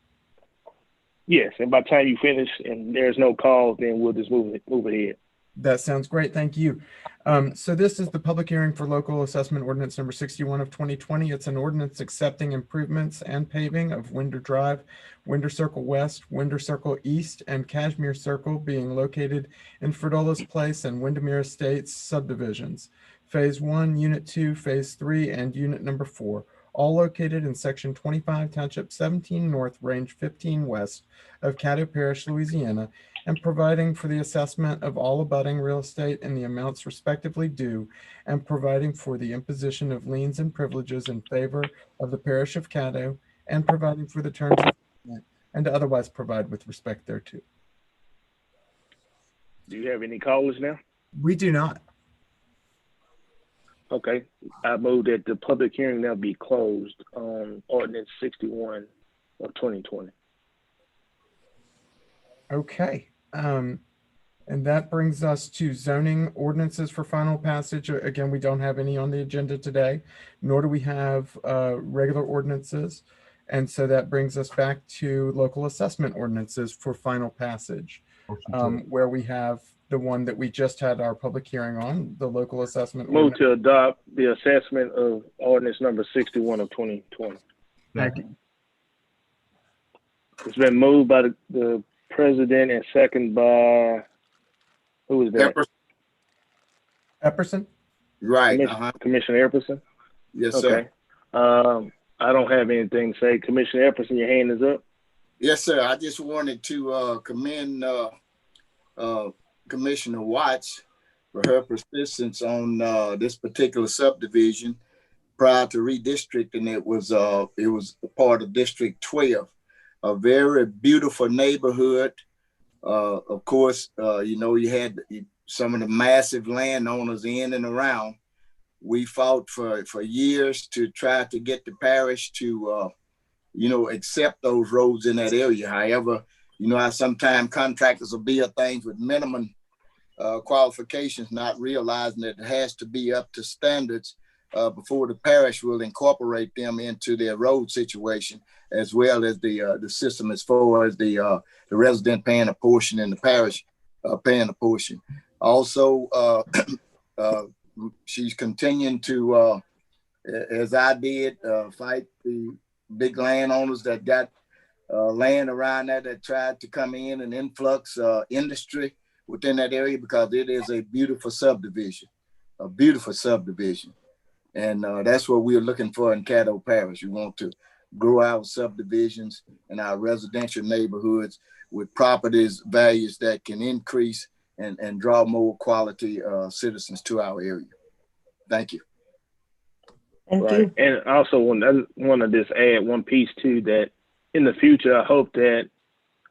Yes. And by the time you finish and there's no calls, then we'll just move ahead. That sounds great. Thank you. So this is the public hearing for local assessment ordinance number 61 of 2020. It's an ordinance accepting improvements and paving of Winder Drive, Winder Circle West, Winder Circle East, and Cashmere Circle being located in Fridolas Place and Windermere Estates subdivisions. Phase 1, Unit 2, Phase 3, and Unit number 4, all located in Section 25, Township 17 North, Range 15 West of Caddo Parish, Louisiana, and providing for the assessment of all abutting real estate in the amounts respectively due, and providing for the imposition of liens and privileges in favor of the parish of Caddo, and providing for the terms of agreement, and to otherwise provide with respect thereto. Do you have any callers now? We do not. Okay. I move that the public hearing now be closed on ordinance 61 of 2020. Okay. And that brings us to zoning ordinances for final passage. Again, we don't have any on the agenda today, nor do we have regular ordinances. And so that brings us back to local assessment ordinances for final passage, where we have the one that we just had our public hearing on, the local assessment. Move to adopt the assessment of ordinance number 61 of 2020. Second. It's been moved by the president and second by, who is that? Epperson? Right. Commissioner Epperson? Yes, okay. sir. I don't have anything to say. Commissioner Epperson, your hand is up. Yes, sir. I just wanted to commend Commissioner Watts for her persistence on this particular subdivision. Prior to redistricting, it was a part of District 12, a very beautiful neighborhood. Of course, you had some of the massive landowners in and around. We fought for years to try to get the parish to, accept those roads in that area. However, how sometimes contractors will build things with minimum qualifications, not realizing that it has to be up to standards before the parish will incorporate them into their road situation, as well as the system as far as the resident paying a portion and the parish paying a portion. Also, she's continuing to, as I did, fight the big landowners that got land around there that tried to come in and influx industry within that area, because it is a beautiful subdivision. And that's what we're looking for in Caddo Parish. We want to grow our subdivisions and our residential neighborhoods with properties values that can increase and draw more quality citizens to our area. Thank you. Thank you. And also want to just add one piece too, that in the future, I hope that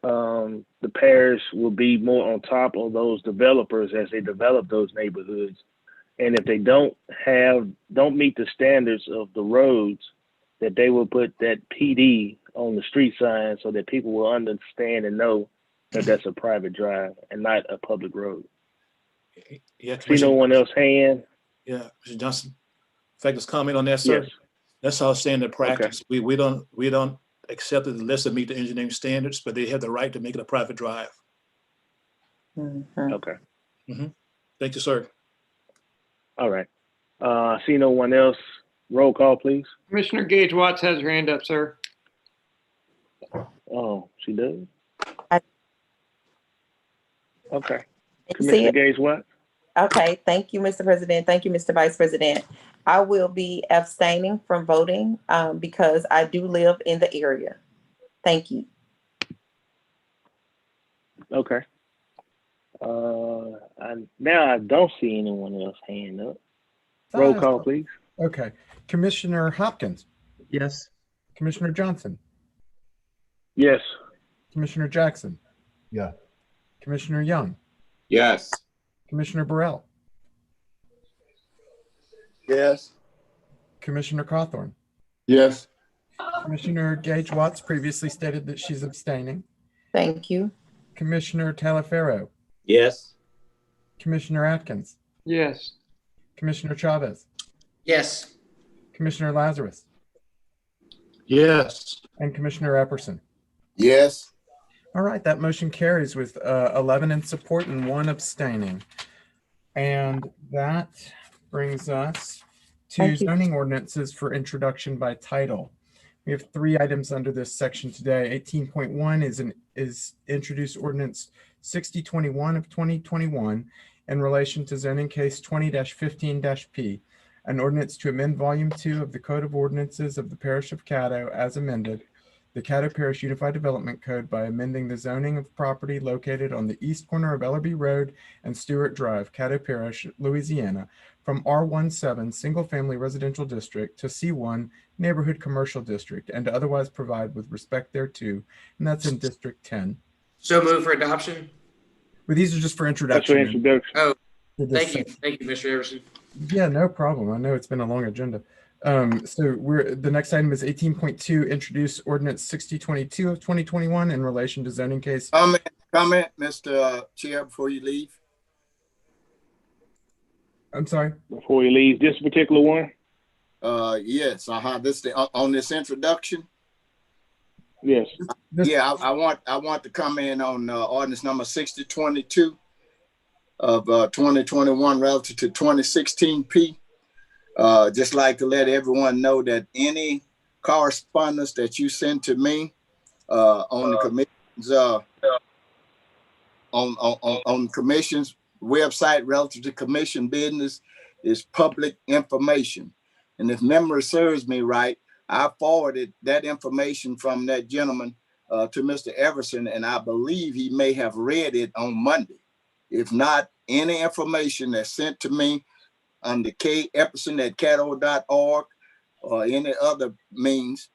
the parish will be more on top of those developers as they develop those neighborhoods. And if they don't meet the standards of the roads, that they will put that PD on the street sign so that people will understand and know that that's a private drive and not a public road. Yeah, See no one else hand? Yeah, Mr. Johnson. If I could just comment on that, sir. Yes. That's our standard practice. Okay. We don't accept it unless it meet the engineering standards, but they have the right to make it a private drive. Mm-hmm. Okay. Mm-hmm. Thank you, sir. All right. See no one else. Roll call, please. Commissioner Gage Watts has her hand up, sir. Oh, she does? Okay. See Commissioner it? Gage, what? Okay, thank you, Mr. President. Thank you, Mr. Vice President. I will be abstaining from voting because I do live in the area. Thank you. Okay. Now I don't see anyone else hand up. Roll call, please. Okay. Commissioner Hopkins. Yes. Commissioner Johnson. Yes. Commissioner Jackson. Yeah. Commissioner Young. Yes. Commissioner Burrell. Yes. Commissioner Cawthorn. Yes. Commissioner Gage Watts previously stated that she's abstaining. Thank you. Commissioner Talaferro. Yes. Commissioner Atkins. Yes. Commissioner Chavez. Yes. Commissioner Lazarus. Yes. And Commissioner Epperson. Yes. All right, that motion carries with 11 in support and 1 abstaining. And that brings us to zoning ordinances for introduction by title. We have 3 items under this section today. 18.1 is introduced ordinance 6021 of 2021 in relation to zoning case 20-15-P, an ordinance to amend volume 2 of the Code of Ordinances of the Parish of Caddo as amended, the Caddo Parish Unified Development Code by amending the zoning of property located on the east corner of Ellerby Road and Stewart Drive, Caddo Parish, Louisiana, from R17 Single Family Residential District to C1 Neighborhood Commercial District, and to otherwise provide with respect thereto, and that's in District 10. So move for adoption. But these are just for introduction. That's for introduction. Oh, to this thank you. section. Thank you, Mr. Everson. Yeah, no problem. I know it's been a long agenda. So the next item is 18.2, introduce ordinance 6022 of 2021 in relation to zoning case. Comment, Mr. Chair, before you leave. I'm sorry. Before you leave, this particular one? Yes. This on this introduction. Yes. Yeah, I want to comment on ordinance number 6022 of 2021 relative to 2016P. Just like to let everyone know that any correspondence that you send to me on the commission's on commission's website relative to commission business is public information. And if memory serves me right, I forwarded that information from that gentleman to Mr. Everson, and I believe he may have read it on Monday. If not, any information that's sent to me under Epperson@caddo.org or any other means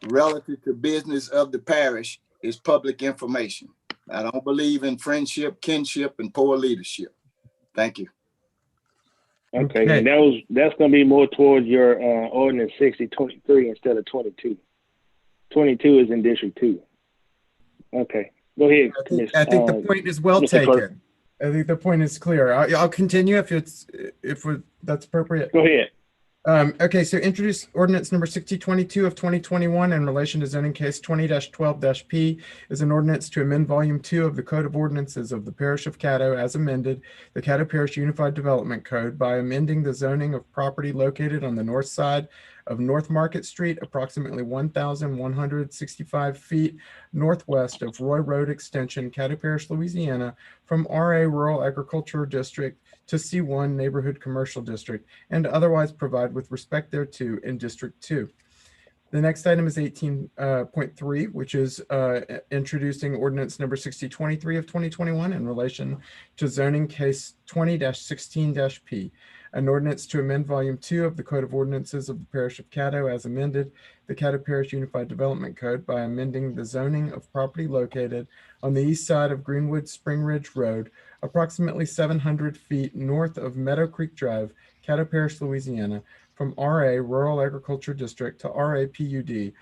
relative to business of the parish is public information. I don't believe in friendship, kinship, and poor leadership. Thank you. Okay. And that's going to be more towards your ordinance 6023 instead of 22. 22 is in District 2. Okay. Go ahead, Commissioner. I think the point is well Mr. Clerk. taken. I think the point is clear. I'll continue if that's appropriate. Go ahead. Okay, so introduce ordinance number 6022 of 2021 in relation to zoning case 20-12-P is an ordinance to amend volume 2 of the Code of Ordinances of the Parish of Caddo as amended, the Caddo Parish Unified Development Code by amending the zoning of property located on the north side of North Market Street, approximately 1,165 feet northwest of Roy Road Extension, Caddo Parish, Louisiana, from RA Rural Agricultural District to C1 Neighborhood Commercial District, and to otherwise provide with respect thereto in District 2. The next item is 18.3, which is introducing ordinance number 6023 of 2021 in relation to zoning case 20-16-P, an ordinance to amend volume 2 of the Code of Ordinances of the Parish of Caddo as amended, the Caddo Parish Unified Development Code by amending the zoning of property located on the east side of Greenwood Spring Ridge Road, approximately 700 feet north of Meadow Creek Drive, Caddo Parish, Louisiana, from RA Rural Agriculture District to RA PUD,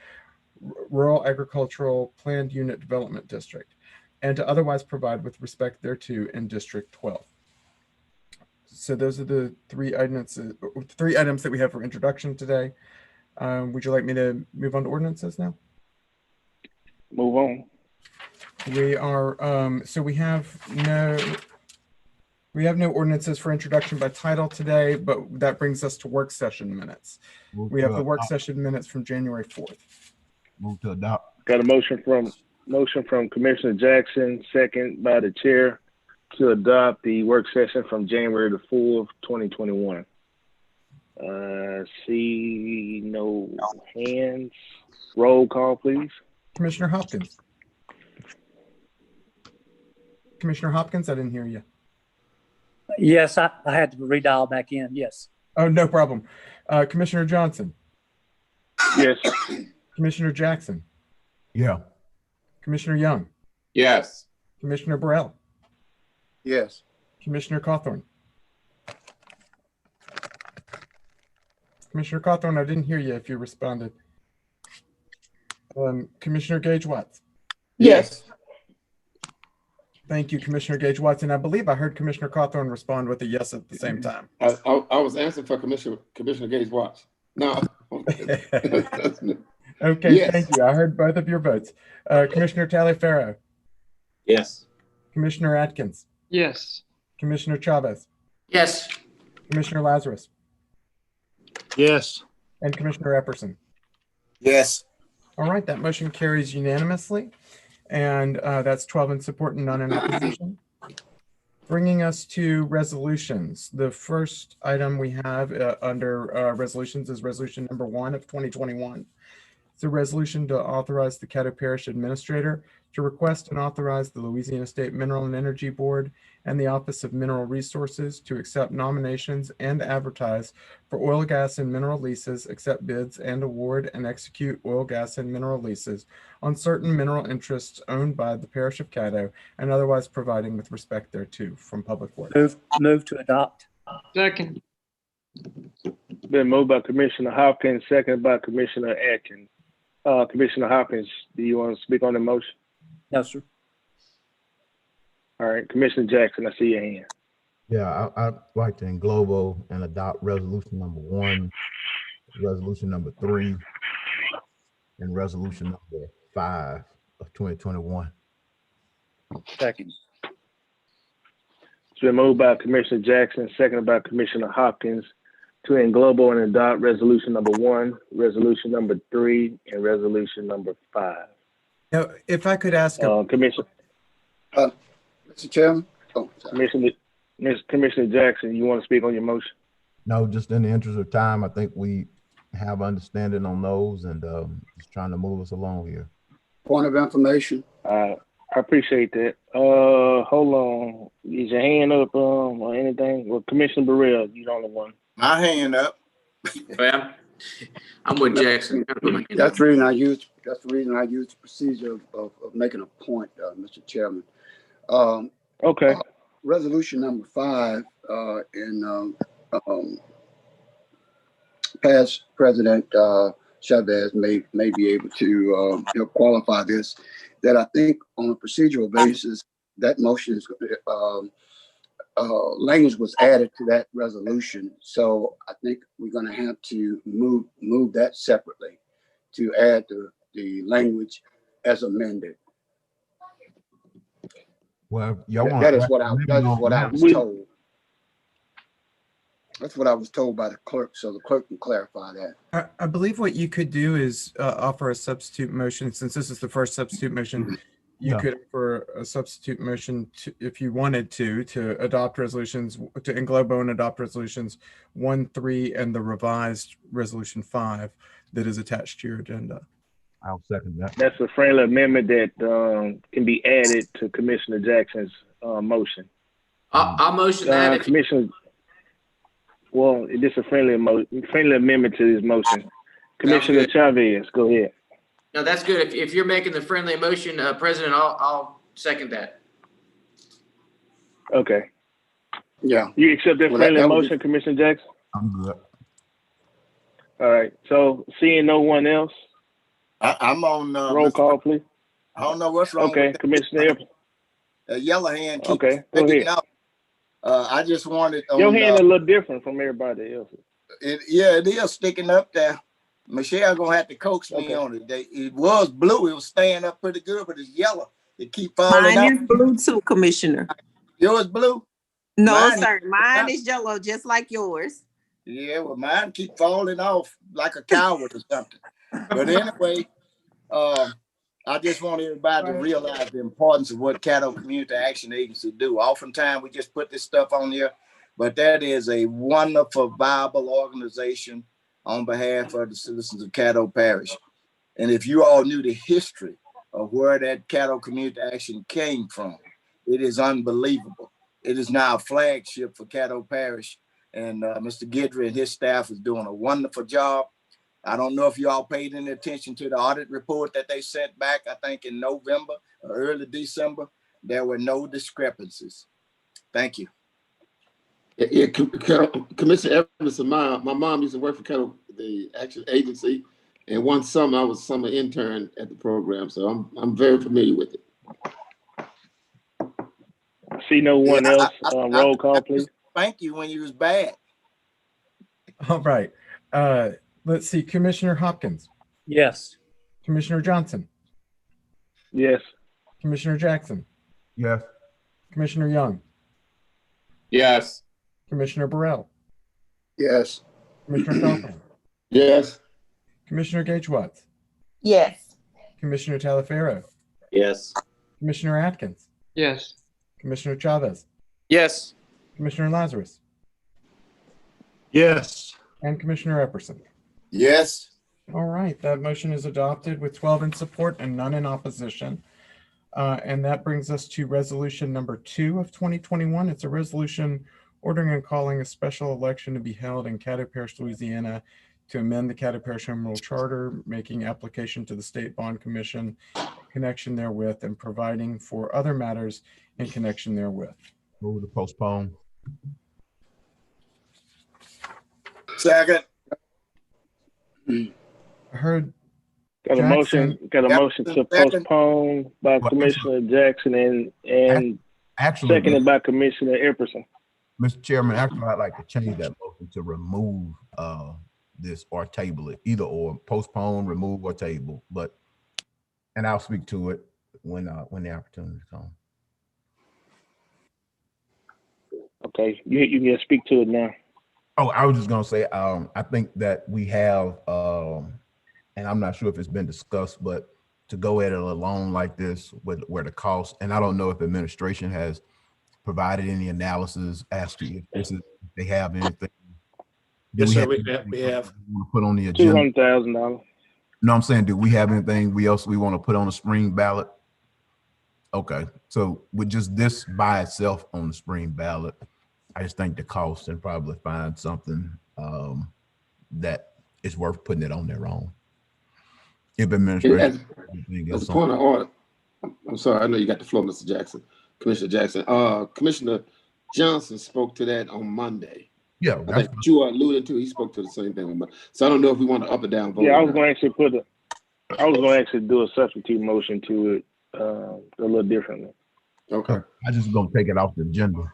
Rural Agricultural Planned Unit Development District, and to otherwise provide with respect thereto in District 12. So those are the three items that we have for introduction today. Would you like me to move on to ordinances now? Move on. We are so we have no ordinances for introduction by title today, but that brings us to work session minutes. We have the work session minutes from January 4th. Move to adopt. Got a motion from Commissioner Jackson, second by the chair to adopt the work session from January the 4th, 2021. See no hands. Roll call, please. Commissioner Hopkins. Commissioner Hopkins, I didn't hear you. Yes, I had to redial back in. Yes. Oh, no problem. Commissioner Johnson. Yes. Commissioner Jackson. Yeah. Commissioner Young. Yes. Commissioner Burrell. Yes. Commissioner Cawthorn. Commissioner Cawthorn, I didn't hear you if you responded. Commissioner Gage Watts. Yes. Thank you, Commissioner Gage Watts. And I believe I heard Commissioner Cawthorn respond with a yes at the same time. I was answering for Commissioner Gage Watts. No. Okay, Yes. thank you. I heard both of your votes. Commissioner Taliaferro. Yes. Commissioner Atkins. Yes. Commissioner Chavez. Yes. Commissioner Lazarus. Yes. And Commissioner Epperson. Yes. All right, that motion carries unanimously. And that's 12 in support and none in opposition. Bringing us to resolutions. The first item we have under resolutions is resolution number 1 of 2021. It's a resolution to authorize the Caddo Parish Administrator to request and authorize the Louisiana State Mineral and Energy Board and the Office of Mineral Resources to accept nominations and advertise for oil, gas, and mineral leases, accept bids and award and execute oil, gas, and mineral leases on certain mineral interests owned by the Parish of Caddo and otherwise providing with respect thereto from Public Works. Move to adopt. Second. Been moved by Commissioner Hopkins, seconded by Commissioner Atkins. Commissioner Hopkins, do you want to speak on the motion? No, sir. All right, Commissioner Jackson, I see your hand. Yeah, I'd like to englobo and adopt resolution number 1, resolution number 3, and resolution number 5 of 2021. Second. It's been moved by Commissioner Jackson, seconded by Commissioner Hopkins to englobo and adopt resolution number 1, resolution number 3, and resolution number 5. Now, if I could ask Commissioner. Mr. Chairman. Oh, Commissioner Jackson, you want to speak on your motion? No, just in the interest of time, I think we have understanding on those and just trying to move us along here. Point of information. I appreciate that. Hold on. Is your hand up or anything? Well, Commissioner Burrell, you're the only one. My hand up. I'm with Jackson. That's the reason I used the procedure of making a point, Mr. Chairman. Okay. Resolution number 5 in past President Chavez may be able to qualify this. That I think on a procedural basis, that motion is language was added to that resolution. So I think we're going to have to move that separately to add the language as amended. Well, y'all want that is what I was told. That's what I was told by the clerk, so the clerk can clarify that. I believe what you could do is offer a substitute motion. Since this is the first substitute motion, you could offer a substitute motion to, if you wanted to adopt resolutions, to englobo and adopt resolutions 1, 3, and the revised resolution 5 that is attached to your agenda. I'll second that. That's a friendly amendment that can be added to Commissioner Jackson's motion. I'll motion that. Commissioner. Well, this is a friendly amendment to this motion. Commissioner Chavez, go ahead. No, that's good. If you're making the friendly motion, President, I'll second that. Okay. Yeah. You accept that friendly motion, Commissioner Jackson? I'm good. All right. So seeing no one else, I'm on roll call, please. I don't know what's wrong. Okay, with Commissioner. Yellow hand. Okay, go ahead. I just wanted your hand a little different from everybody else's. It is sticking up there. Michelle gonna have to coax me on it. It was blue. It was staying up pretty good, but it's yellow. It keep falling out. Mine is blue too, Commissioner. Yours blue? No, Mine sir. Mine is yellow, just like yours. Yeah, well, mine keep falling off like a coward or something. But anyway, I just want everybody to realize the importance of what Caddo Community Action Agency do. Oftentimes we just put this stuff on here, but that is a wonderful, viable organization on behalf of the citizens of Caddo Parish. And if you all knew the history of where that Caddo Community Action came from, it is unbelievable. It is now a flagship for Caddo Parish, and Mr. Guidry and his staff is doing a wonderful job. I don't know if you all paid any attention to the audit report that they sent back, I think in November or early December. There were no discrepancies. Thank you. Yeah, Commissioner Everson, my mom used to work for the Action Agency, and one summer I was a summer intern at the program, so I'm very familiar with it. See no one else. Roll call, please. Thank you when you was bad. All right. Let's see. Commissioner Hopkins. Yes. Commissioner Johnson. Yes. Commissioner Jackson. Yes. Commissioner Young. Yes. Commissioner Burrell. Yes. Commissioner Cawthorn. Yes. Commissioner Gage-Watts. Yes. Commissioner Talaferro. Yes. Commissioner Atkins. Yes. Commissioner Chavez. Yes. Commissioner Lazarus. Yes. And Commissioner Epperson. Yes. All right, that motion is adopted with 12 in support and none in opposition. And that brings us to resolution number 2 of 2021. It's a resolution ordering and calling a special election to be held in Caddo Parish, Louisiana, to amend the Caddo Parish Home Rule Charter, making application to the State Bond Commission in connection therewith, and providing for other matters in connection therewith. Move to postpone. Second. I heard Got a motion. Got a motion to postpone by Commissioner Jackson and actually seconded by Commissioner Epperson. Mr. Chairman, actually, I'd like to change that motion to remove this or table it, either or, postpone, remove, or table. And I'll speak to it when the opportunity comes. Okay, you can speak to it now. Oh, I was just gonna say, I think that we have, and I'm not sure if it's been discussed, but to go at it alone like this, where the cost, and I don't know if administration has provided any analysis as to if they have anything. Yes, sir, we have. Put on the agenda. $200,000. No, I'm saying, do we have anything we want to put on the spring ballot? Okay, so with just this by itself on the spring ballot, I just think the cost and probably find something that is worth putting it on their own. If administration. As a point of order, I'm sorry, I know you got the floor, Mr. Jackson, Commissioner Jackson. Commissioner Johnson spoke to that on Monday. Yeah, I think you are alluding to. He spoke to the same thing on Monday. So I don't know if we want to up or down vote. Yeah, I was going to actually do a substitute motion to it a little differently. Okay. I just gonna take it off the agenda.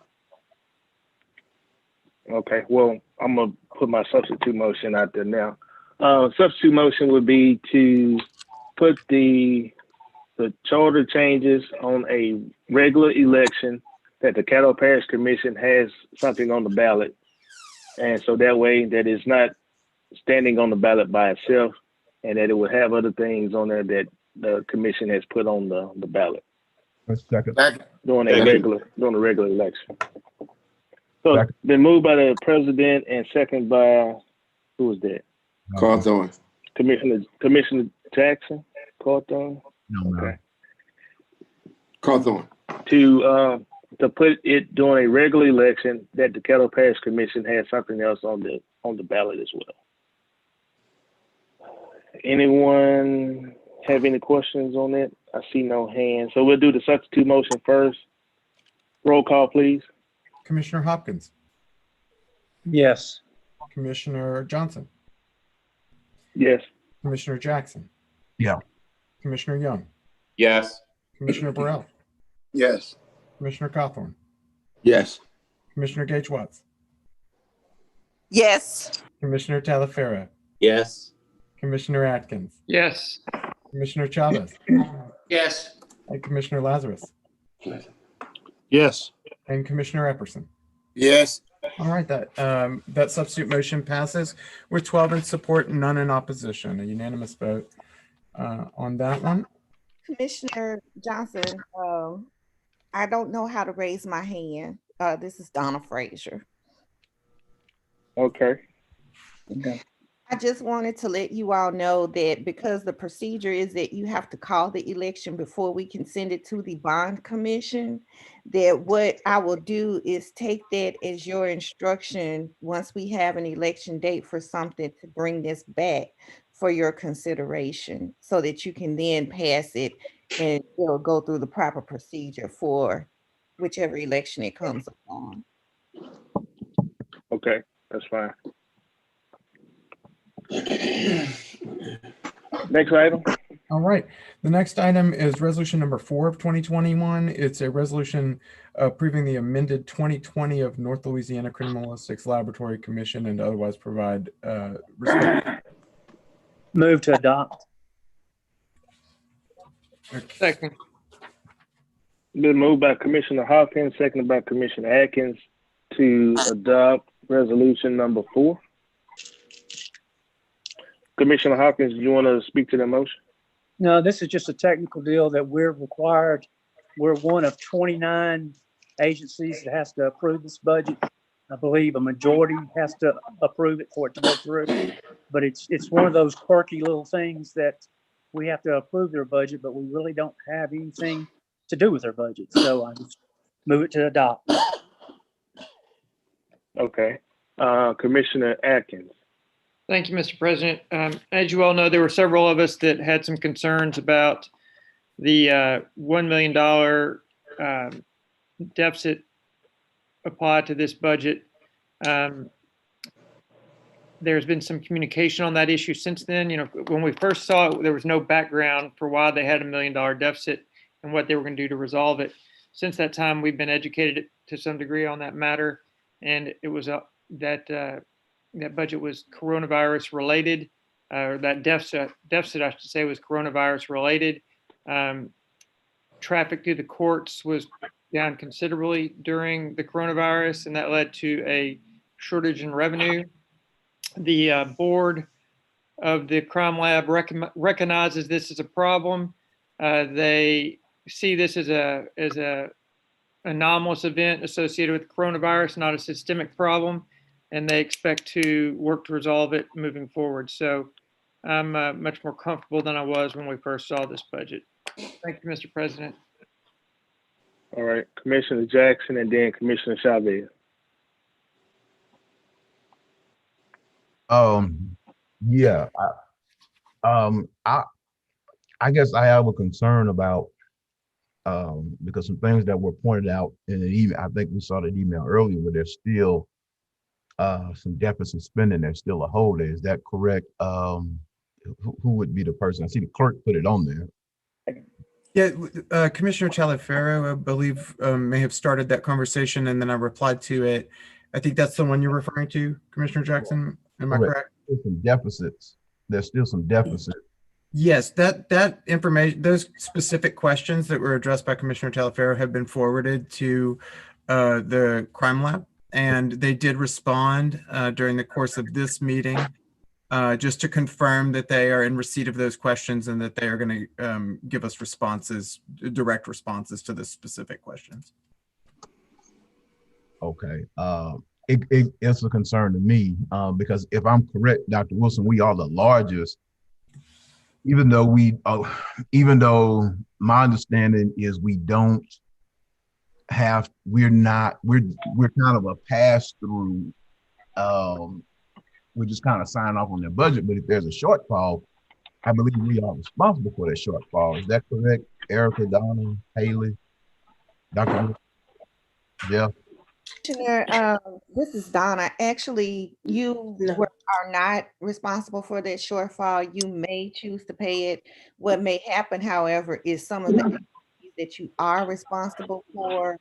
Okay, well, I'm gonna put my substitute motion out there now. Substitute motion would be to put the charter changes on a regular election, that the Caddo Parish Commission has something on the ballot. And so that way that it's not standing on the ballot by itself, and that it would have other things on there that the commission has put on the ballot. Second. During a regular election. So it's been moved by the president and second by, who was that? Cawthorn. Commissioner Jackson? Cawthorn? No, okay. Cawthorn. To put it during a regular election, that the Caddo Parish Commission has something else on the ballot as well. Anyone have any questions on it? I see no hands. So we'll do the substitute motion first. Roll call, please. Commissioner Hopkins. Yes. Commissioner Johnson. Yes. Commissioner Jackson. Yeah. Commissioner Young. Yes. Commissioner Burrell. Yes. Commissioner Cawthorn. Yes. Commissioner Gage-Watts. Yes. Commissioner Talaferro. Yes. Commissioner Atkins. Yes. Commissioner Chavez. Yes. And Commissioner Lazarus. Yes. And Commissioner Epperson. Yes. All right, that substitute motion passes with 12 in support and none in opposition. A unanimous vote on that one. Commissioner Johnson, I don't know how to raise my hand. This is Donna Frazier. Okay. I just wanted to let you all know that because the procedure is that you have to call the election before we can send it to the bond commission, that what I will do is take that as your instruction once we have an election date for something to bring this back for your consideration so that you can then pass it and it'll go through the proper procedure for whichever election it comes upon. Okay, that's fine. Next item. All right. The next item is resolution number 4 of 2021. It's a resolution approving the amended 2020 of North Louisiana Criminalistics Laboratory Commission and otherwise provide respect. Move to adopt. Second. Been moved by Commissioner Hawkins, seconded by Commissioner Atkins to adopt resolution number 4. Commissioner Hawkins, do you want to speak to the motion? No, this is just a technical deal that we're required. We're one of 29 agencies that has to approve this budget. I believe a majority has to approve it for it to go through. But it's one of those quirky little things that we have to approve their budget, but we really don't have anything to do with their budget. So I just move it to adopt. Okay. Commissioner Atkins. Thank you, Mr. President. As you all know, there were several of us that had some concerns about the $1 million deficit applied to this budget. There's been some communication on that issue since then. You know, when we first saw it, there was no background for why they had $1 million deficit and what they were going to do to resolve it. Since that time, we've been educated to some degree on that matter, and it was that budget was coronavirus related, or that deficit I should say was coronavirus related. Traffic through the courts was down considerably during the coronavirus, and that led to a shortage in revenue. The board of the crime lab recognizes this as a problem. They see this as a anomalous event associated with coronavirus, not a systemic problem, and they expect to work to resolve it moving forward. So I'm much more comfortable than I was when we first saw this budget. Thank you, Mr. President. All right, Commissioner Jackson and then Commissioner Chavez. Yeah, I guess I have a concern about because some things that were pointed out in the email, I think we saw the email earlier, where there's still some deficit spending, there's still a hole there. Is that correct? Who would be the person? I see the clerk put it on there. Yeah, Commissioner Taliaferro, I believe, may have started that conversation, and then I replied to it. I think that's the one you're referring to, Commissioner Jackson. Am I correct? There's some deficits. There's still some deficits. Yes, that information, those specific questions that were addressed by Commissioner Taliaferro have been forwarded to the crime lab, and they did respond during the course of this meeting, just to confirm that they are in receipt of those questions and that they are going to give us responses, direct responses to the specific questions. Okay. It's a concern to me because if I'm correct, Dr. Wilson, we are the largest. Even though my understanding is we're kind of a pass through. We just kind of sign off on their budget, but if there's a shortfall, I believe we are responsible for that shortfall. Is that correct? Erica, Donna, Haley, Dr. Jeff? Commissioner, this is Donna. Actually, you are not responsible for that shortfall. You may choose to pay it. What may happen, however, is some of the agencies that you are responsible for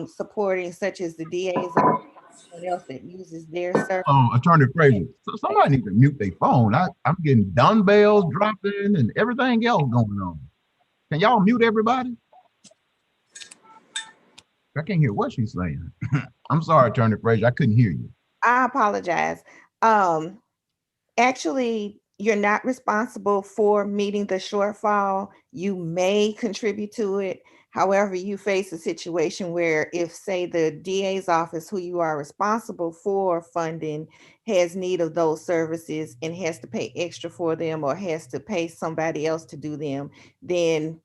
supporting, such as the DA's office, someone else that uses their service. Oh, Attorney Frazier, so somebody needs to mute their phone. I'm getting dumbbells dropped in and everything else going on. Can y'all mute everybody? I can't hear what she's saying. I'm sorry, Attorney Frazier, I couldn't hear you. I apologize. Actually, you're not responsible for meeting the shortfall. You may contribute to it. However, you face a situation where if, say, the DA's office, who you are responsible for funding, has need of those services and has to pay extra for them or has to pay somebody else to do them, then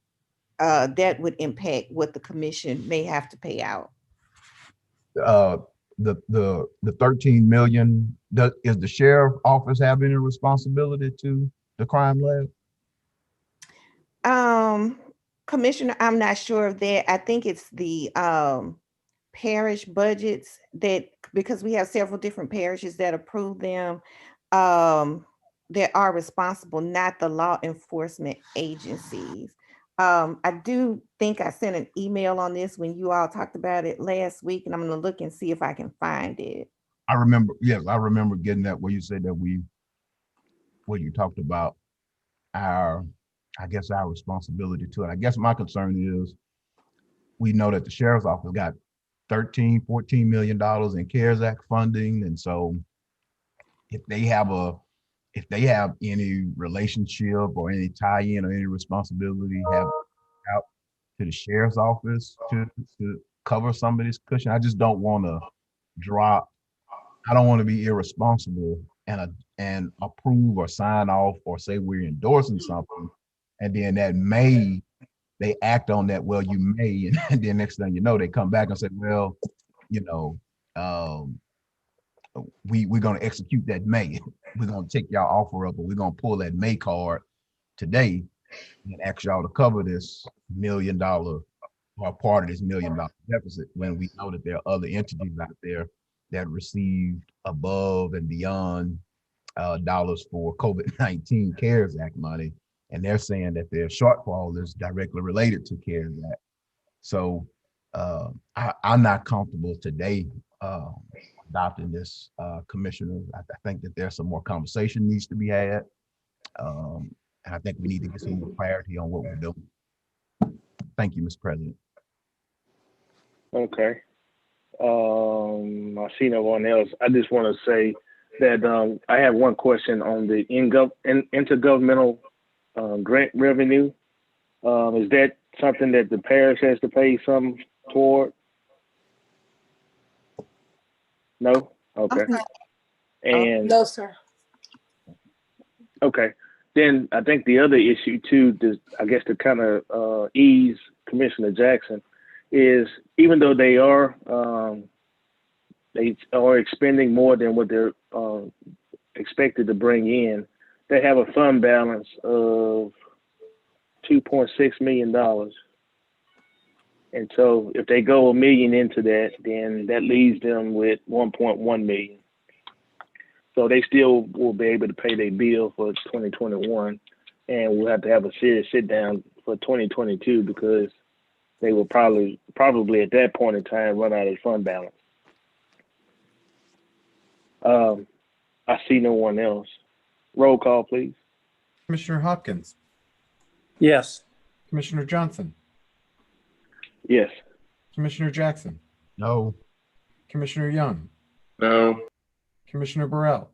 that would impact what the commission may have to pay out. The 13 million, is the sheriff office have any responsibility to the crime lab? Commissioner, I'm not sure of that. I think it's the parish budgets that, because we have several different parishes that approve them, that are responsible, not the law enforcement agencies. I do think I sent an email on this when you all talked about it last week, and I'm going to look and see if I can find it. I remember, yes, I remember getting that where you said that where you talked about our responsibility to it. I guess my concern is we know that the sheriff's office got $13, $14 million in CARES Act funding. And so if they have any relationship or any tie-in or any responsibility have out to the sheriff's office to cover some of this cushion, I just don't want to I don't want to be irresponsible and approve or sign off or say we're endorsing something. And then they act on that, well, you may, and then next thing you know, they come back and say, well, we're going to execute that may. We're going to take y'all offer up, but we're going to pull that may card today and ask y'all to cover this $1 million or part of this $1 million deficit, when we know that there are other entities out there that received above and beyond dollars for COVID-19 CARES Act money. And they're saying that their shortfall is directly related to CARES Act. So I'm not comfortable today adopting this, Commissioner. I think that there's some more conversation needs to be had. And I think we need to get some more clarity on what we're doing. Thank you, Mr. President. Okay. I see no one else. I just want to say that I have one question on the intergovernmental grant revenue. Is that something that the parish has to pay some toward? No? Okay. And no, sir. Okay. Then I think the other issue too, I guess to kind of ease Commissioner Jackson, is even though they are expending more than what they're expected to bring in, they have a fund balance of $2.6 million. And so if they go $1 million into that, then that leaves them with $1.1 million. So they still will be able to pay their bill for 2021, and we'll have to have a serious sit down for 2022 because they will probably at that point in time run out of fund balance. I see no one else. Roll call, please. Commissioner Hopkins. Yes. Commissioner Johnson. Yes. Commissioner Jackson. No. Commissioner Young. No. Commissioner Burrell.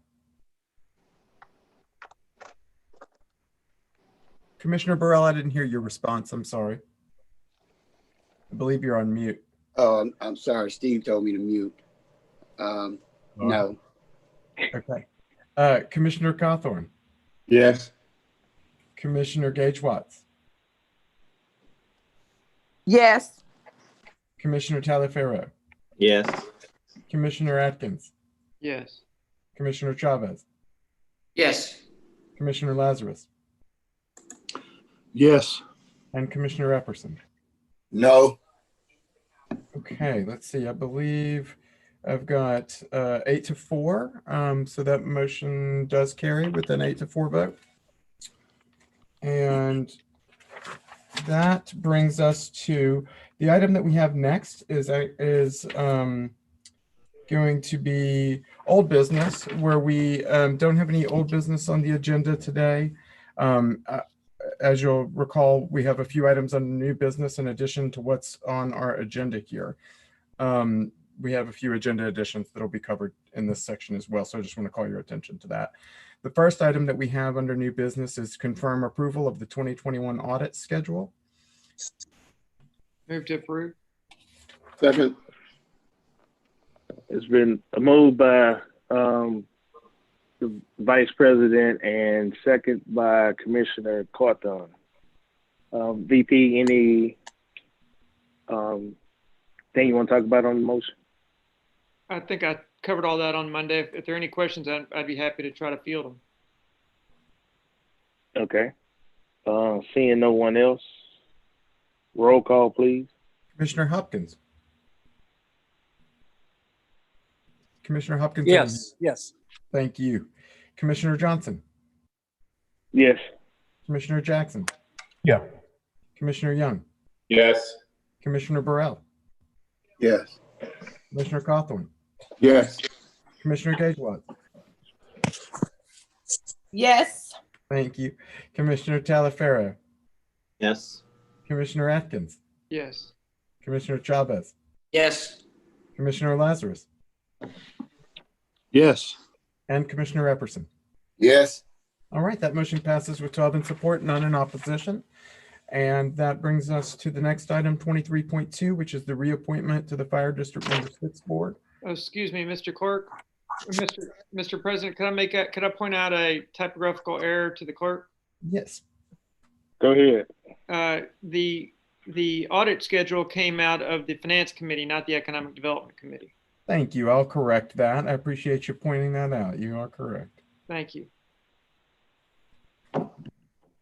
Commissioner Burrell, I didn't hear your response. I'm sorry. I believe you're on mute. Oh, I'm sorry. Steve told me to mute. No. Okay. Commissioner Cawthorn. Yes. Commissioner Gage Watts. Yes. Commissioner Taliaferro. Yes. Commissioner Atkins. Yes. Commissioner Chavez. Yes. Commissioner Lazarus. Yes. And Commissioner Epperson. No. Okay, let's see. I believe I've got 8-4. So that motion does carry with an 8-4 vote. And that brings us to the item that we have next is going to be old business, where we don't have any old business on the agenda today. As you'll recall, we have a few items on new business in addition to what's on our agenda here. We have a few agenda additions that'll be covered in this section as well. So I just want to call your attention to that. The first item that we have under new business is confirm approval of the 2021 audit schedule. Move to approve. Second. It's been moved by the Vice President and second by Commissioner Cawthorn. VP, any thing you want to talk about on the motion? I think I covered all that on Monday. If there are any questions, I'd be happy to try to field them. Okay. Seeing no one else, roll call, please. Commissioner Hopkins. Commissioner Hopkins? Yes, yes. Thank you. Commissioner Johnson? Yes. Commissioner Jackson? Yeah. Commissioner Young? Yes. Commissioner Burrell? Yes. Commissioner Cawthorn? Yes. Commissioner Gagewat? Yes. Thank you. Commissioner Talaferro? Yes. Commissioner Atkins? Yes. Commissioner Chavez? Yes. Commissioner Lazarus? Yes. And Commissioner Epperson? Yes. All right, that motion passes with 12 in support, none in opposition. And that brings us to the next item, 23.2, which is the reappointment to the Fire District Number 6 Board. Oh, excuse me, Mr. Clerk. Mr. President, could I point out a typographical error to the clerk? Yes. Go ahead. The audit schedule came out of the Finance Committee, not the Economic Development Committee. Thank you. I'll correct that. I appreciate you pointing that out. You are correct. Thank you.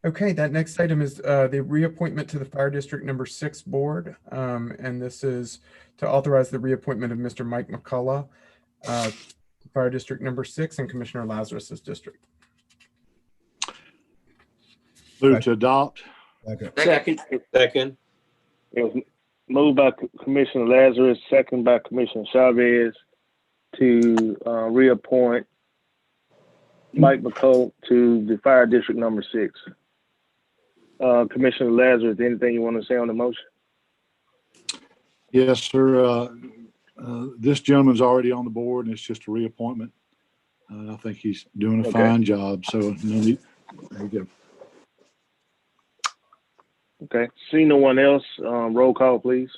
Okay, that next item is the reappointment to the Fire District Number 6 Board. And this is to authorize the reappointment of Mr. Mike McCullough, Fire District Number 6 and Commissioner Lazarus's district. Move to adopt. Second. Second. It was moved by Commissioner Lazarus, second by Commissioner Chavez to reappoint Mike McCullough to the Fire District Number 6. Commissioner Lazarus, anything you want to say on the motion? Yes, sir. This gentleman's already on the board and it's just a reappointment. I think he's doing a fine job. So no need. There you go. Okay. See no one else. Roll call, please.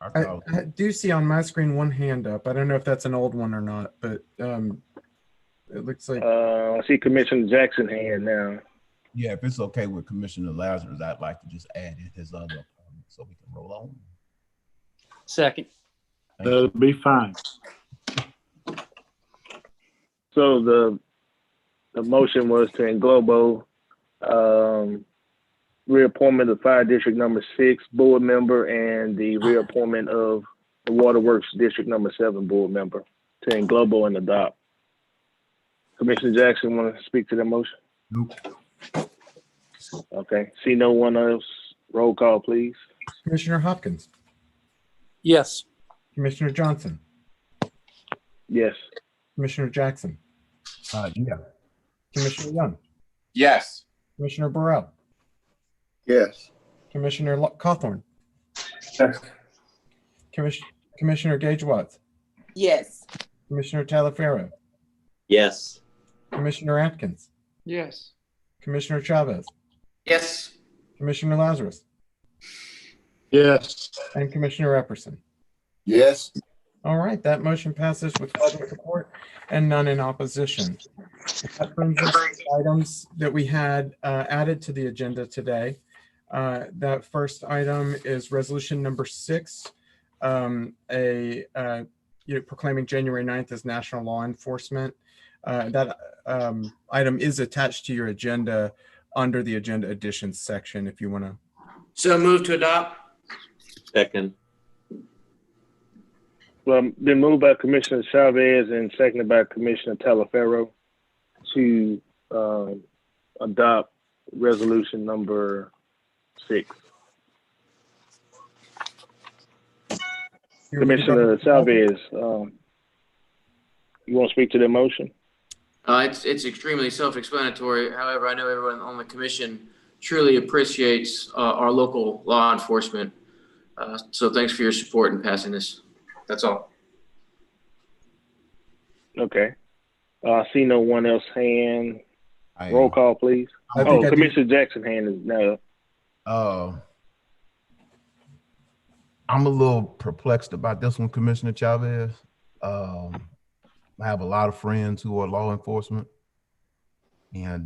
I do see on my screen one hand up. I don't know if that's an old one or not, but it looks like. I see Commissioner Jackson hand now. Yeah, if it's okay with Commissioner Lazarus, I'd like to just add his other so we can roll on. Second. That'll be fine. So the motion was to englobo reappointment of Fire District Number 6 board member and the reappointment of the Waterworks District Number 7 board member to englobo and adopt. Commissioner Jackson, want to speak to that motion? Nope. Okay. See no one else. Roll call, please. Commissioner Hopkins? Yes. Commissioner Johnson? Yes. Commissioner Jackson? Yeah. Commissioner Young? Yes. Commissioner Burrell? Yes. Commissioner Cawthorn? Yes. Commissioner Gage-Watts? Yes. Commissioner Talaferro? Yes. Commissioner Atkins? Yes. Commissioner Chavez? Yes. Commissioner Lazarus? Yes. And Commissioner Epperson? Yes. All right, that motion passes with 12 in support and none in opposition. That brings us to the items that we had added to the agenda today. That first item is resolution number 6, proclaiming January 9th as National Law Enforcement. That item is attached to your agenda under the agenda additions section if you want to. So move to adopt. Second. Well, been moved by Commissioner Chavez and seconded by Commissioner Talaferro to adopt resolution number 6. Commissioner Chavez, you want to speak to the motion? It's extremely self-explanatory. However, I know everyone on the commission truly appreciates our local law enforcement. So thanks for your support in passing this. That's all. Okay. I see no one else hand. Roll call, please. Oh, Commissioner Jackson hand is no. I'm a little perplexed about this one, Commissioner Chavez. I have a lot of friends who are law enforcement, and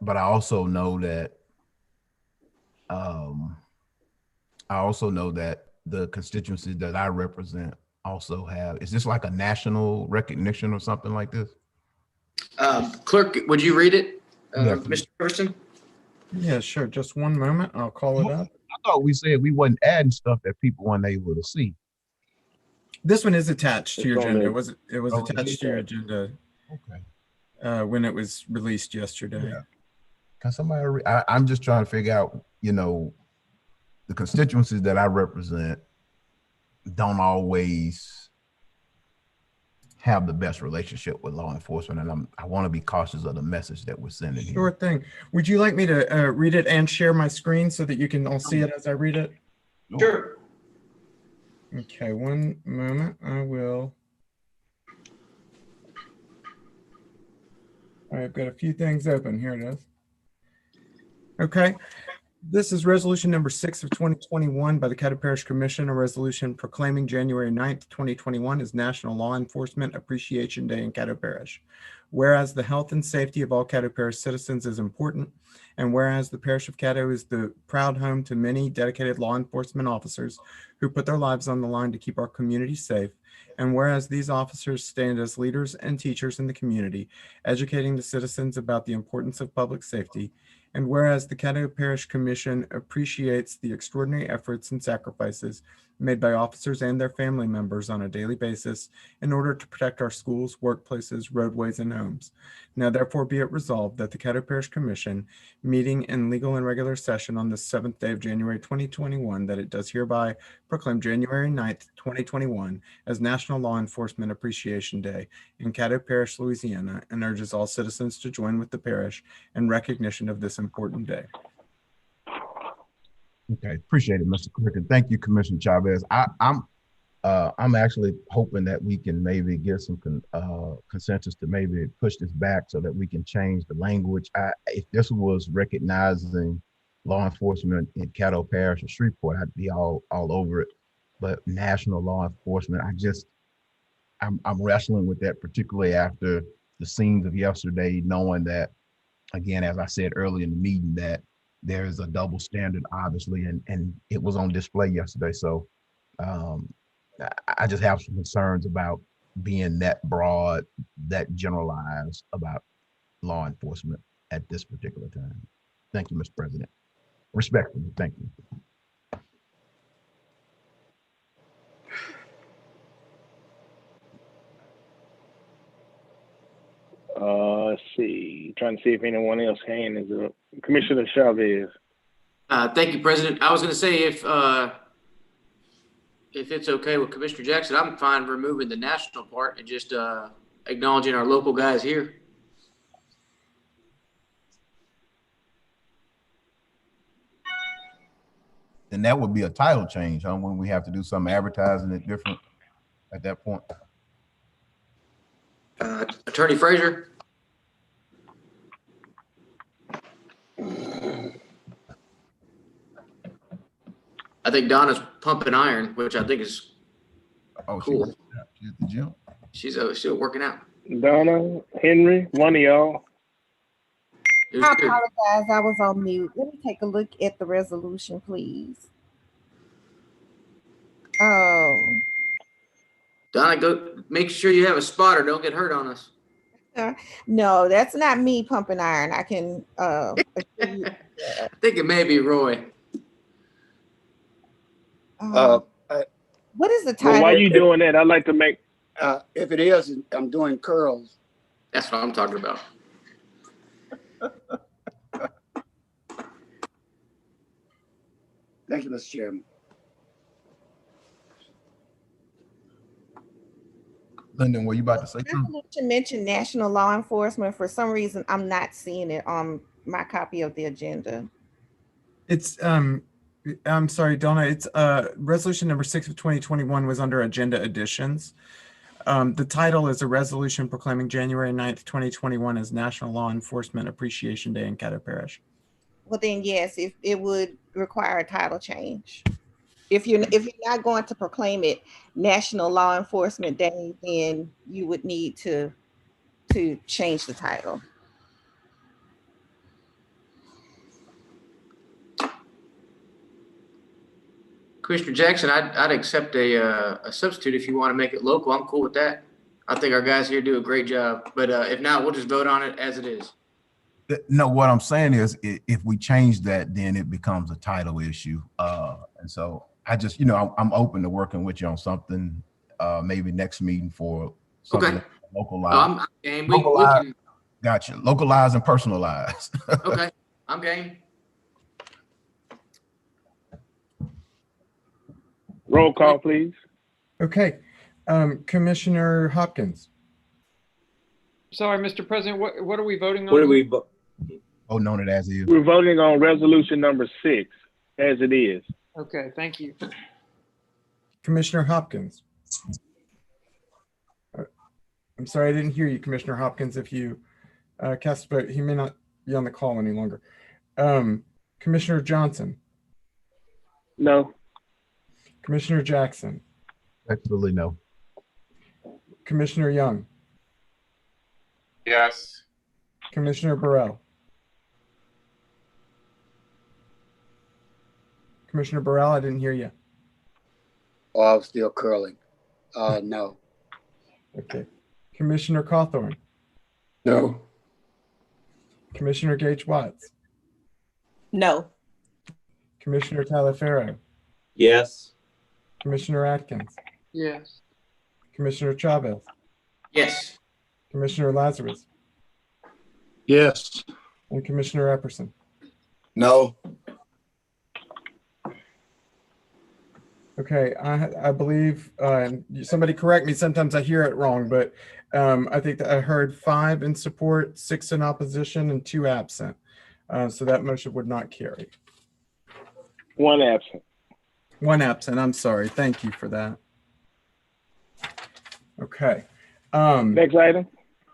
but I also know that the constituencies that I represent also have. Is this like a national recognition or something like this? Clerk, would you read it, Yeah, Mr. Person? Yeah, sure. Just one moment. I'll call it up. I thought we said we wasn't adding stuff that people weren't able to see. This one is attached to your agenda. It was Oh, attached to your agenda. Okay. When it was released yesterday. Yeah. Can somebody? I'm just trying to figure out. The constituencies that I represent don't always have the best relationship with law enforcement, and I want to be cautious of the message that we're sending here. Sure thing. Would you like me to read it and share my screen so that you can all see it as I read it? Sure. Okay, one moment. I will. All right, I've got a few things open. Here it is. Okay. This is resolution number 6 of 2021 by the Caddo Parish Commission, a resolution proclaiming January 9th, 2021 as National Law Enforcement Appreciation Day in Caddo Parish. Whereas the health and safety of all Caddo Parish citizens is important, and whereas the Parish of Caddo is the proud home to many dedicated law enforcement officers who put their lives on the line to keep our community safe, and whereas these officers stand as leaders and teachers in the community, educating the citizens about the importance of public safety, and whereas the Caddo Parish Commission appreciates the extraordinary efforts and sacrifices made by officers and their family members on a daily basis in order to protect our schools, workplaces, roadways, and homes. Now therefore be it resolved that the Caddo Parish Commission, meeting in legal and regular session on the 7th day of January 2021, that it does hereby proclaim January 9th, 2021 as National Law Enforcement Appreciation Day in Caddo Parish, Louisiana, and urges all citizens to join with the parish in recognition of this important day. Okay, appreciate it, Mr. Clerk, and thank you, Commissioner Chavez. I'm actually hoping that we can maybe get some consensus to maybe push this back so that we can change the language. If this was recognizing law enforcement in Caddo Parish or Shreveport, I'd be all over it. But national law enforcement, I'm wrestling with that, particularly after the scenes of yesterday, knowing that, again, as I said earlier in the meeting, that there is a double standard, obviously, and it was on display yesterday. So I just have some concerns about being that broad, that generalized about law enforcement at this particular time. Thank you, Mr. President. Respectfully, thank you. Let's see. Trying to see if anyone else hand is up. Commissioner Chavez. Thank you, President. I was going to say if it's okay with Commissioner Jackson, I'm fine removing the national part and just acknowledging our local guys here. And that would be a title change, huh? When we have to do some advertising it different at that point. Attorney Frazier. I think Donna's pumping iron, which I think is cool. She's at the gym. She's still working out. Donna, Henry, one of y'all. I apologize. I was on mute. Let me take a look at the resolution, please. Donna, go make sure you have a spotter. Don't get hurt on us. No, that's not me pumping iron. I can. I think it may be Roy. What is the title? Well, while you doing that, I'd like to make. If it is, I'm doing curls. That's what I'm talking about. Thank you, Mr. Chairman. Lyndon, were you about to say something? Resolution mentioned national law enforcement. For some reason, I'm not seeing it on my copy of the agenda. It's I'm sorry, Donna. It's resolution number 6 of 2021 was under agenda additions. The title is a resolution proclaiming January 9th, 2021 as National Law Enforcement Appreciation Day in Caddo Parish. Well, then yes, if it would require a title change. If you're not going to proclaim it National Law Enforcement Day, then you would need to change the title. Commissioner Jackson, I'd accept a substitute if you want to make it local. I'm cool with that. I think our guys here do a great job, but if not, we'll just vote on it as it is. No, what I'm saying is if we change that, then it becomes a title issue. And so I just, I'm open to working with you on something, maybe next meeting for something Okay. localized. I'm game. We can. Gotcha. Localized and personalized. Okay. I'm game. Roll call, please. Okay. Commissioner Hopkins. Sorry, Mr. President, what are we voting on? What are we? Oh, known it as is. We're voting on resolution number 6 as it is. Okay, thank you. Commissioner Hopkins. I'm sorry, I didn't hear you, Commissioner Hopkins. If you cast a vote, he may not be on the call any longer. Commissioner Johnson. No. Commissioner Jackson. Absolutely no. Commissioner Young. Yes. Commissioner Burrell. Commissioner Burrell, I didn't hear you. Oh, I was still curling. No. Okay. Commissioner Cawthorn. No. Commissioner Gage Watts. No. Commissioner Talaferro. Yes. Commissioner Atkins. Yes. Commissioner Chavez. Yes. Commissioner Lazarus. Yes. And Commissioner Epperson. No. Okay, I believe, somebody correct me, sometimes I hear it wrong, but I think that I heard 5 in support, 6 in opposition, and 2 absent. So that motion would not carry. 1 absent. 1 absent, I'm sorry. Thank you for that. Okay. Next item.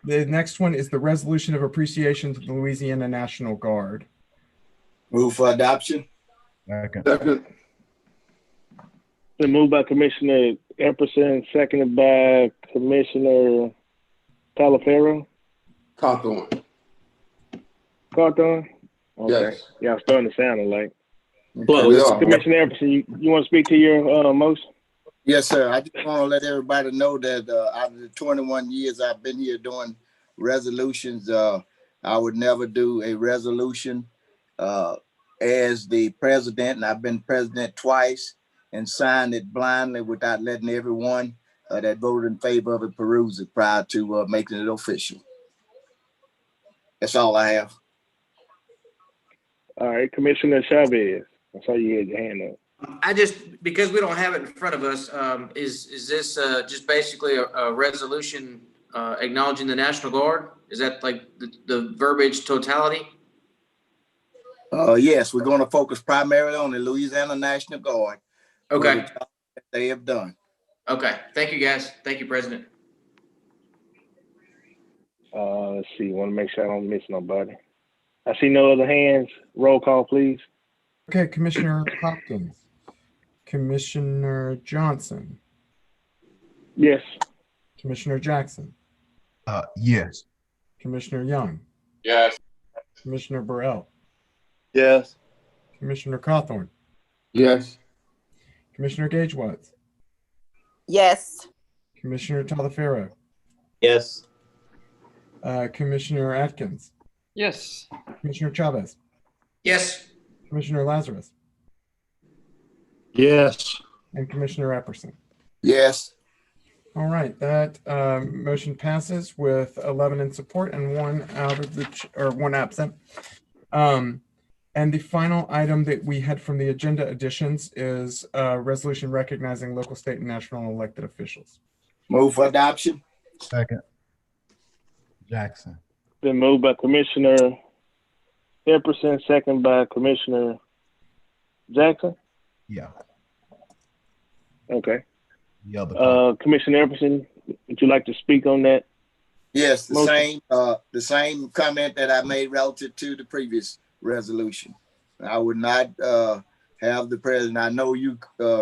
The next one is the resolution of appreciation to the Louisiana National Guard. Move for adoption. Second. Been moved by Commissioner Epperson, seconded by Commissioner Talaferro. Cawthorn. Cawthorn? Okay. Yes. Yeah, I'm starting to sound alike. We are. Commissioner Epperson, you want to speak to your motion? Yes, sir. I just want to let everybody know that out of the 21 years I've been here doing resolutions, I would never do a resolution as the president, and I've been president twice, and signed it blindly without letting everyone that voted in favor of it peruse it prior to making it official. That's all I have. All right, Commissioner Chavez. I saw you had your hand up. Because we don't have it in front of us, is this just basically a resolution acknowledging the National Guard? Is that like the verbiage totality? Yes, we're going to focus primarily on the Louisiana National Guard. Okay. They have done. Okay. Thank you, guys. Thank you, President. Let's see. Want to make sure I don't miss nobody. I see no other hands. Roll call, please. Okay, Commissioner Hopkins. Commissioner Johnson. Yes. Commissioner Jackson. Yes. Commissioner Young. Yes. Commissioner Burrell. Yes. Commissioner Cawthorn. Yes. Commissioner Gage Watts. Yes. Commissioner Talaferro. Yes. Commissioner Atkins. Yes. Commissioner Chavez. Yes. Commissioner Lazarus. Yes. And Commissioner Epperson. Yes. All right, that motion passes with 11 in support and 1 out of the or 1 absent. And the final item that we had from the agenda additions is a resolution recognizing local, state, and national elected officials. Move for adoption. Second. Jackson. Been moved by Commissioner Epperson, second by Commissioner Jackson. Yeah. Okay. The other. Commissioner Epperson, would you like to speak on that? Yes, Motion. The same comment that I made relative to the previous resolution. I would not have the president. I know you,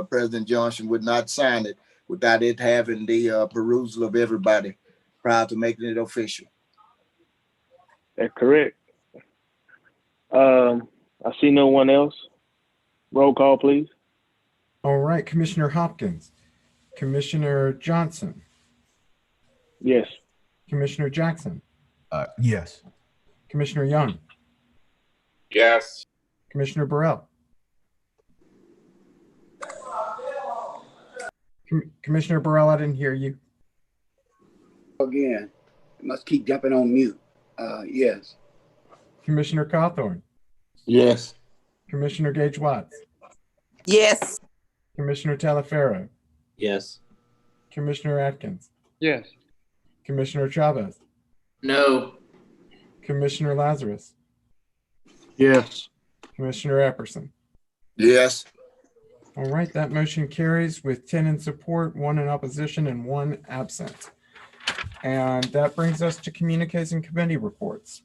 President Johnson, would not sign it without it having the perusal of everybody prior to making it official. That's correct. I see no one else. Roll call, please. All right, Commissioner Hopkins, Commissioner Johnson, Yes. Commissioner Jackson, Yes. Commissioner Young, Yes. Commissioner Burrell, Commissioner Burrell, I didn't hear you. Again, must keep jumping on mute. Yes. Commissioner Cawthorn, Yes. Commissioner Gage Watts, Yes. Commissioner Talaferro, Yes. Commissioner Atkins, Yes. Commissioner Chavez, No. Commissioner Lazarus, Yes. Commissioner Epperson. Yes. All right, that motion carries with 10 in support, 1 in opposition, and 1 absent. And that brings us to communiques and committee reports.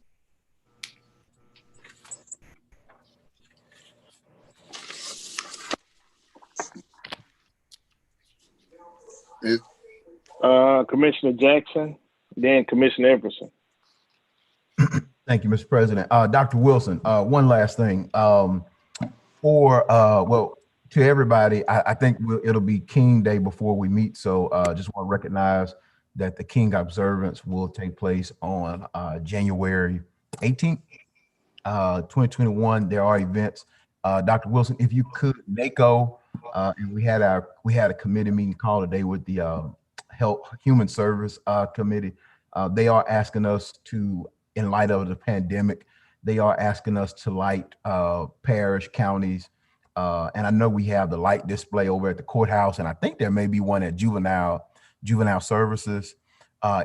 Commissioner Jackson, then Commissioner Everson. Thank you, Mr. President. Dr. Wilson, one last thing. To everybody, I think it'll be King Day before we meet. So just want to recognize that the King observance will take place on January 18th, 2021. There are events. Dr. Wilson, if you could, NACO, and we had a committee meeting call today with the Health Human Service Committee. They are asking us to, in light of the pandemic, they are asking us to light parish, counties, and I know we have the light display over at the courthouse, and I think there may be one at juvenile services.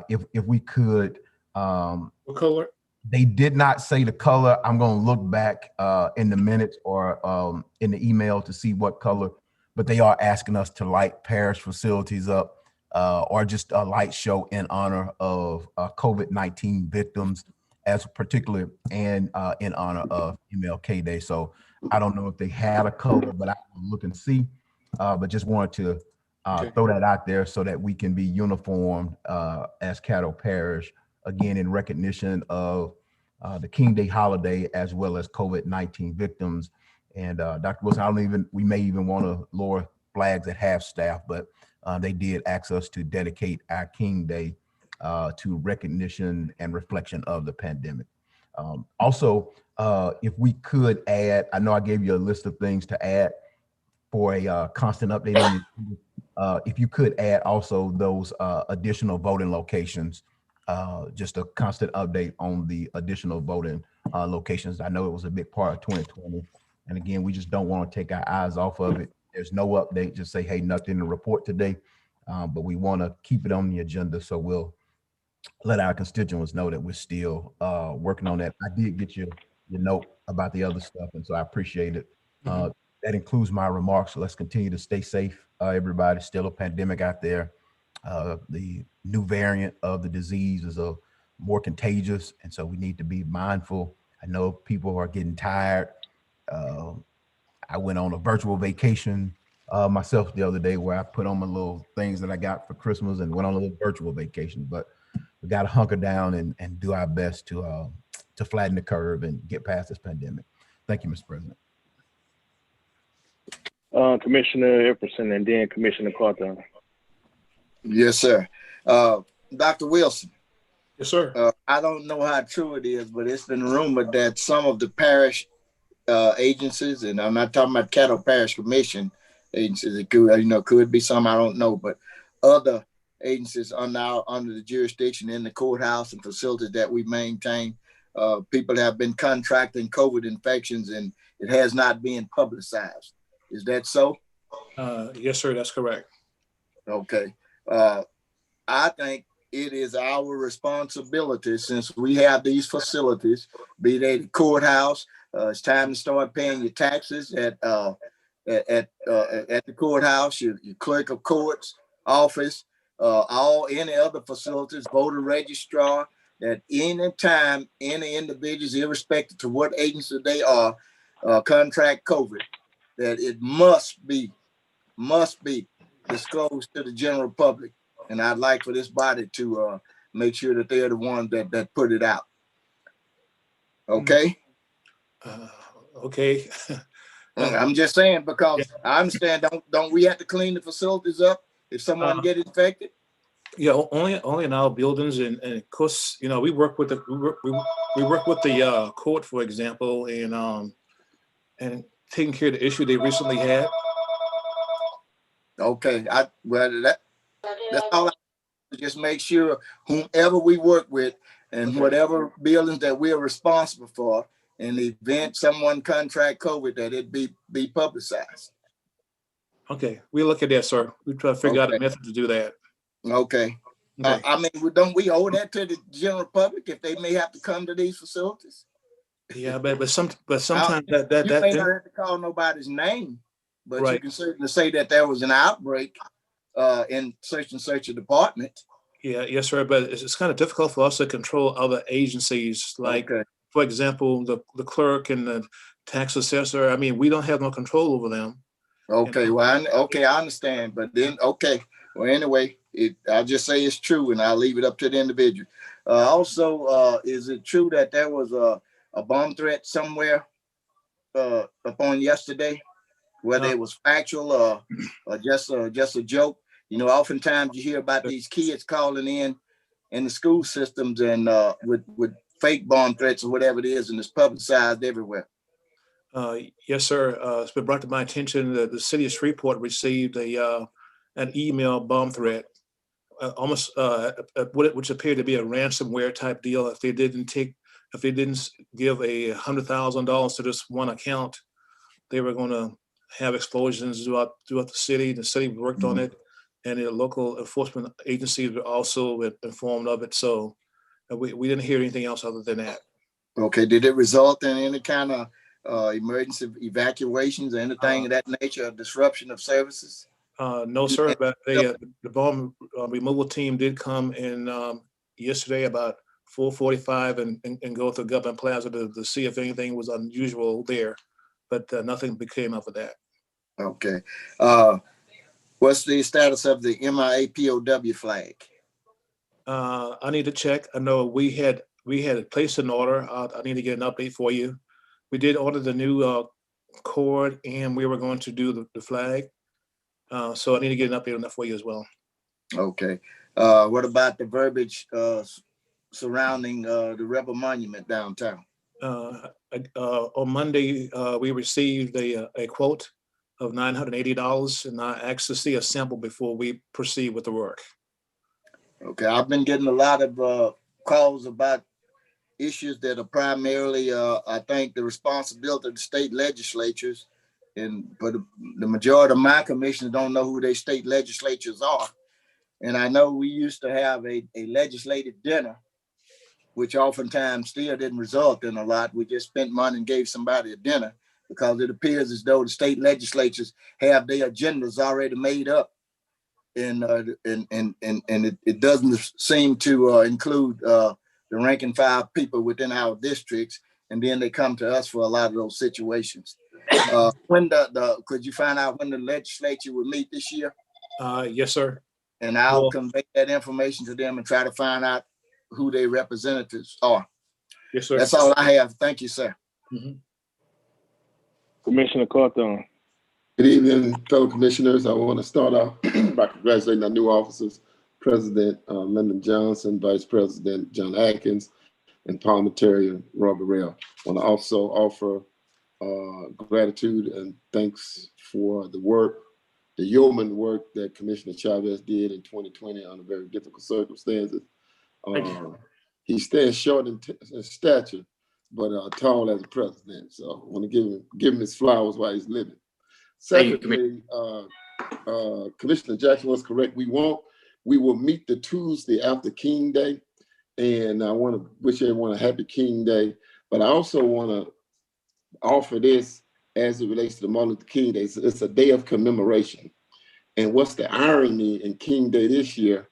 If we could, What color? they did not say the color. I'm going to look back in the minutes or in the email to see what color, but they are asking us to light parish facilities up or just a light show in honor of COVID-19 victims, as particularly and in honor of MLK Day. So I don't know if they had a color, but I will look and see. But just wanted to throw that out there so that we can be uniformed as Caddo Parish, again, in recognition of the King Day holiday as well as COVID-19 victims. And Dr. Wilson, we may even want to lower flags at half staff, but they did ask us to dedicate our King Day to recognition and reflection of the pandemic. Also, if we could add, I know I gave you a list of things to add for a constant update on it. If you could add also those additional voting locations, just a constant update on the additional voting locations. I know it was a big part of 2020. And again, we just don't want to take our eyes off of it. There's no update, just say, hey, nothing to report today. But we want to keep it on the agenda. So we'll let our constituents know that we're still working on that. I did get your note about the other stuff, and so I appreciate it. That includes my remarks. So let's continue to stay safe, everybody. Still a pandemic out there. The new variant of the disease is more contagious, and so we need to be mindful. I know people are getting tired. I went on a virtual vacation myself the other day where I put on my little things that I got for Christmas and went on a little virtual vacation. But we got to hunker down and do our best to flatten the curve and get past this pandemic. Thank you, Mr. President. Commissioner Epperson and then Commissioner Cawthorn. Yes, sir. Dr. Wilson. Yes, sir. I don't know how true it is, but it's been rumored that some of the parish agencies, and I'm not talking about Caddo Parish Commission agencies, it could be some, I don't know, but other agencies are now under the jurisdiction in the courthouse and facilities that we maintain. People have been contracting COVID infections and it has not been publicized. Is that so? Yes, sir, that's correct. Okay. I think it is our responsibility, since we have these facilities, be they the courthouse, it's time to start paying your taxes at the courthouse, your clerk of court's office, any other facilities, voter registrar, that any time any individuals, irrespective to what agency they are, contract COVID, that it must be disclosed to the general public. And I'd like for this body to make sure that they're the ones that put it out. Okay. Okay. I'm just saying, because I understand, don't we have to clean the facilities up if someone get infected? Yeah, only in our buildings, and of course, you know, we work with the court, for example, and taking care of the issue they recently had. Okay, that's all. Just make sure whomever we work with and whatever buildings that we are responsible for, in the event someone contract COVID, that it be publicized. Okay, we look at that, sir. We try to figure out a method to do that. Okay. I mean, don't we owe that to the general public if they may have to come to these facilities? Yeah, but sometimes you may not have to call nobody's name, but you can certainly say that there was an outbreak in such and such a department. Yeah, yes, sir. But it's kind of difficult for us to control other agencies, like, for example, the clerk and the tax assessor. I mean, we don't have no control over them. Okay, well, I understand, but then well, anyway, I'll just say it's true, and I'll leave it up to the individual. Also, is it true that there was a bomb threat somewhere upon yesterday, whether it was factual or just a joke? You know, oftentimes you hear about these kids calling in the school systems and with fake bomb threats or whatever it is, and it's publicized everywhere. Yes, sir. It's been brought to my attention that the city of Shreveport received an email bomb threat, which appeared to be a ransomware type deal. If they didn't give $100,000 to this one account, they were going to have explosions throughout the city. The city worked on it, and the local enforcement agencies were also informed of it. So we didn't hear anything else other than that. Okay. Did it result in any kind of emergency evacuations or anything of that nature, or disruption of services? No, sir. But the bomb removal team did come in yesterday about 4:45 and go to Government Plaza to see if anything was unusual there, but nothing came up of that. Okay. What's the status of the MIA POW flag? I need to check. I know we had placed an order. I need to get an update for you. We did order the new cord, and we were going to do the flag. So I need to get an update on that for you as well. Okay. What about the verbiage surrounding the Rebel Monument downtown? On Monday, we received a quote of $980, and I asked to see a sample before we proceed with the work. Okay, I've been getting a lot of calls about issues that are primarily, I think, the responsibility of the state legislatures, but the majority of my commissioners don't know who their state legislatures are. And I know we used to have a legislative dinner, which oftentimes still didn't result in a lot. We just spent money and gave somebody a dinner, because it appears as though the state legislatures have their agendas already made up, and it doesn't seem to include the rank and file people within our districts, and then they come to us for a lot of those situations. When could you find out when the legislature will meet this year? Yes, sir. And I'll convey that information to them and try to find out who their representatives are. Yes, sir. That's all I have. Thank you, sir. Mm-hmm. Commissioner Cawthorn. Good evening, fellow commissioners. I want to start off by congratulating our new officers, President Lyndon Johnson, Vice President John Atkins, and Parliamentarian Robert Burrell. I want to also offer gratitude and thanks for the work, the yeoman work that Commissioner Chavez did in 2020 under very difficult circumstances. He stands short in stature, but tall as a president. So I want to give him his flowers while he's living. Secondly, Commissioner Jackson was correct. We will meet the Tuesday after King Day, and I want to wish everyone a happy King Day. But I also want to offer this as it relates to the Martin Luther King Day. It's a day of commemoration, And what's the irony in King Day this year?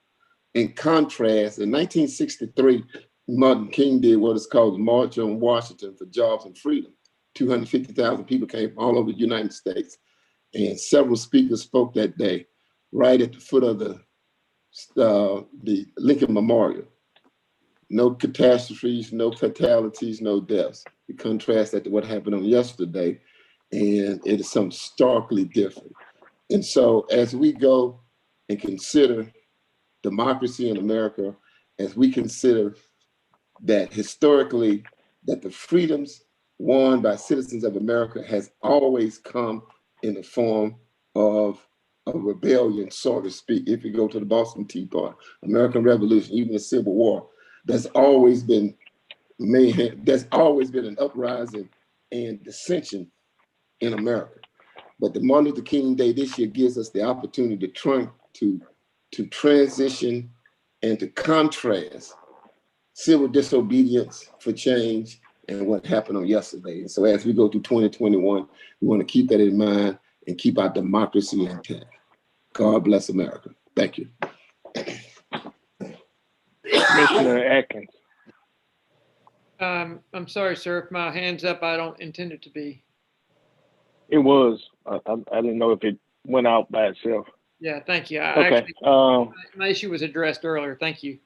In contrast, in 1963, Martin King did what is called the March on Washington for Jobs and Freedom. 250,000 people came from all over the United States. And several speakers spoke that day, right at the foot of the Lincoln Memorial. No catastrophes, no fatalities, no deaths. You contrast that to what happened on yesterday, and it is something starkly different. And so as we go and consider democracy in America, as we consider that historically, that the freedoms won by citizens of America has always come in the form of a rebellion, so to speak. If you go to the Boston Tea Party, American Revolution, even the Civil War, there's always been mayhem. There's always been an uprising and dissension in America. But the Martin Luther King Day this year gives us the opportunity to transition and to contrast civil disobedience for change and what happened on yesterday. And so as we go through 2021, we want to keep that in mind and keep our democracy intact. God bless America. Thank you. Commissioner Atkins. I'm sorry, sir. If my hand's up, I don't intend it to be. It was. I didn't know if it went out by itself. Yeah, thank you. Okay. My issue was addressed earlier. Thank you.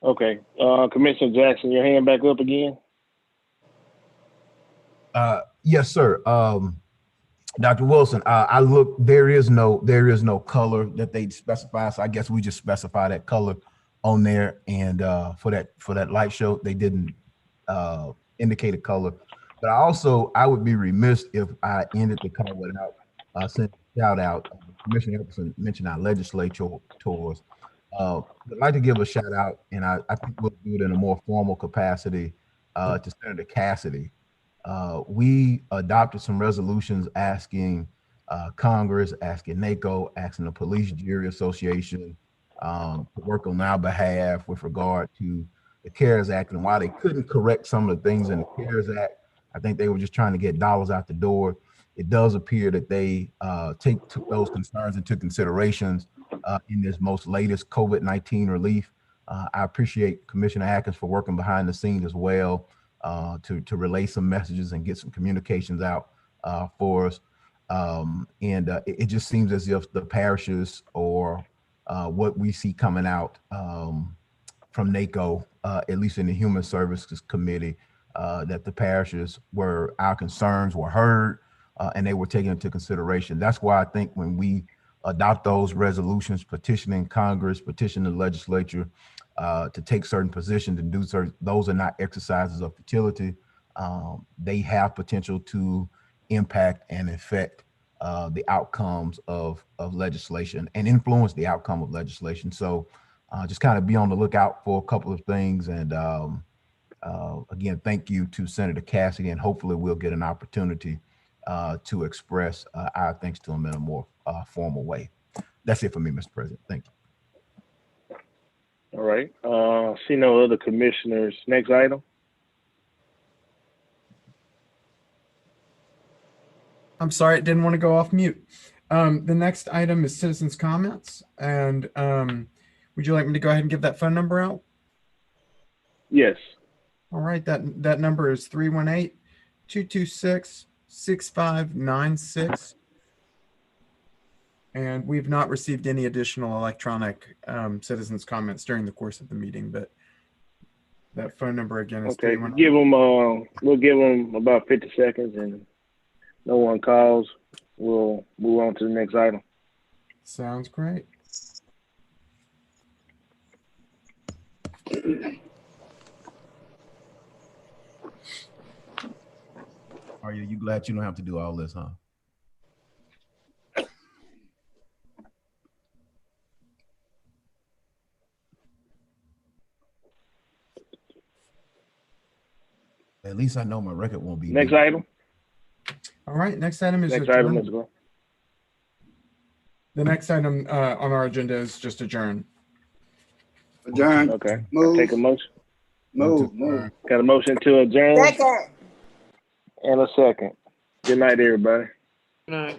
Okay. Commissioner Jackson, your hand back up again? Yes, sir. Dr. Wilson, I look, there is no color that they specify. So I guess we just specify that color on there. And for that light show, they didn't indicate a color. But I would be remiss if I ended the call without sending a shout out. Commissioner Epperson mentioned our legislature tours. I'd like to give a shout out, and I think we'll do it in a more formal capacity to Senator Cassidy. We adopted some resolutions asking Congress, asking NACO, asking the Police Jury Association to work on our behalf with regard to the CARES Act. And while they couldn't correct some of the things in the CARES Act, I think they were just trying to get dollars out the door. It does appear that they took those concerns into considerations in this most latest COVID-19 relief. I appreciate Commissioner Atkins for working behind the scenes as well to relay some messages and get some communications out for us. It just seems as if the parishes or what we see coming out from NACO, at least in the Human Services Committee, that the parishes our concerns were heard and they were taken into consideration. That's why I think when we adopt those resolutions, petitioning Congress, petitioning the legislature to take certain positions and do certain, those are not exercises of futility. They have potential to impact and affect the outcomes of legislation and influence the outcome of legislation. So just kind of be on the lookout for a couple of things. And again, thank you to Senator Cassidy, and hopefully we'll get an opportunity to express our thanks to him in a more formal way. That's it for me, Mr. President. Thank you. All right. See no other commissioners. Next item. I'm sorry, it didn't want to go off mute. The next item is citizens' comments. And would you like me to go ahead and give that phone number out? Yes. All right, that number is 318-226-6596. And we've not received any additional electronic citizens' comments during the course of the meeting, but that phone number again is okay. Give them. We'll give them about 50 seconds, and no one calls, we'll move on to the next item. Sounds great. Are you glad you don't have to do all this, huh? At least I know my record won't be. Next item. All right, next item is next item. Let's go. The next item on our agenda is just adjourn. Adjourn. Okay. Move. Take a motion. Move. Got a motion to adjourn. Second. And a second. Good night, everybody. Good night.